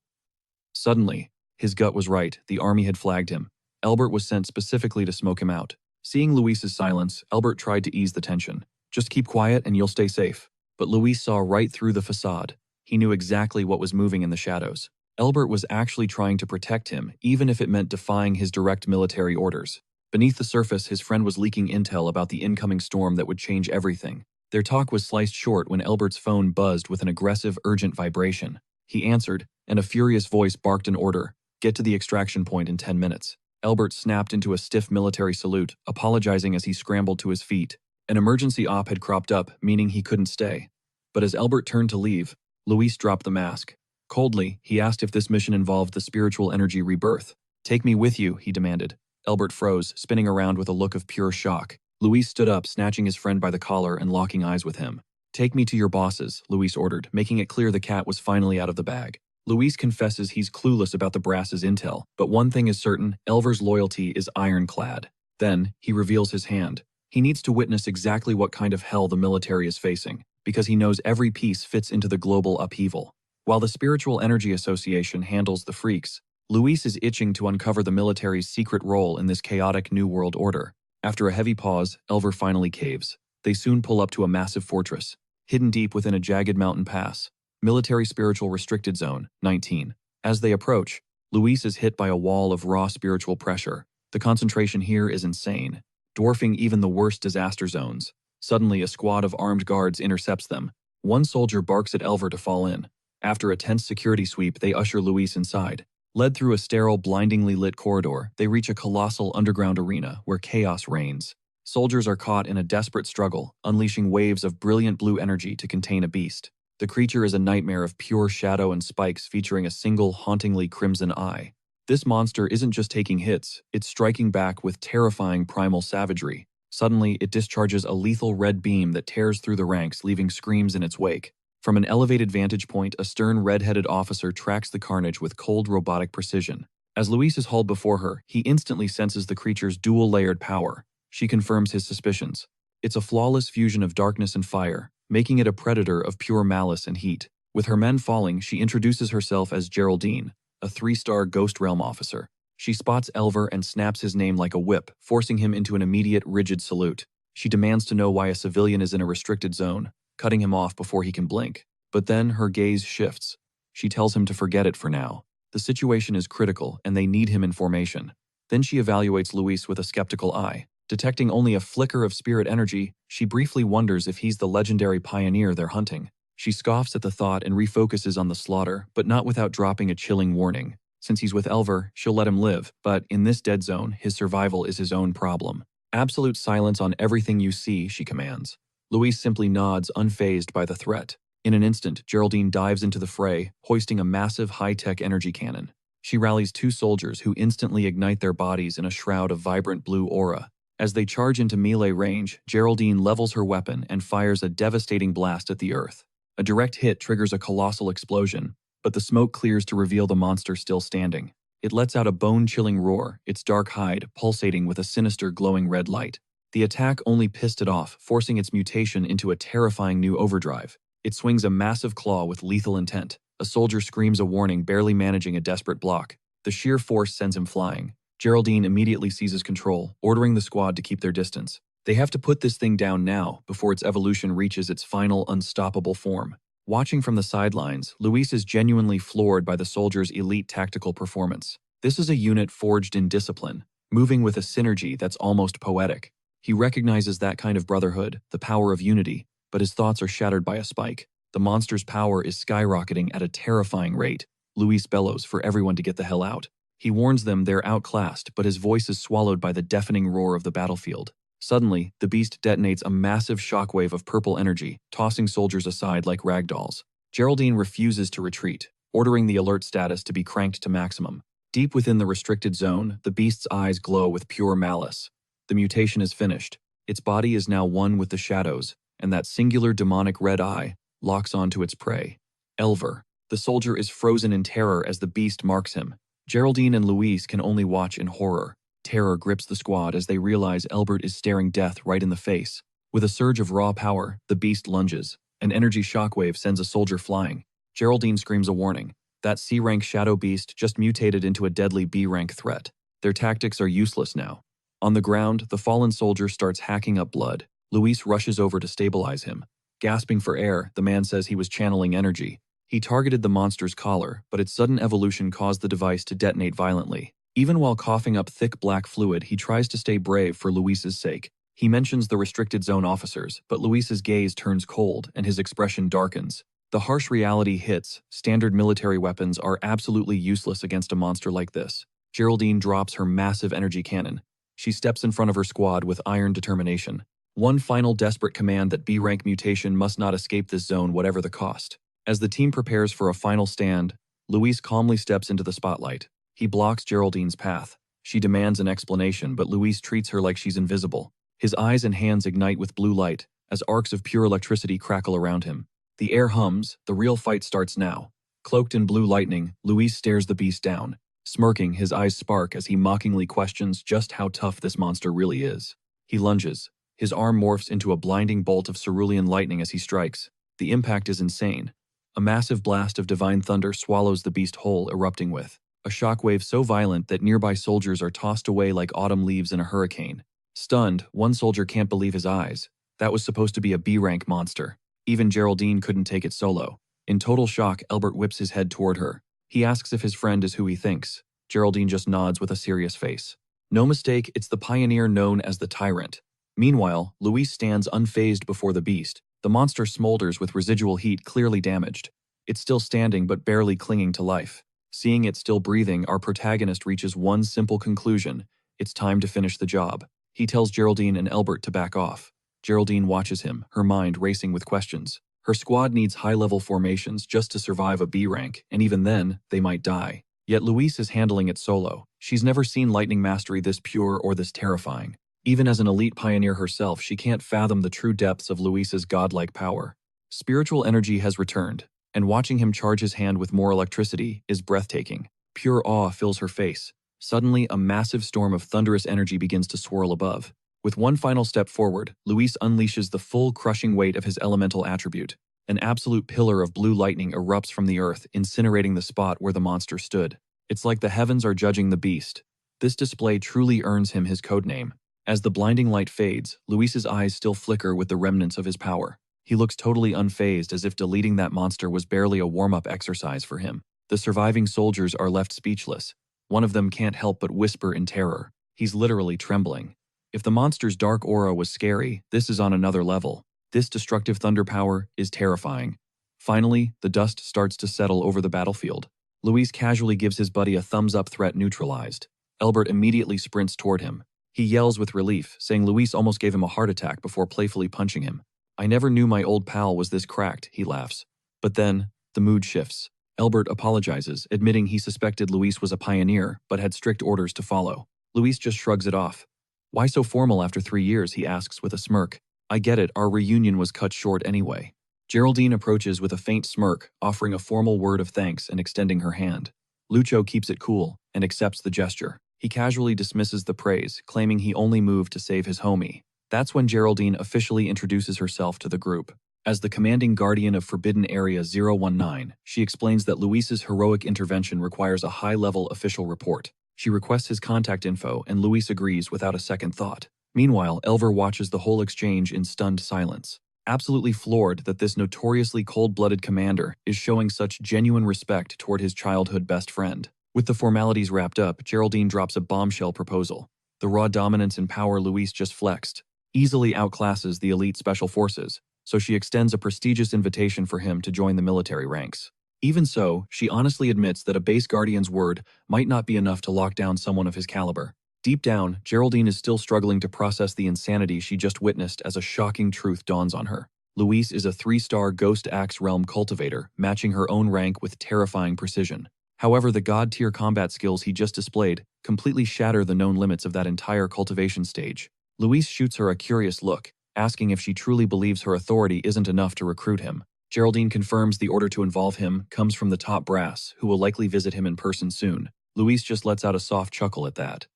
Suddenly, his gut was right. The army had flagged him. Albert was sent specifically to smoke him out. Seeing Luis's silence, Albert tried to ease the tension. Just keep quiet and you'll stay safe. But Luis saw right through the facade. He knew exactly what was moving in the shadows. Albert was actually trying to protect him, even if it meant defying his direct military orders. Beneath the surface, his friend was leaking intel about the incoming storm that would change everything. Their talk was sliced short when Albert's phone buzzed with an aggressive, urgent vibration. He answered, and a furious voice barked an order. Get to the extraction point in 10 minutes. Albert snapped into a stiff military salute, apologizing as he scrambled to his feet. An emergency op had cropped up, meaning he couldn't stay. But as Albert turned to leave, Luis dropped the mask. Coldly, he asked if this mission involved the spiritual energy rebirth. Take me with you, he demanded. Albert froze, spinning around with a look of pure shock. Luis stood up, snatching his friend by the collar and locking eyes with him. Take me to your bosses, Luis ordered, making it clear the cat was finally out of the bag. Luis confesses he's clueless about the brass's intel, but one thing is certain, Elver's loyalty is ironclad. Then, he reveals his hand. He needs to witness exactly what kind of hell the military is facing, because he knows every piece fits into the global upheaval. While the Spiritual Energy Association handles the freaks, Luis is itching to uncover the military's secret role in this chaotic new world order. After a heavy pause, Elver finally caves. They soon pull up to a massive fortress, hidden deep within a jagged mountain pass. Military Spiritual Restricted Zone, 19. As they approach, Luis is hit by a wall of raw spiritual pressure. The concentration here is insane, dwarfing even the worst disaster zones. Suddenly, a squad of armed guards intercepts them. One soldier barks at Elver to fall in. After a tense security sweep, they usher Luis inside. Led through a sterile, blindingly lit corridor, they reach a colossal underground arena where chaos reigns. Soldiers are caught in a desperate struggle, unleashing waves of brilliant blue energy to contain a beast. The creature is a nightmare of pure shadow and spikes featuring a single, hauntingly crimson eye. This monster isn't just taking hits, it's striking back with terrifying primal savagery. Suddenly, it discharges a lethal red beam that tears through the ranks, leaving screams in its wake. From an elevated vantage point, a stern red-headed officer tracks the carnage with cold robotic precision. As Luis is hauled before her, he instantly senses the creature's dual-layered power. She confirms his suspicions. It's a flawless fusion of darkness and fire, making it a predator of pure malice and heat. With her men falling, she introduces herself as Geraldine, a 3-star Ghost Realm officer. She spots Elver and snaps his name like a whip, forcing him into an immediate, rigid salute. She demands to know why a civilian is in a restricted zone, cutting him off before he can blink. But then her gaze shifts. She tells him to forget it for now. The situation is critical, and they need him in formation. Then she evaluates Luis with a skeptical eye. Detecting only a flicker of spirit energy, she briefly wonders if he's the legendary pioneer they're hunting. She scoffs at the thought and refocuses on the slaughter, but not without dropping a chilling warning. Since he's with Elver, she'll let him live, but in this dead zone, his survival is his own problem. Absolute silence on everything you see, she commands. Luis simply nods, unfazed by the threat. In an instant, Geraldine dives into the fray, hoisting a massive high-tech energy cannon. She rallies 2 soldiers who instantly ignite their bodies in a shroud of vibrant blue aura. As they charge into melee range, Geraldine levels her weapon and fires a devastating blast at the earth. A direct hit triggers a colossal explosion, but the smoke clears to reveal the monster still standing. It lets out a bone-chilling roar, its dark hide pulsating with a sinister glowing red light. The attack only pissed it off, forcing its mutation into a terrifying new overdrive. It swings a massive claw with lethal intent. A soldier screams a warning, barely managing a desperate block. The sheer force sends him flying. Geraldine immediately seizes control, ordering the squad to keep their distance. They have to put this thing down now, before its evolution reaches its final, unstoppable form. Watching from the sidelines, Luis is genuinely floored by the soldiers' elite tactical performance. This is a unit forged in discipline, moving with a synergy that's almost poetic. He recognizes that kind of brotherhood, the power of unity, but his thoughts are shattered by a spike. The monster's power is skyrocketing at a terrifying rate. Luis bellows for everyone to get the hell out. He warns them they're outclassed, but his voice is swallowed by the deafening roar of the battlefield. Suddenly, the beast detonates a massive shockwave of purple energy, tossing soldiers aside like ragdolls. Geraldine refuses to retreat, ordering the alert status to be cranked to maximum. Deep within the restricted zone, the beast's eyes glow with pure malice. The mutation is finished. Its body is now one with the shadows, and that singular demonic red eye locks onto its prey. Elver. The soldier is frozen in terror as the beast marks him. Geraldine and Luis can only watch in horror. Terror grips the squad as they realize Elbert is staring death right in the face. With a surge of raw power, the beast lunges. An energy shockwave sends a soldier flying. Geraldine screams a warning. That C-rank shadow beast just mutated into a deadly B-rank threat. Their tactics are useless now. On the ground, the fallen soldier starts hacking up blood. Luis rushes over to stabilize him. Gasping for air, the man says he was channeling energy. He targeted the monster's collar, but its sudden evolution caused the device to detonate violently. Even while coughing up thick black fluid, he tries to stay brave for Luis's sake. He mentions the restricted zone officers, but Luis's gaze turns cold and his expression darkens. The harsh reality hits. Standard military weapons are absolutely useless against a monster like this. Geraldine drops her massive energy cannon. She steps in front of her squad with iron determination. One final desperate command that B-rank mutation must not escape this zone whatever the cost. As the team prepares for a final stand, Luis calmly steps into the spotlight. He blocks Geraldine's path. She demands an explanation, but Luis treats her like she's invisible. His eyes and hands ignite with blue light as arcs of pure electricity crackle around him. The air hums. The real fight starts now. Cloaked in blue lightning, Luis stares the beast down. Smirking, his eyes spark as he mockingly questions just how tough this monster really is. He lunges. His arm morphs into a blinding bolt of cerulean lightning as he strikes. The impact is insane. A massive blast of divine thunder swallows the beast whole, erupting with a shockwave so violent that nearby soldiers are tossed away like autumn leaves in a hurricane. Stunned, one soldier can't believe his eyes. That was supposed to be a B-rank monster. Even Geraldine couldn't take it solo. In total shock, Albert whips his head toward her. He asks if his friend is who he thinks. Geraldine just nods with a serious face. No mistake, it's the pioneer known as the Tyrant. Meanwhile, Luis stands unfazed before the beast. The monster smolders with residual heat clearly damaged. It's still standing but barely clinging to life. Seeing it still breathing, our protagonist reaches one simple conclusion. It's time to finish the job. He tells Geraldine and Albert to back off. Geraldine watches him, her mind racing with questions. Her squad needs high-level formations just to survive a B rank, and even then, they might die. Yet Luis is handling it solo. She's never seen lightning mastery this pure or this terrifying. Even as an elite pioneer herself, she can't fathom the true depths of Luis's godlike power. Spiritual energy has returned, and watching him charge his hand with more electricity is breathtaking. Pure awe fills her face. Suddenly, a massive storm of thunderous energy begins to swirl above. With one final step forward, Luis unleashes the full crushing weight of his elemental attribute. An absolute pillar of blue lightning erupts from the earth, incinerating the spot where the monster stood. It's like the heavens are judging the beast. This display truly earns him his codename. As the blinding light fades, Luis's eyes still flicker with the remnants of his power. He looks totally unfazed, as if deleting that monster was barely a warm-up exercise for him. The surviving soldiers are left speechless. One of them can't help but whisper in terror. He's literally trembling. If the monster's dark aura was scary, this is on another level. This destructive thunder power is terrifying. Finally, the dust starts to settle over the battlefield. Luis casually gives his buddy a thumbs-up, threat neutralized. Albert immediately sprints toward him. He yells with relief, saying Luis almost gave him a heart attack before playfully punching him. "I never knew my old pal was this cracked," he laughs. But then, the mood shifts. Albert apologizes, admitting he suspected Luis was a pioneer, but had strict orders to follow. Luis just shrugs it off. "Why so formal after 3 years?" he asks with a smirk. "I get it, our reunion was cut short anyway." Geraldine approaches with a faint smirk, offering a formal word of thanks and extending her hand. Lucho keeps it cool and accepts the gesture. He casually dismisses the praise, claiming he only moved to save his homie. That's when Geraldine officially introduces herself to the group. As the commanding guardian of Forbidden Area 019, she explains that Luis's heroic intervention requires a high-level official report. She requests his contact info, and Luis agrees without a second thought. Meanwhile, Elver watches the whole exchange in stunned silence, absolutely floored that this notoriously cold-blooded commander is showing such genuine respect toward his childhood best friend. With the formalities wrapped up, Geraldine drops a bombshell proposal. The raw dominance and power Luis just flexed easily outclasses the elite special forces, so she extends a prestigious invitation for him to join the military ranks. Even so, she honestly admits that a base guardian's word might not be enough to lock down someone of his caliber. Deep down, Geraldine is still struggling to process the insanity she just witnessed as a shocking truth dawns on her. Luis is a 3-star Ghost Axe Realm cultivator, matching her own rank with terrifying precision. However, the god-tier combat skills he just displayed completely shatter the known limits of that entire cultivation stage. Luis shoots her a curious look, asking if she truly believes her authority isn't enough to recruit him. Geraldine confirms the order to involve him comes from the top brass, who will likely visit him in person soon. Luis just lets out a soft chuckle at that.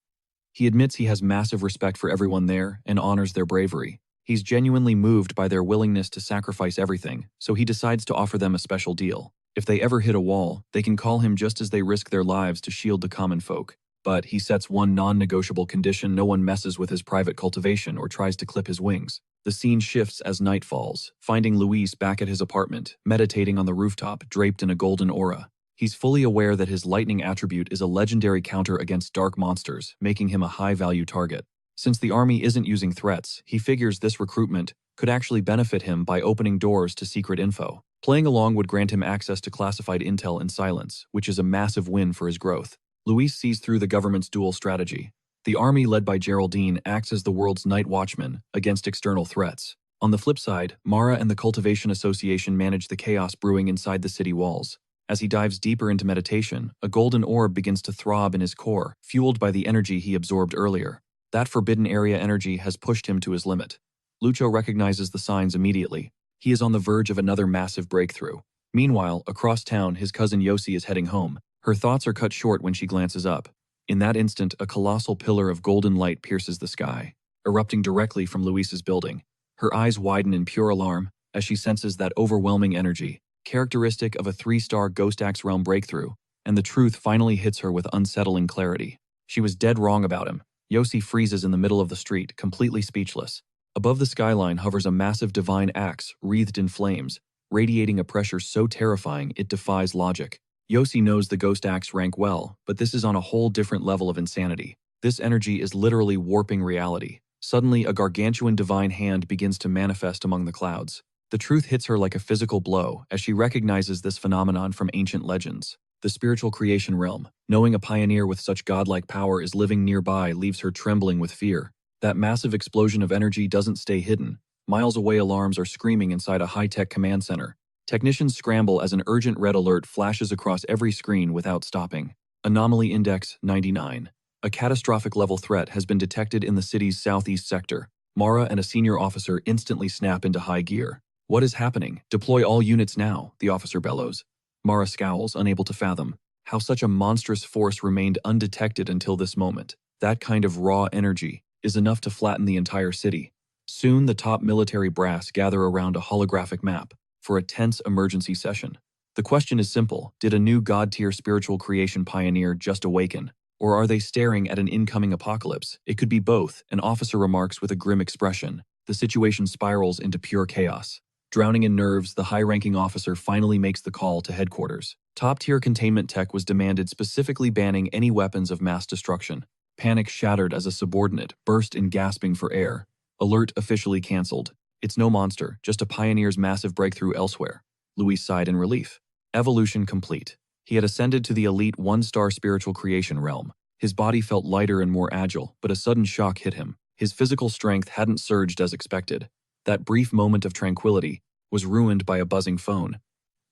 He admits he has massive respect for everyone there and honors their bravery. He's genuinely moved by their willingness to sacrifice everything, so he decides to offer them a special deal. If they ever hit a wall, they can call him just as they risk their lives to shield the common folk. But he sets one non-negotiable condition: no one messes with his private cultivation or tries to clip his wings. The scene shifts as night falls, finding Luis back at his apartment, meditating on the rooftop, draped in a golden aura. He's fully aware that his lightning attribute is a legendary counter against dark monsters, making him a high-value target. Since the army isn't using threats, he figures this recruitment could actually benefit him by opening doors to secret info. Playing along would grant him access to classified intel in silence, which is a massive win for his growth. Luis sees through the government's dual strategy. The army led by Geraldine acts as the world's night watchman against external threats. On the flip side, Mara and the Cultivation Association manage the chaos brewing inside the city walls. As he dives deeper into meditation, a golden orb begins to throb in his core, fueled by the energy he absorbed earlier. That forbidden area energy has pushed him to his limit. Lucho recognizes the signs immediately. He is on the verge of another massive breakthrough. Meanwhile, across town, his cousin Yossi is heading home. Her thoughts are cut short when she glances up. In that instant, a colossal pillar of golden light pierces the sky, erupting directly from Luis's building. Her eyes widen in pure alarm as she senses that overwhelming energy, characteristic of a 3-star Ghost Axe realm breakthrough, and the truth finally hits her with unsettling clarity. She was dead wrong about him. Yossi freezes in the middle of the street, completely speechless. Above the skyline hovers a massive divine axe, wreathed in flames, radiating a pressure so terrifying it defies logic. Yossi knows the Ghost Axe rank well, but this is on a whole different level of insanity. This energy is literally warping reality. Suddenly, a gargantuan divine hand begins to manifest among the clouds. The truth hits her like a physical blow as she recognizes this phenomenon from ancient legends. The spiritual creation realm. Knowing a pioneer with such godlike power is living nearby leaves her trembling with fear. That massive explosion of energy doesn't stay hidden. Miles away, alarms are screaming inside a high-tech command center. Technicians scramble as an urgent red alert flashes across every screen without stopping. Anomaly Index 99. A catastrophic level threat has been detected in the city's southeast sector. Mara and a senior officer instantly snap into high gear. What is happening? Deploy all units now, the officer bellows. Mara scowls, unable to fathom how such a monstrous force remained undetected until this moment. That kind of raw energy is enough to flatten the entire city. Soon, the top military brass gather around a holographic map for a tense emergency session. The question is simple: did a new god-tier spiritual creation pioneer just awaken? Or are they staring at an incoming apocalypse? It could be both, an officer remarks with a grim expression. The situation spirals into pure chaos. Drowning in nerves, the high-ranking officer finally makes the call to headquarters. Top-tier containment tech was demanded, specifically banning any weapons of mass destruction. Panic shattered as a subordinate burst in, gasping for air. Alert officially cancelled. It's no monster, just a pioneer's massive breakthrough elsewhere. Luis sighed in relief. Evolution complete. He had ascended to the elite 1-star spiritual creation realm. His body felt lighter and more agile, but a sudden shock hit him. His physical strength hadn't surged as expected. That brief moment of tranquility was ruined by a buzzing phone.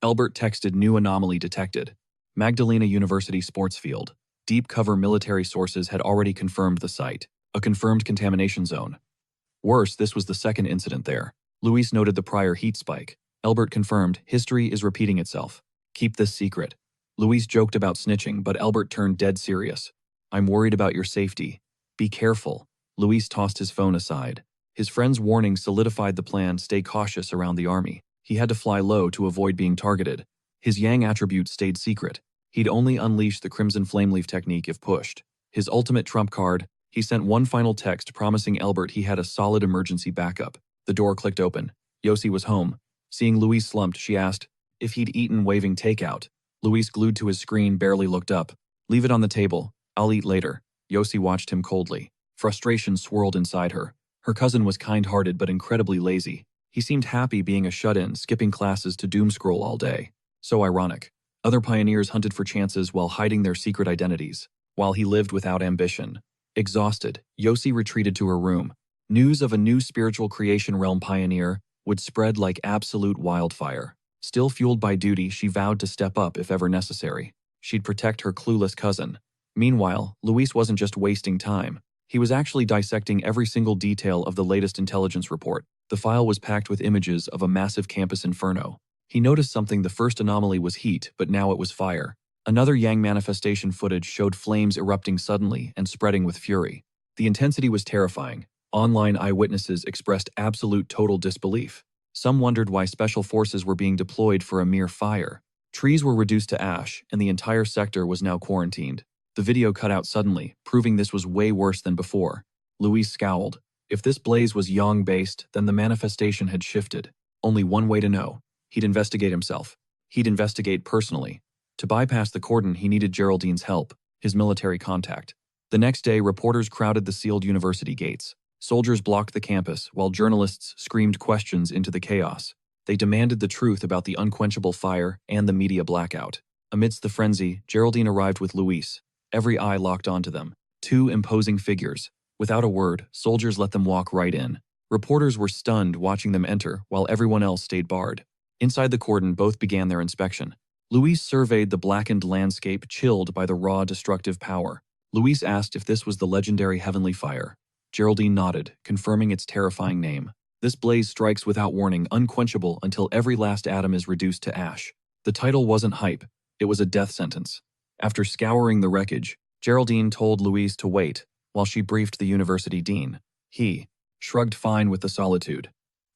Albert texted: new anomaly detected. Magdalena University sports field. Deep cover military sources had already confirmed the site. A confirmed contamination zone. Worse, this was the second incident there. Luis noted the prior heat spike. Albert confirmed: history is repeating itself. Keep this secret. Luis joked about snitching, but Albert turned dead serious. I'm worried about your safety. Be careful. Luis tossed his phone aside. His friend's warning solidified the plan: stay cautious around the army. He had to fly low to avoid being targeted. His Yang attribute stayed secret. He'd only unleash the Crimson Flameleaf technique if pushed. His ultimate trump card. He sent one final text promising Albert he had a solid emergency backup. The door clicked open. Yossi was home. Seeing Luis slumped, she asked if he'd eaten, waving takeout. Luis, glued to his screen, barely looked up. Leave it on the table. I'll eat later. Yossi watched him coldly. Frustration swirled inside her. Her cousin was kind-hearted but incredibly lazy. He seemed happy being a shut-in, skipping classes to doomscroll all day. So ironic. Other pioneers hunted for chances while hiding their secret identities, while he lived without ambition. Exhausted, Yossi retreated to her room. News of a new spiritual creation realm pioneer would spread like absolute wildfire. Still fueled by duty, she vowed to step up if ever necessary. She'd protect her clueless cousin. Meanwhile, Luis wasn't just wasting time. He was actually dissecting every single detail of the latest intelligence report. The file was packed with images of a massive campus inferno. He noticed something: the first anomaly was heat, but now it was fire. Another Yang manifestation footage showed flames erupting suddenly and spreading with fury. The intensity was terrifying. Online eyewitnesses expressed absolute total disbelief. Some wondered why special forces were being deployed for a mere fire. Trees were reduced to ash, and the entire sector was now quarantined. The video cut out suddenly, proving this was way worse than before. Luis scowled. If this blaze was Yang-based, then the manifestation had shifted. Only one way to know. He'd investigate himself. He'd investigate personally. To bypass the cordon, he needed Geraldine's help, his military contact. The next day, reporters crowded the sealed university gates. Soldiers blocked the campus, while journalists screamed questions into the chaos. They demanded the truth about the unquenchable fire and the media blackout. Amidst the frenzy, Geraldine arrived with Luis. Every eye locked onto them. Two imposing figures. Without a word, soldiers let them walk right in. Reporters were stunned watching them enter, while everyone else stayed barred. Inside the cordon, both began their inspection. Luis surveyed the blackened landscape, chilled by the raw, destructive power. Luis asked if this was the legendary heavenly fire. Geraldine nodded, confirming its terrifying name. This blaze strikes without warning, unquenchable until every last atom is reduced to ash. The title wasn't hype, it was a death sentence. After scouring the wreckage, Geraldine told Luis to wait, while she briefed the university dean. He shrugged fine with the solitude.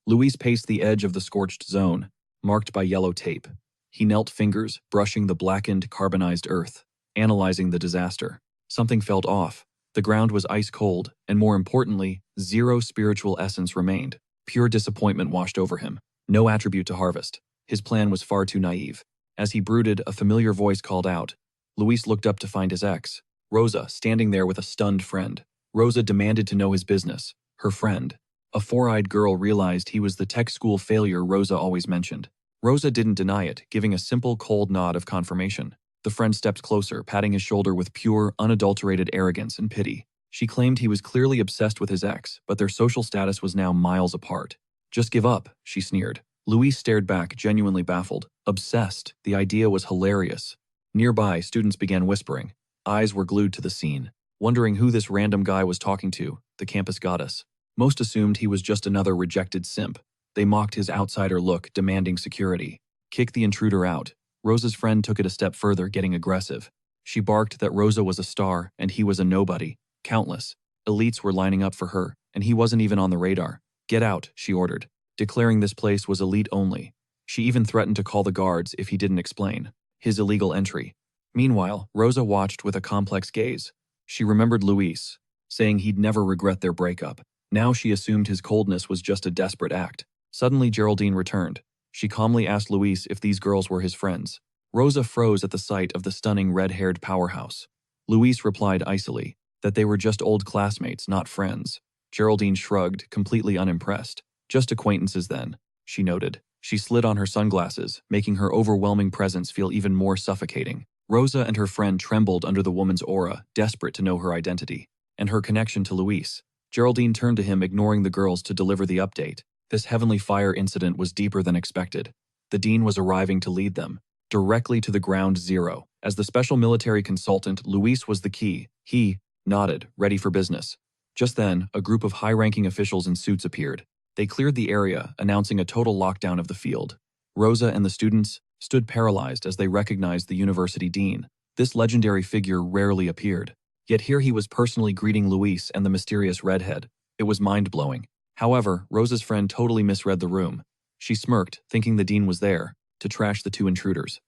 Luis paced the edge of the scorched zone, marked by yellow tape. He knelt fingers, brushing the blackened, carbonized earth, analyzing the disaster. Something felt off. The ground was ice cold, and more importantly, zero spiritual essence remained. Pure disappointment washed over him. No attribute to harvest. His plan was far too naive. As he brooded, a familiar voice called out. Luis looked up to find his ex, Rosa, standing there with a stunned friend. Rosa demanded to know his business. Her friend, a four-eyed girl, realized he was the tech school failure Rosa always mentioned. Rosa didn't deny it, giving a simple, cold nod of confirmation. The friend stepped closer, patting his shoulder with pure, unadulterated arrogance and pity. She claimed he was clearly obsessed with his ex, but their social status was now miles apart. Just give up, she sneered. Luis stared back, genuinely baffled. Obsessed. The idea was hilarious. Nearby, students began whispering. Eyes were glued to the scene, wondering who this random guy was talking to, the campus goddess. Most assumed he was just another rejected simp. They mocked his outsider look, demanding security. Kick the intruder out. Rosa's friend took it a step further, getting aggressive. She barked that Rosa was a star, and he was a nobody. Countless elites were lining up for her, and he wasn't even on the radar. Get out, she ordered, declaring this place was elite only. She even threatened to call the guards if he didn't explain his illegal entry. Meanwhile, Rosa watched with a complex gaze. She remembered Luis, saying he'd never regret their breakup. Now she assumed his coldness was just a desperate act. Suddenly, Geraldine returned. She calmly asked Luis if these girls were his friends. Rosa froze at the sight of the stunning red-haired powerhouse. Luis replied icily that they were just old classmates, not friends. Geraldine shrugged, completely unimpressed. Just acquaintances then, she noted. She slid on her sunglasses, making her overwhelming presence feel even more suffocating. Rosa and her friend trembled under the woman's aura, desperate to know her identity and her connection to Luis. Geraldine turned to him, ignoring the girls, to deliver the update. This heavenly fire incident was deeper than expected. The dean was arriving to lead them directly to the ground zero. As the special military consultant, Luis was the key. He nodded, ready for business. Just then, a group of high-ranking officials in suits appeared. They cleared the area, announcing a total lockdown of the field. Rosa and the students stood paralyzed as they recognized the university dean. This legendary figure rarely appeared. Yet here he was personally greeting Luis and the mysterious redhead. It was mind-blowing. However, Rosa's friend totally misread the room. She smirked, thinking the dean was there to trash the two intruders.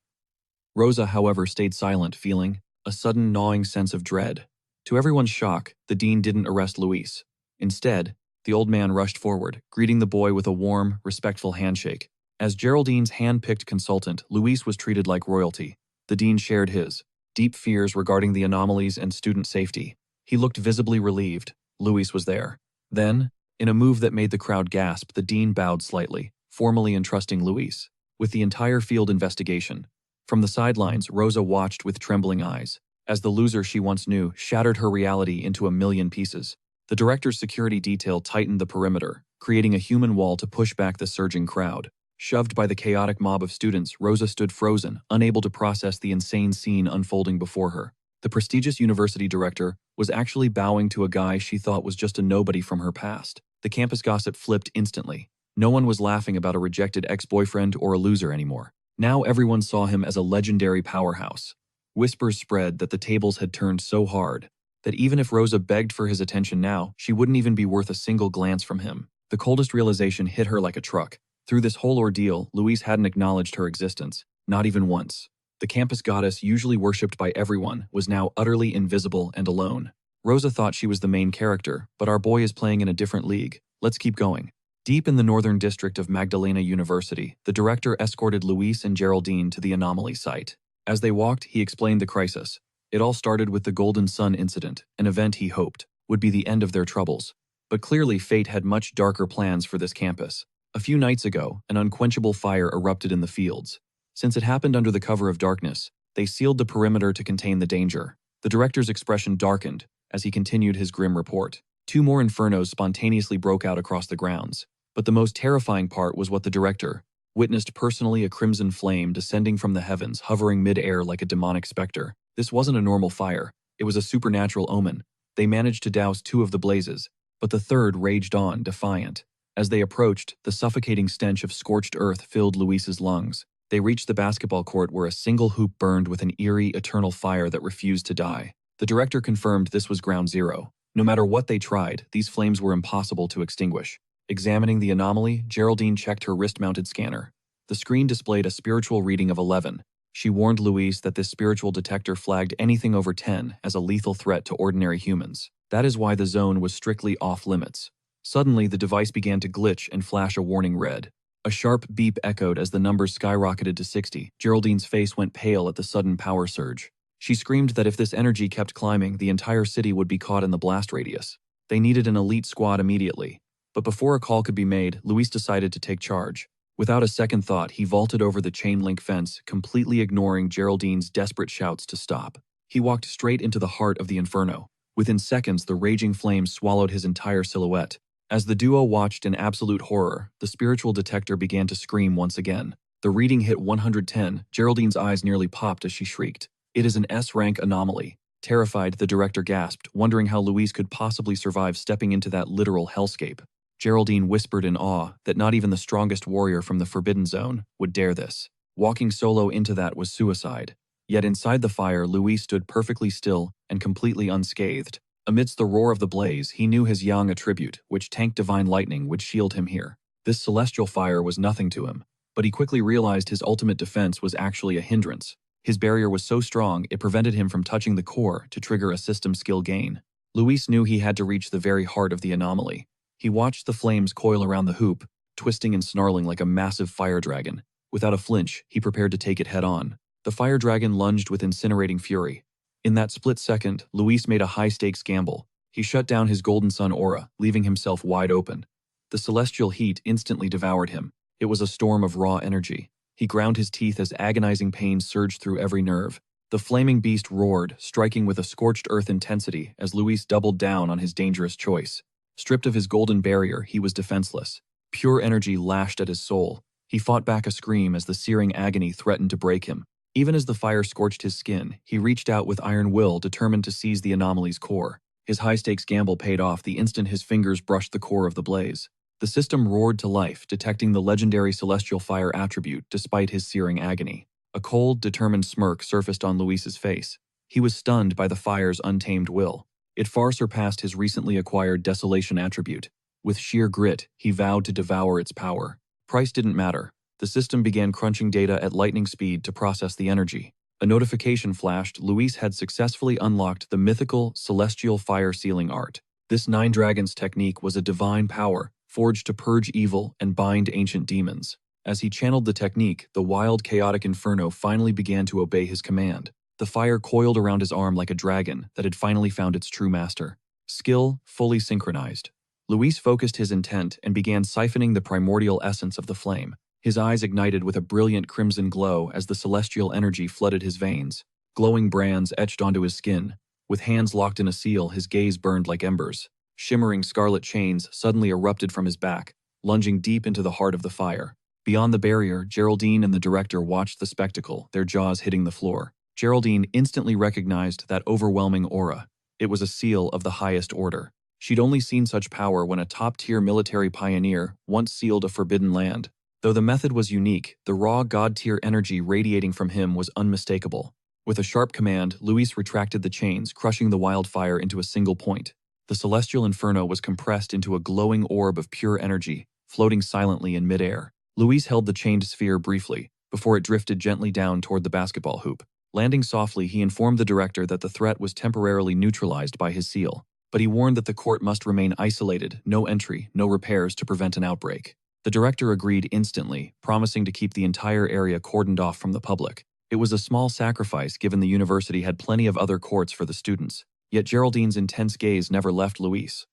Rosa, however, stayed silent, feeling a sudden gnawing sense of dread. To everyone's shock, the dean didn't arrest Luis. Instead, the old man rushed forward, greeting the boy with a warm, respectful handshake. As Geraldine's hand-picked consultant, Luis was treated like royalty. The dean shared his deep fears regarding the anomalies and student safety. He looked visibly relieved. Luis was there. Then, in a move that made the crowd gasp, the dean bowed slightly, formally entrusting Luis with the entire field investigation. From the sidelines, Rosa watched with trembling eyes, as the loser she once knew shattered her reality into a million pieces. The director's security detail tightened the perimeter, creating a human wall to push back the surging crowd. Shoved by the chaotic mob of students, Rosa stood frozen, unable to process the insane scene unfolding before her. The prestigious university director was actually bowing to a guy she thought was just a nobody from her past. The campus gossip flipped instantly. No one was laughing about a rejected ex-boyfriend or a loser anymore. Now everyone saw him as a legendary powerhouse. Whispers spread that the tables had turned so hard that even if Rosa begged for his attention now, she wouldn't even be worth a single glance from him. The coldest realization hit her like a truck. Through this whole ordeal, Louise hadn't acknowledged her existence, not even once. The campus goddess, usually worshipped by everyone, was now utterly invisible and alone. Rosa thought she was the main character, but our boy is playing in a different league. Let's keep going. Deep in the northern district of Magdalena University, the director escorted Luis and Geraldine to the anomaly site. As they walked, he explained the crisis. It all started with the Golden Sun incident, an event he hoped would be the end of their troubles. But clearly fate had much darker plans for this campus. A few nights ago, an unquenchable fire erupted in the fields. Since it happened under the cover of darkness, they sealed the perimeter to contain the danger. The director's expression darkened as he continued his grim report. 2 more infernos spontaneously broke out across the grounds. But the most terrifying part was what the director witnessed personally: a crimson flame descending from the heavens, hovering mid-air like a demonic specter. This wasn't a normal fire. It was a supernatural omen. They managed to douse 2 of the blazes, but the third raged on, defiant. As they approached, the suffocating stench of scorched earth filled Luis's lungs. They reached the basketball court where a single hoop burned with an eerie, eternal fire that refused to die. The director confirmed this was ground zero. No matter what they tried, these flames were impossible to extinguish. Examining the anomaly, Geraldine checked her wrist-mounted scanner. The screen displayed a spiritual reading of 11. She warned Luis that this spiritual detector flagged anything over 10 as a lethal threat to ordinary humans. That is why the zone was strictly off-limits. Suddenly, the device began to glitch and flash a warning red. A sharp beep echoed as the numbers skyrocketed to 60. Geraldine's face went pale at the sudden power surge. She screamed that if this energy kept climbing, the entire city would be caught in the blast radius. They needed an elite squad immediately. But before a call could be made, Luis decided to take charge. Without a second thought, he vaulted over the chain-link fence, completely ignoring Geraldine's desperate shouts to stop. He walked straight into the heart of the inferno. Within seconds, the raging flames swallowed his entire silhouette. As the duo watched in absolute horror, the spiritual detector began to scream once again. The reading hit 110. Geraldine's eyes nearly popped as she shrieked. It is an S-rank anomaly. Terrified, the director gasped, wondering how Luis could possibly survive stepping into that literal hellscape. Geraldine whispered in awe that not even the strongest warrior from the Forbidden Zone would dare this. Walking solo into that was suicide. Yet inside the fire, Luis stood perfectly still and completely unscathed. Amidst the roar of the blaze, he knew his yang attribute, which tanked divine lightning, would shield him here. This celestial fire was nothing to him, but he quickly realized his ultimate defense was actually a hindrance. His barrier was so strong it prevented him from touching the core to trigger a system skill gain. Luis knew he had to reach the very heart of the anomaly. He watched the flames coil around the hoop, twisting and snarling like a massive fire dragon. Without a flinch, he prepared to take it head-on. The fire dragon lunged with incinerating fury. In that split second, Luis made a high-stakes gamble. He shut down his Golden Sun aura, leaving himself wide open. The celestial heat instantly devoured him. It was a storm of raw energy. He ground his teeth as agonizing pain surged through every nerve. The flaming beast roared, striking with a scorched earth intensity as Luis doubled down on his dangerous choice. Stripped of his golden barrier, he was defenseless. Pure energy lashed at his soul. He fought back a scream as the searing agony threatened to break him. Even as the fire scorched his skin, he reached out with iron will, determined to seize the anomaly's core. His high-stakes gamble paid off the instant his fingers brushed the core of the blaze. The system roared to life, detecting the legendary celestial fire attribute despite his searing agony. A cold, determined smirk surfaced on Luis's face. He was stunned by the fire's untamed will. It far surpassed his recently acquired desolation attribute. With sheer grit, he vowed to devour its power. Price didn't matter. The system began crunching data at lightning speed to process the energy. A notification flashed. Luis had successfully unlocked the mythical celestial fire sealing art. This Nine Dragons technique was a divine power, forged to purge evil and bind ancient demons. As he channeled the technique, the wild, chaotic inferno finally began to obey his command. The fire coiled around his arm like a dragon that had finally found its true master. Skill fully synchronized. Luis focused his intent and began siphoning the primordial essence of the flame. His eyes ignited with a brilliant crimson glow as the celestial energy flooded his veins. Glowing brands etched onto his skin. With hands locked in a seal, his gaze burned like embers. Shimmering scarlet chains suddenly erupted from his back, lunging deep into the heart of the fire. Beyond the barrier, Geraldine and the director watched the spectacle, their jaws hitting the floor. Geraldine instantly recognized that overwhelming aura. It was a seal of the highest order. She'd only seen such power when a top-tier military pioneer once sealed a forbidden land. Though the method was unique, the raw god-tier energy radiating from him was unmistakable. With a sharp command, Luis retracted the chains, crushing the wildfire into a single point. The celestial inferno was compressed into a glowing orb of pure energy, floating silently in midair. Luis held the chained sphere briefly, before it drifted gently down toward the basketball hoop. Landing softly, he informed the director that the threat was temporarily neutralized by his seal, but he warned that the court must remain isolated, no entry, no repairs to prevent an outbreak. The director agreed instantly, promising to keep the entire area cordoned off from the public. It was a small sacrifice given the university had plenty of other courts for the students, yet Geraldine's intense gaze never left Luis.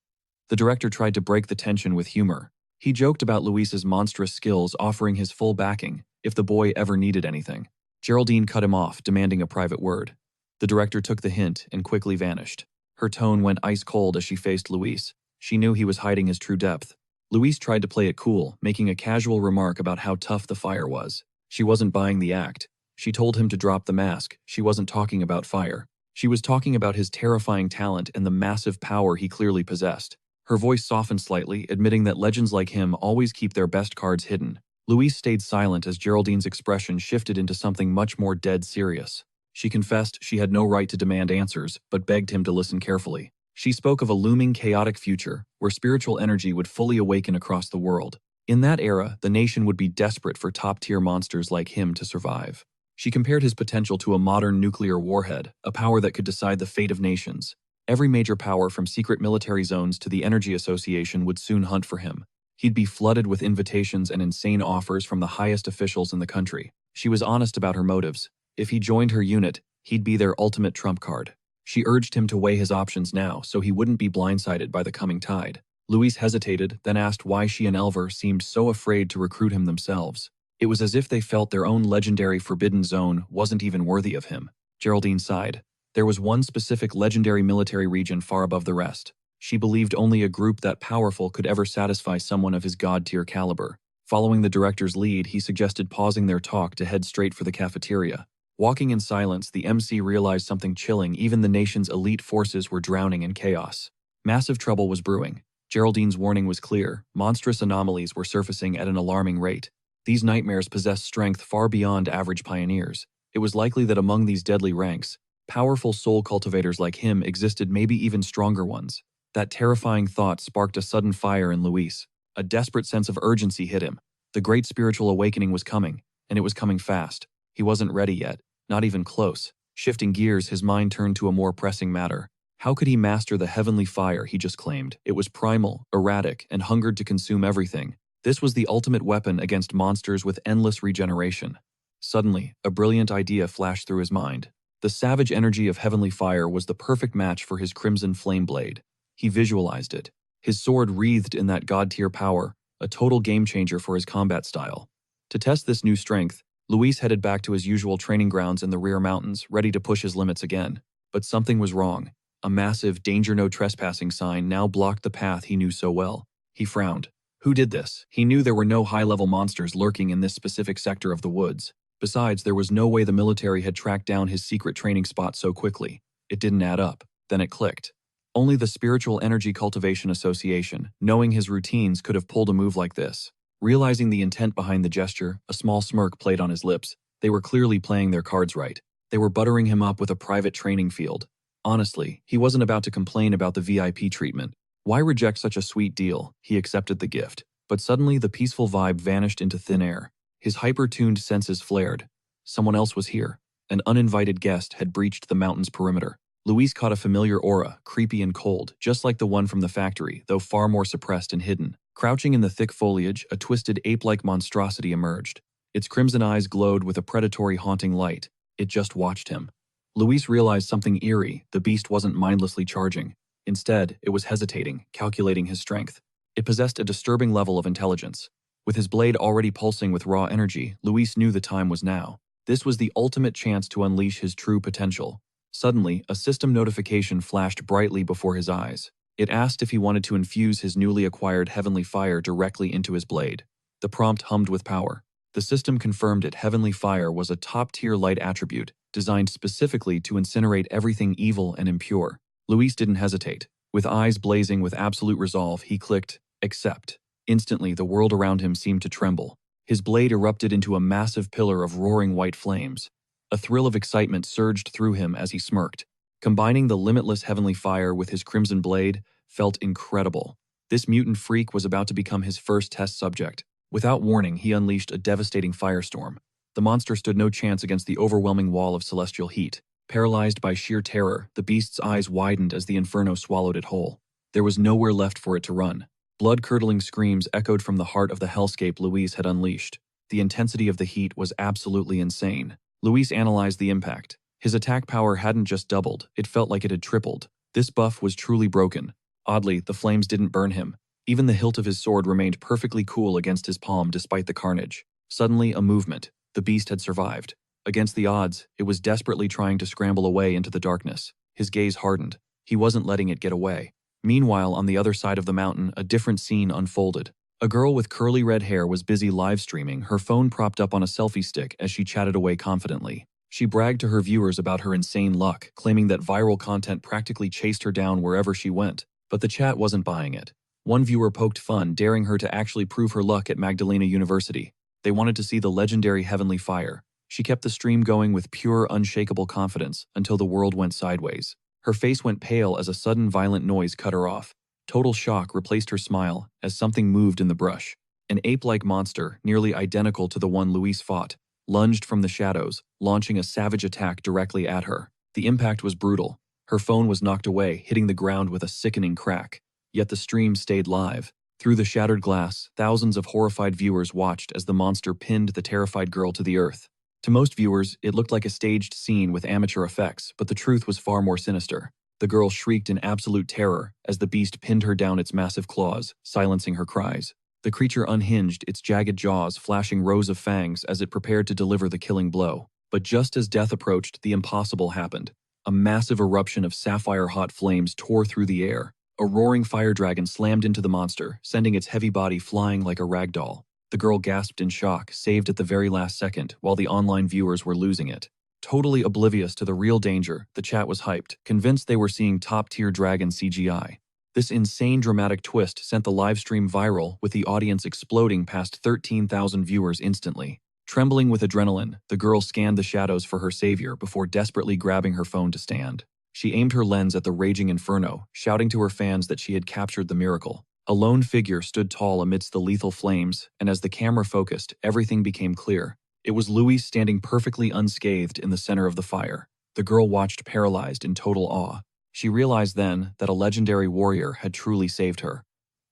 The director tried to break the tension with humor. He joked about Luis's monstrous skills, offering his full backing if the boy ever needed anything. Geraldine cut him off, demanding a private word. The director took the hint and quickly vanished. Her tone went ice cold as she faced Luis. She knew he was hiding his true depth. Luis tried to play it cool, making a casual remark about how tough the fire was. She wasn't buying the act. She told him to drop the mask. She wasn't talking about fire. She was talking about his terrifying talent and the massive power he clearly possessed. Her voice softened slightly, admitting that legends like him always keep their best cards hidden. Luis stayed silent as Geraldine's expression shifted into something much more dead serious. She confessed she had no right to demand answers, but begged him to listen carefully. She spoke of a looming chaotic future, where spiritual energy would fully awaken across the world. In that era, the nation would be desperate for top-tier monsters like him to survive. She compared his potential to a modern nuclear warhead, a power that could decide the fate of nations. Every major power from secret military zones to the Energy Association would soon hunt for him. He'd be flooded with invitations and insane offers from the highest officials in the country. She was honest about her motives. If he joined her unit, he'd be their ultimate trump card. She urged him to weigh his options now so he wouldn't be blindsided by the coming tide. Luis hesitated, then asked why she and Elver seemed so afraid to recruit him themselves. It was as if they felt their own legendary Forbidden Zone wasn't even worthy of him. Geraldine sighed. There was one specific legendary military region far above the rest. She believed only a group that powerful could ever satisfy someone of his god-tier caliber. Following the director's lead, he suggested pausing their talk to head straight for the cafeteria. Walking in silence, the MC realized something chilling. Even the nation's elite forces were drowning in chaos. Massive trouble was brewing. Geraldine's warning was clear. Monstrous anomalies were surfacing at an alarming rate. These nightmares possessed strength far beyond average pioneers. It was likely that among these deadly ranks, powerful soul cultivators like him existed, maybe even stronger ones. That terrifying thought sparked a sudden fire in Luis. A desperate sense of urgency hit him. The great spiritual awakening was coming, and it was coming fast. He wasn't ready yet, not even close. Shifting gears, his mind turned to a more pressing matter. How could he master the heavenly fire he just claimed? It was primal, erratic, and hungered to consume everything. This was the ultimate weapon against monsters with endless regeneration. Suddenly, a brilliant idea flashed through his mind. The savage energy of heavenly fire was the perfect match for his crimson flame blade. He visualized it. His sword wreathed in that god-tier power, a total game-changer for his combat style. To test this new strength, Luis headed back to his usual training grounds in the rear mountains, ready to push his limits again. But something was wrong. A massive "Danger No Trespassing" sign now blocked the path he knew so well. He frowned. Who did this? He knew there were no high-level monsters lurking in this specific sector of the woods. Besides, there was no way the military had tracked down his secret training spot so quickly. It didn't add up. Then it clicked. Only the Spiritual Energy Cultivation Association, knowing his routines, could have pulled a move like this. Realizing the intent behind the gesture, a small smirk played on his lips. They were clearly playing their cards right. They were buttering him up with a private training field. Honestly, he wasn't about to complain about the VIP treatment. Why reject such a sweet deal? He accepted the gift. But suddenly the peaceful vibe vanished into thin air. His hyper-tuned senses flared. Someone else was here. An uninvited guest had breached the mountain's perimeter. Luis caught a familiar aura, creepy and cold, just like the one from the factory, though far more suppressed and hidden. Crouching in the thick foliage, a twisted ape-like monstrosity emerged. Its crimson eyes glowed with a predatory, haunting light. It just watched him. Luis realized something eerie. The beast wasn't mindlessly charging. Instead, it was hesitating, calculating his strength. It possessed a disturbing level of intelligence. With his blade already pulsing with raw energy, Luis knew the time was now. This was the ultimate chance to unleash his true potential. Suddenly, a system notification flashed brightly before his eyes. It asked if he wanted to infuse his newly acquired heavenly fire directly into his blade. The prompt hummed with power. The system confirmed it. Heavenly fire was a top-tier light attribute, designed specifically to incinerate everything evil and impure. Luis didn't hesitate. With eyes blazing with absolute resolve, he clicked, "Accept." Instantly, the world around him seemed to tremble. His blade erupted into a massive pillar of roaring white flames. A thrill of excitement surged through him as he smirked. Combining the limitless heavenly fire with his crimson blade felt incredible. This mutant freak was about to become his first test subject. Without warning, he unleashed a devastating firestorm. The monster stood no chance against the overwhelming wall of celestial heat. Paralyzed by sheer terror, the beast's eyes widened as the inferno swallowed it whole. There was nowhere left for it to run. Blood-curdling screams echoed from the heart of the hellscape Luis had unleashed. The intensity of the heat was absolutely insane. Luis analyzed the impact. His attack power hadn't just doubled, it felt like it had tripled. This buff was truly broken. Oddly, the flames didn't burn him. Even the hilt of his sword remained perfectly cool against his palm despite the carnage. Suddenly, a movement. The beast had survived. Against the odds, it was desperately trying to scramble away into the darkness. His gaze hardened. He wasn't letting it get away. Meanwhile, on the other side of the mountain, a different scene unfolded. A girl with curly red hair was busy live-streaming, her phone propped up on a selfie stick as she chatted away confidently. She bragged to her viewers about her insane luck, claiming that viral content practically chased her down wherever she went. But the chat wasn't buying it. One viewer poked fun, daring her to actually prove her luck at Magdalena University. They wanted to see the legendary heavenly fire. She kept the stream going with pure, unshakable confidence until the world went sideways. Her face went pale as a sudden violent noise cut her off. Total shock replaced her smile as something moved in the brush. An ape-like monster, nearly identical to the one Luis fought, lunged from the shadows, launching a savage attack directly at her. The impact was brutal. Her phone was knocked away, hitting the ground with a sickening crack. Yet the stream stayed live. Through the shattered glass, thousands of horrified viewers watched as the monster pinned the terrified girl to the earth. To most viewers, it looked like a staged scene with amateur effects, but the truth was far more sinister. The girl shrieked in absolute terror as the beast pinned her down its massive claws, silencing her cries. The creature unhinged, its jagged jaws flashing rows of fangs as it prepared to deliver the killing blow. But just as death approached, the impossible happened. A massive eruption of sapphire-hot flames tore through the air. A roaring fire dragon slammed into the monster, sending its heavy body flying like a rag doll. The girl gasped in shock, saved at the very last second, while the online viewers were losing it. Totally oblivious to the real danger, the chat was hyped, convinced they were seeing top-tier dragon CGI. This insane dramatic twist sent the livestream viral, with the audience exploding past 13,000 viewers instantly. Trembling with adrenaline, the girl scanned the shadows for her savior before desperately grabbing her phone to stand. She aimed her lens at the raging inferno, shouting to her fans that she had captured the miracle. A lone figure stood tall amidst the lethal flames, and as the camera focused, everything became clear. It was Luis standing perfectly unscathed in the center of the fire. The girl watched paralyzed in total awe. She realized then that a legendary warrior had truly saved her.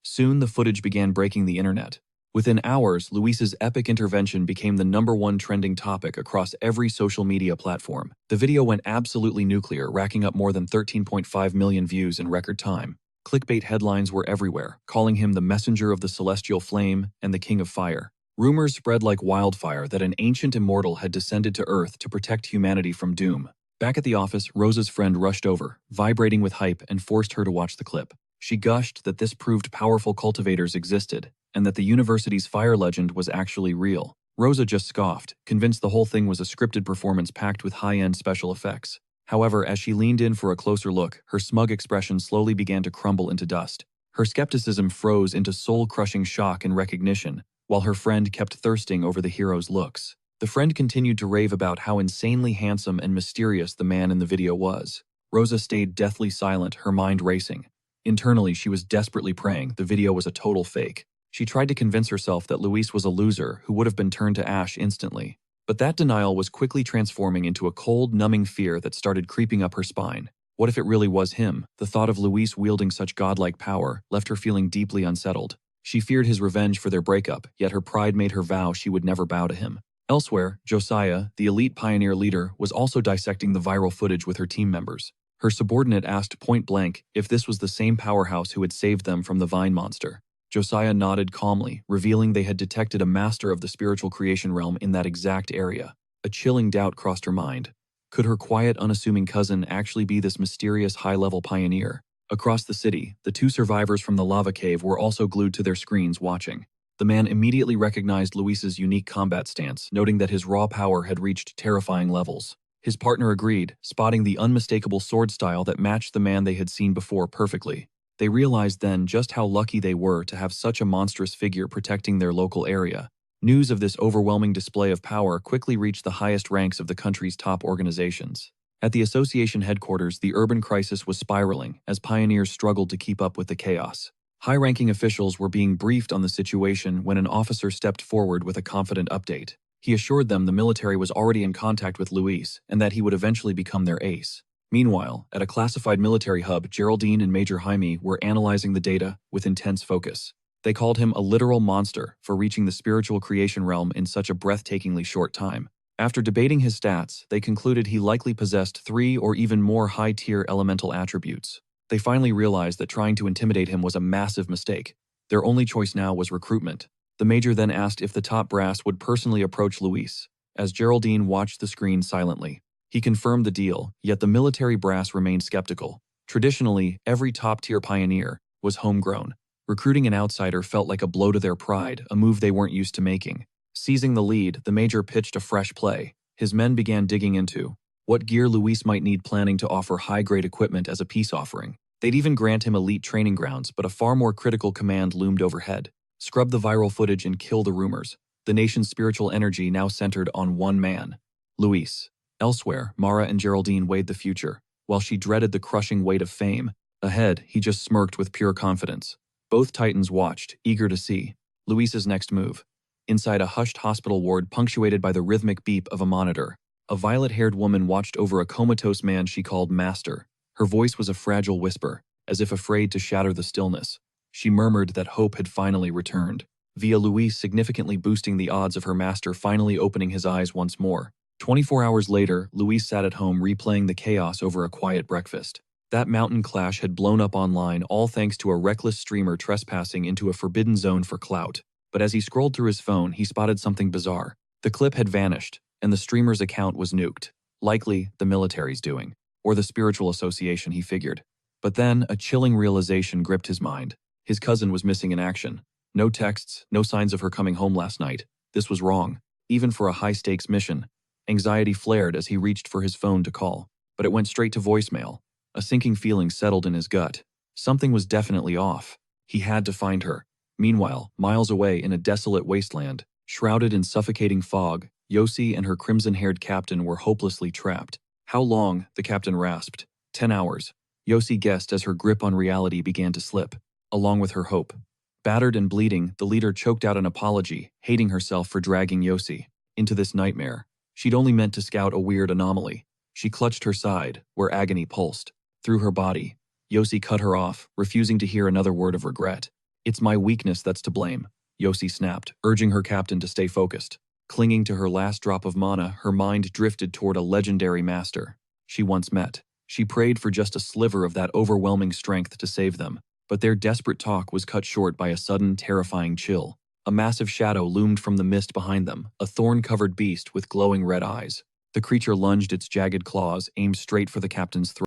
Soon the footage began breaking the internet. Within hours, Luis's epic intervention became the #1 trending topic across every social media platform. The video went absolutely nuclear, racking up more than 13.5 million views in record time. Clickbait headlines were everywhere, calling him the messenger of the celestial flame and the king of fire. Rumors spread like wildfire that an ancient immortal had descended to Earth to protect humanity from doom. Back at the office, Rosa's friend rushed over, vibrating with hype, and forced her to watch the clip. She gushed that this proved powerful cultivators existed, and that the university's fire legend was actually real. Rosa just scoffed, convinced the whole thing was a scripted performance packed with high-end special effects. However, as she leaned in for a closer look, her smug expression slowly began to crumble into dust. Her skepticism froze into soul-crushing shock and recognition, while her friend kept thirsting over the hero's looks. The friend continued to rave about how insanely handsome and mysterious the man in the video was. Rosa stayed deathly silent, her mind racing. Internally, she was desperately praying the video was a total fake. She tried to convince herself that Luis was a loser who would have been turned to ash instantly. But that denial was quickly transforming into a cold, numbing fear that started creeping up her spine. What if it really was him? The thought of Luis wielding such godlike power left her feeling deeply unsettled. She feared his revenge for their breakup, yet her pride made her vow she would never bow to him. Elsewhere, Josiah, the elite pioneer leader, was also dissecting the viral footage with her team members. Her subordinate asked point-blank if this was the same powerhouse who had saved them from the vine monster. Josiah nodded calmly, revealing they had detected a master of the spiritual creation realm in that exact area. A chilling doubt crossed her mind. Could her quiet, unassuming cousin actually be this mysterious high-level pioneer? Across the city, the two survivors from the lava cave were also glued to their screens watching. The man immediately recognized Luis's unique combat stance, noting that his raw power had reached terrifying levels. His partner agreed, spotting the unmistakable sword style that matched the man they had seen before perfectly. They realized then just how lucky they were to have such a monstrous figure protecting their local area. News of this overwhelming display of power quickly reached the highest ranks of the country's top organizations. At the association headquarters, the urban crisis was spiraling as pioneers struggled to keep up with the chaos. High-ranking officials were being briefed on the situation when an officer stepped forward with a confident update. He assured them the military was already in contact with Luis and that he would eventually become their ace. Meanwhile, at a classified military hub, Geraldine and Major Jaime were analyzing the data with intense focus. They called him a literal monster for reaching the spiritual creation realm in such a breathtakingly short time. After debating his stats, they concluded he likely possessed 3 or even more high-tier elemental attributes. They finally realized that trying to intimidate him was a massive mistake. Their only choice now was recruitment. The major then asked if the top brass would personally approach Luis, as Geraldine watched the screen silently. He confirmed the deal, yet the military brass remained skeptical. Traditionally, every top-tier pioneer was homegrown. Recruiting an outsider felt like a blow to their pride, a move they weren't used to making. Seizing the lead, the major pitched a fresh play. His men began digging into what gear Luis might need, planning to offer high-grade equipment as a peace offering. They'd even grant him elite training grounds, but a far more critical command loomed overhead. Scrub the viral footage and kill the rumors. The nation's spiritual energy now centered on one man, Luis. Elsewhere, Mara and Geraldine weighed the future. While she dreaded the crushing weight of fame, ahead, he just smirked with pure confidence. Both titans watched, eager to see Luis's next move. Inside a hushed hospital ward punctuated by the rhythmic beep of a monitor, a violet-haired woman watched over a comatose man she called Master. Her voice was a fragile whisper, as if afraid to shatter the stillness. She murmured that hope had finally returned, via Luis significantly boosting the odds of her master finally opening his eyes once more. 24 hours later, Luis sat at home replaying the chaos over a quiet breakfast. That mountain clash had blown up online, all thanks to a reckless streamer trespassing into a forbidden zone for clout. But as he scrolled through his phone, he spotted something bizarre. The clip had vanished, and the streamer's account was nuked. Likely the military's doing, or the spiritual association, he figured. But then, a chilling realization gripped his mind. His cousin was missing in action. No texts, no signs of her coming home last night. This was wrong, even for a high-stakes mission. Anxiety flared as he reached for his phone to call, but it went straight to voicemail. A sinking feeling settled in his gut. Something was definitely off. He had to find her. Meanwhile, miles away in a desolate wasteland, shrouded in suffocating fog, Yossi and her crimson-haired captain were hopelessly trapped. How long? The captain rasped. 10 hours. Yossi guessed as her grip on reality began to slip, along with her hope. Battered and bleeding, the leader choked out an apology, hating herself for dragging Yossi into this nightmare. She'd only meant to scout a weird anomaly. She clutched her side, where agony pulsed. Through her body, Yossi cut her off, refusing to hear another word of regret. "It's my weakness that's to blame," Yossi snapped, urging her captain to stay focused. Clinging to her last drop of mana, her mind drifted toward a legendary master she once met. She prayed for just a sliver of that overwhelming strength to save them, but their desperate talk was cut short by a sudden, terrifying chill. A massive shadow loomed from the mist behind them, a thorn-covered beast with glowing red eyes. The creature lunged its jagged claws, aimed straight for the captain's throat.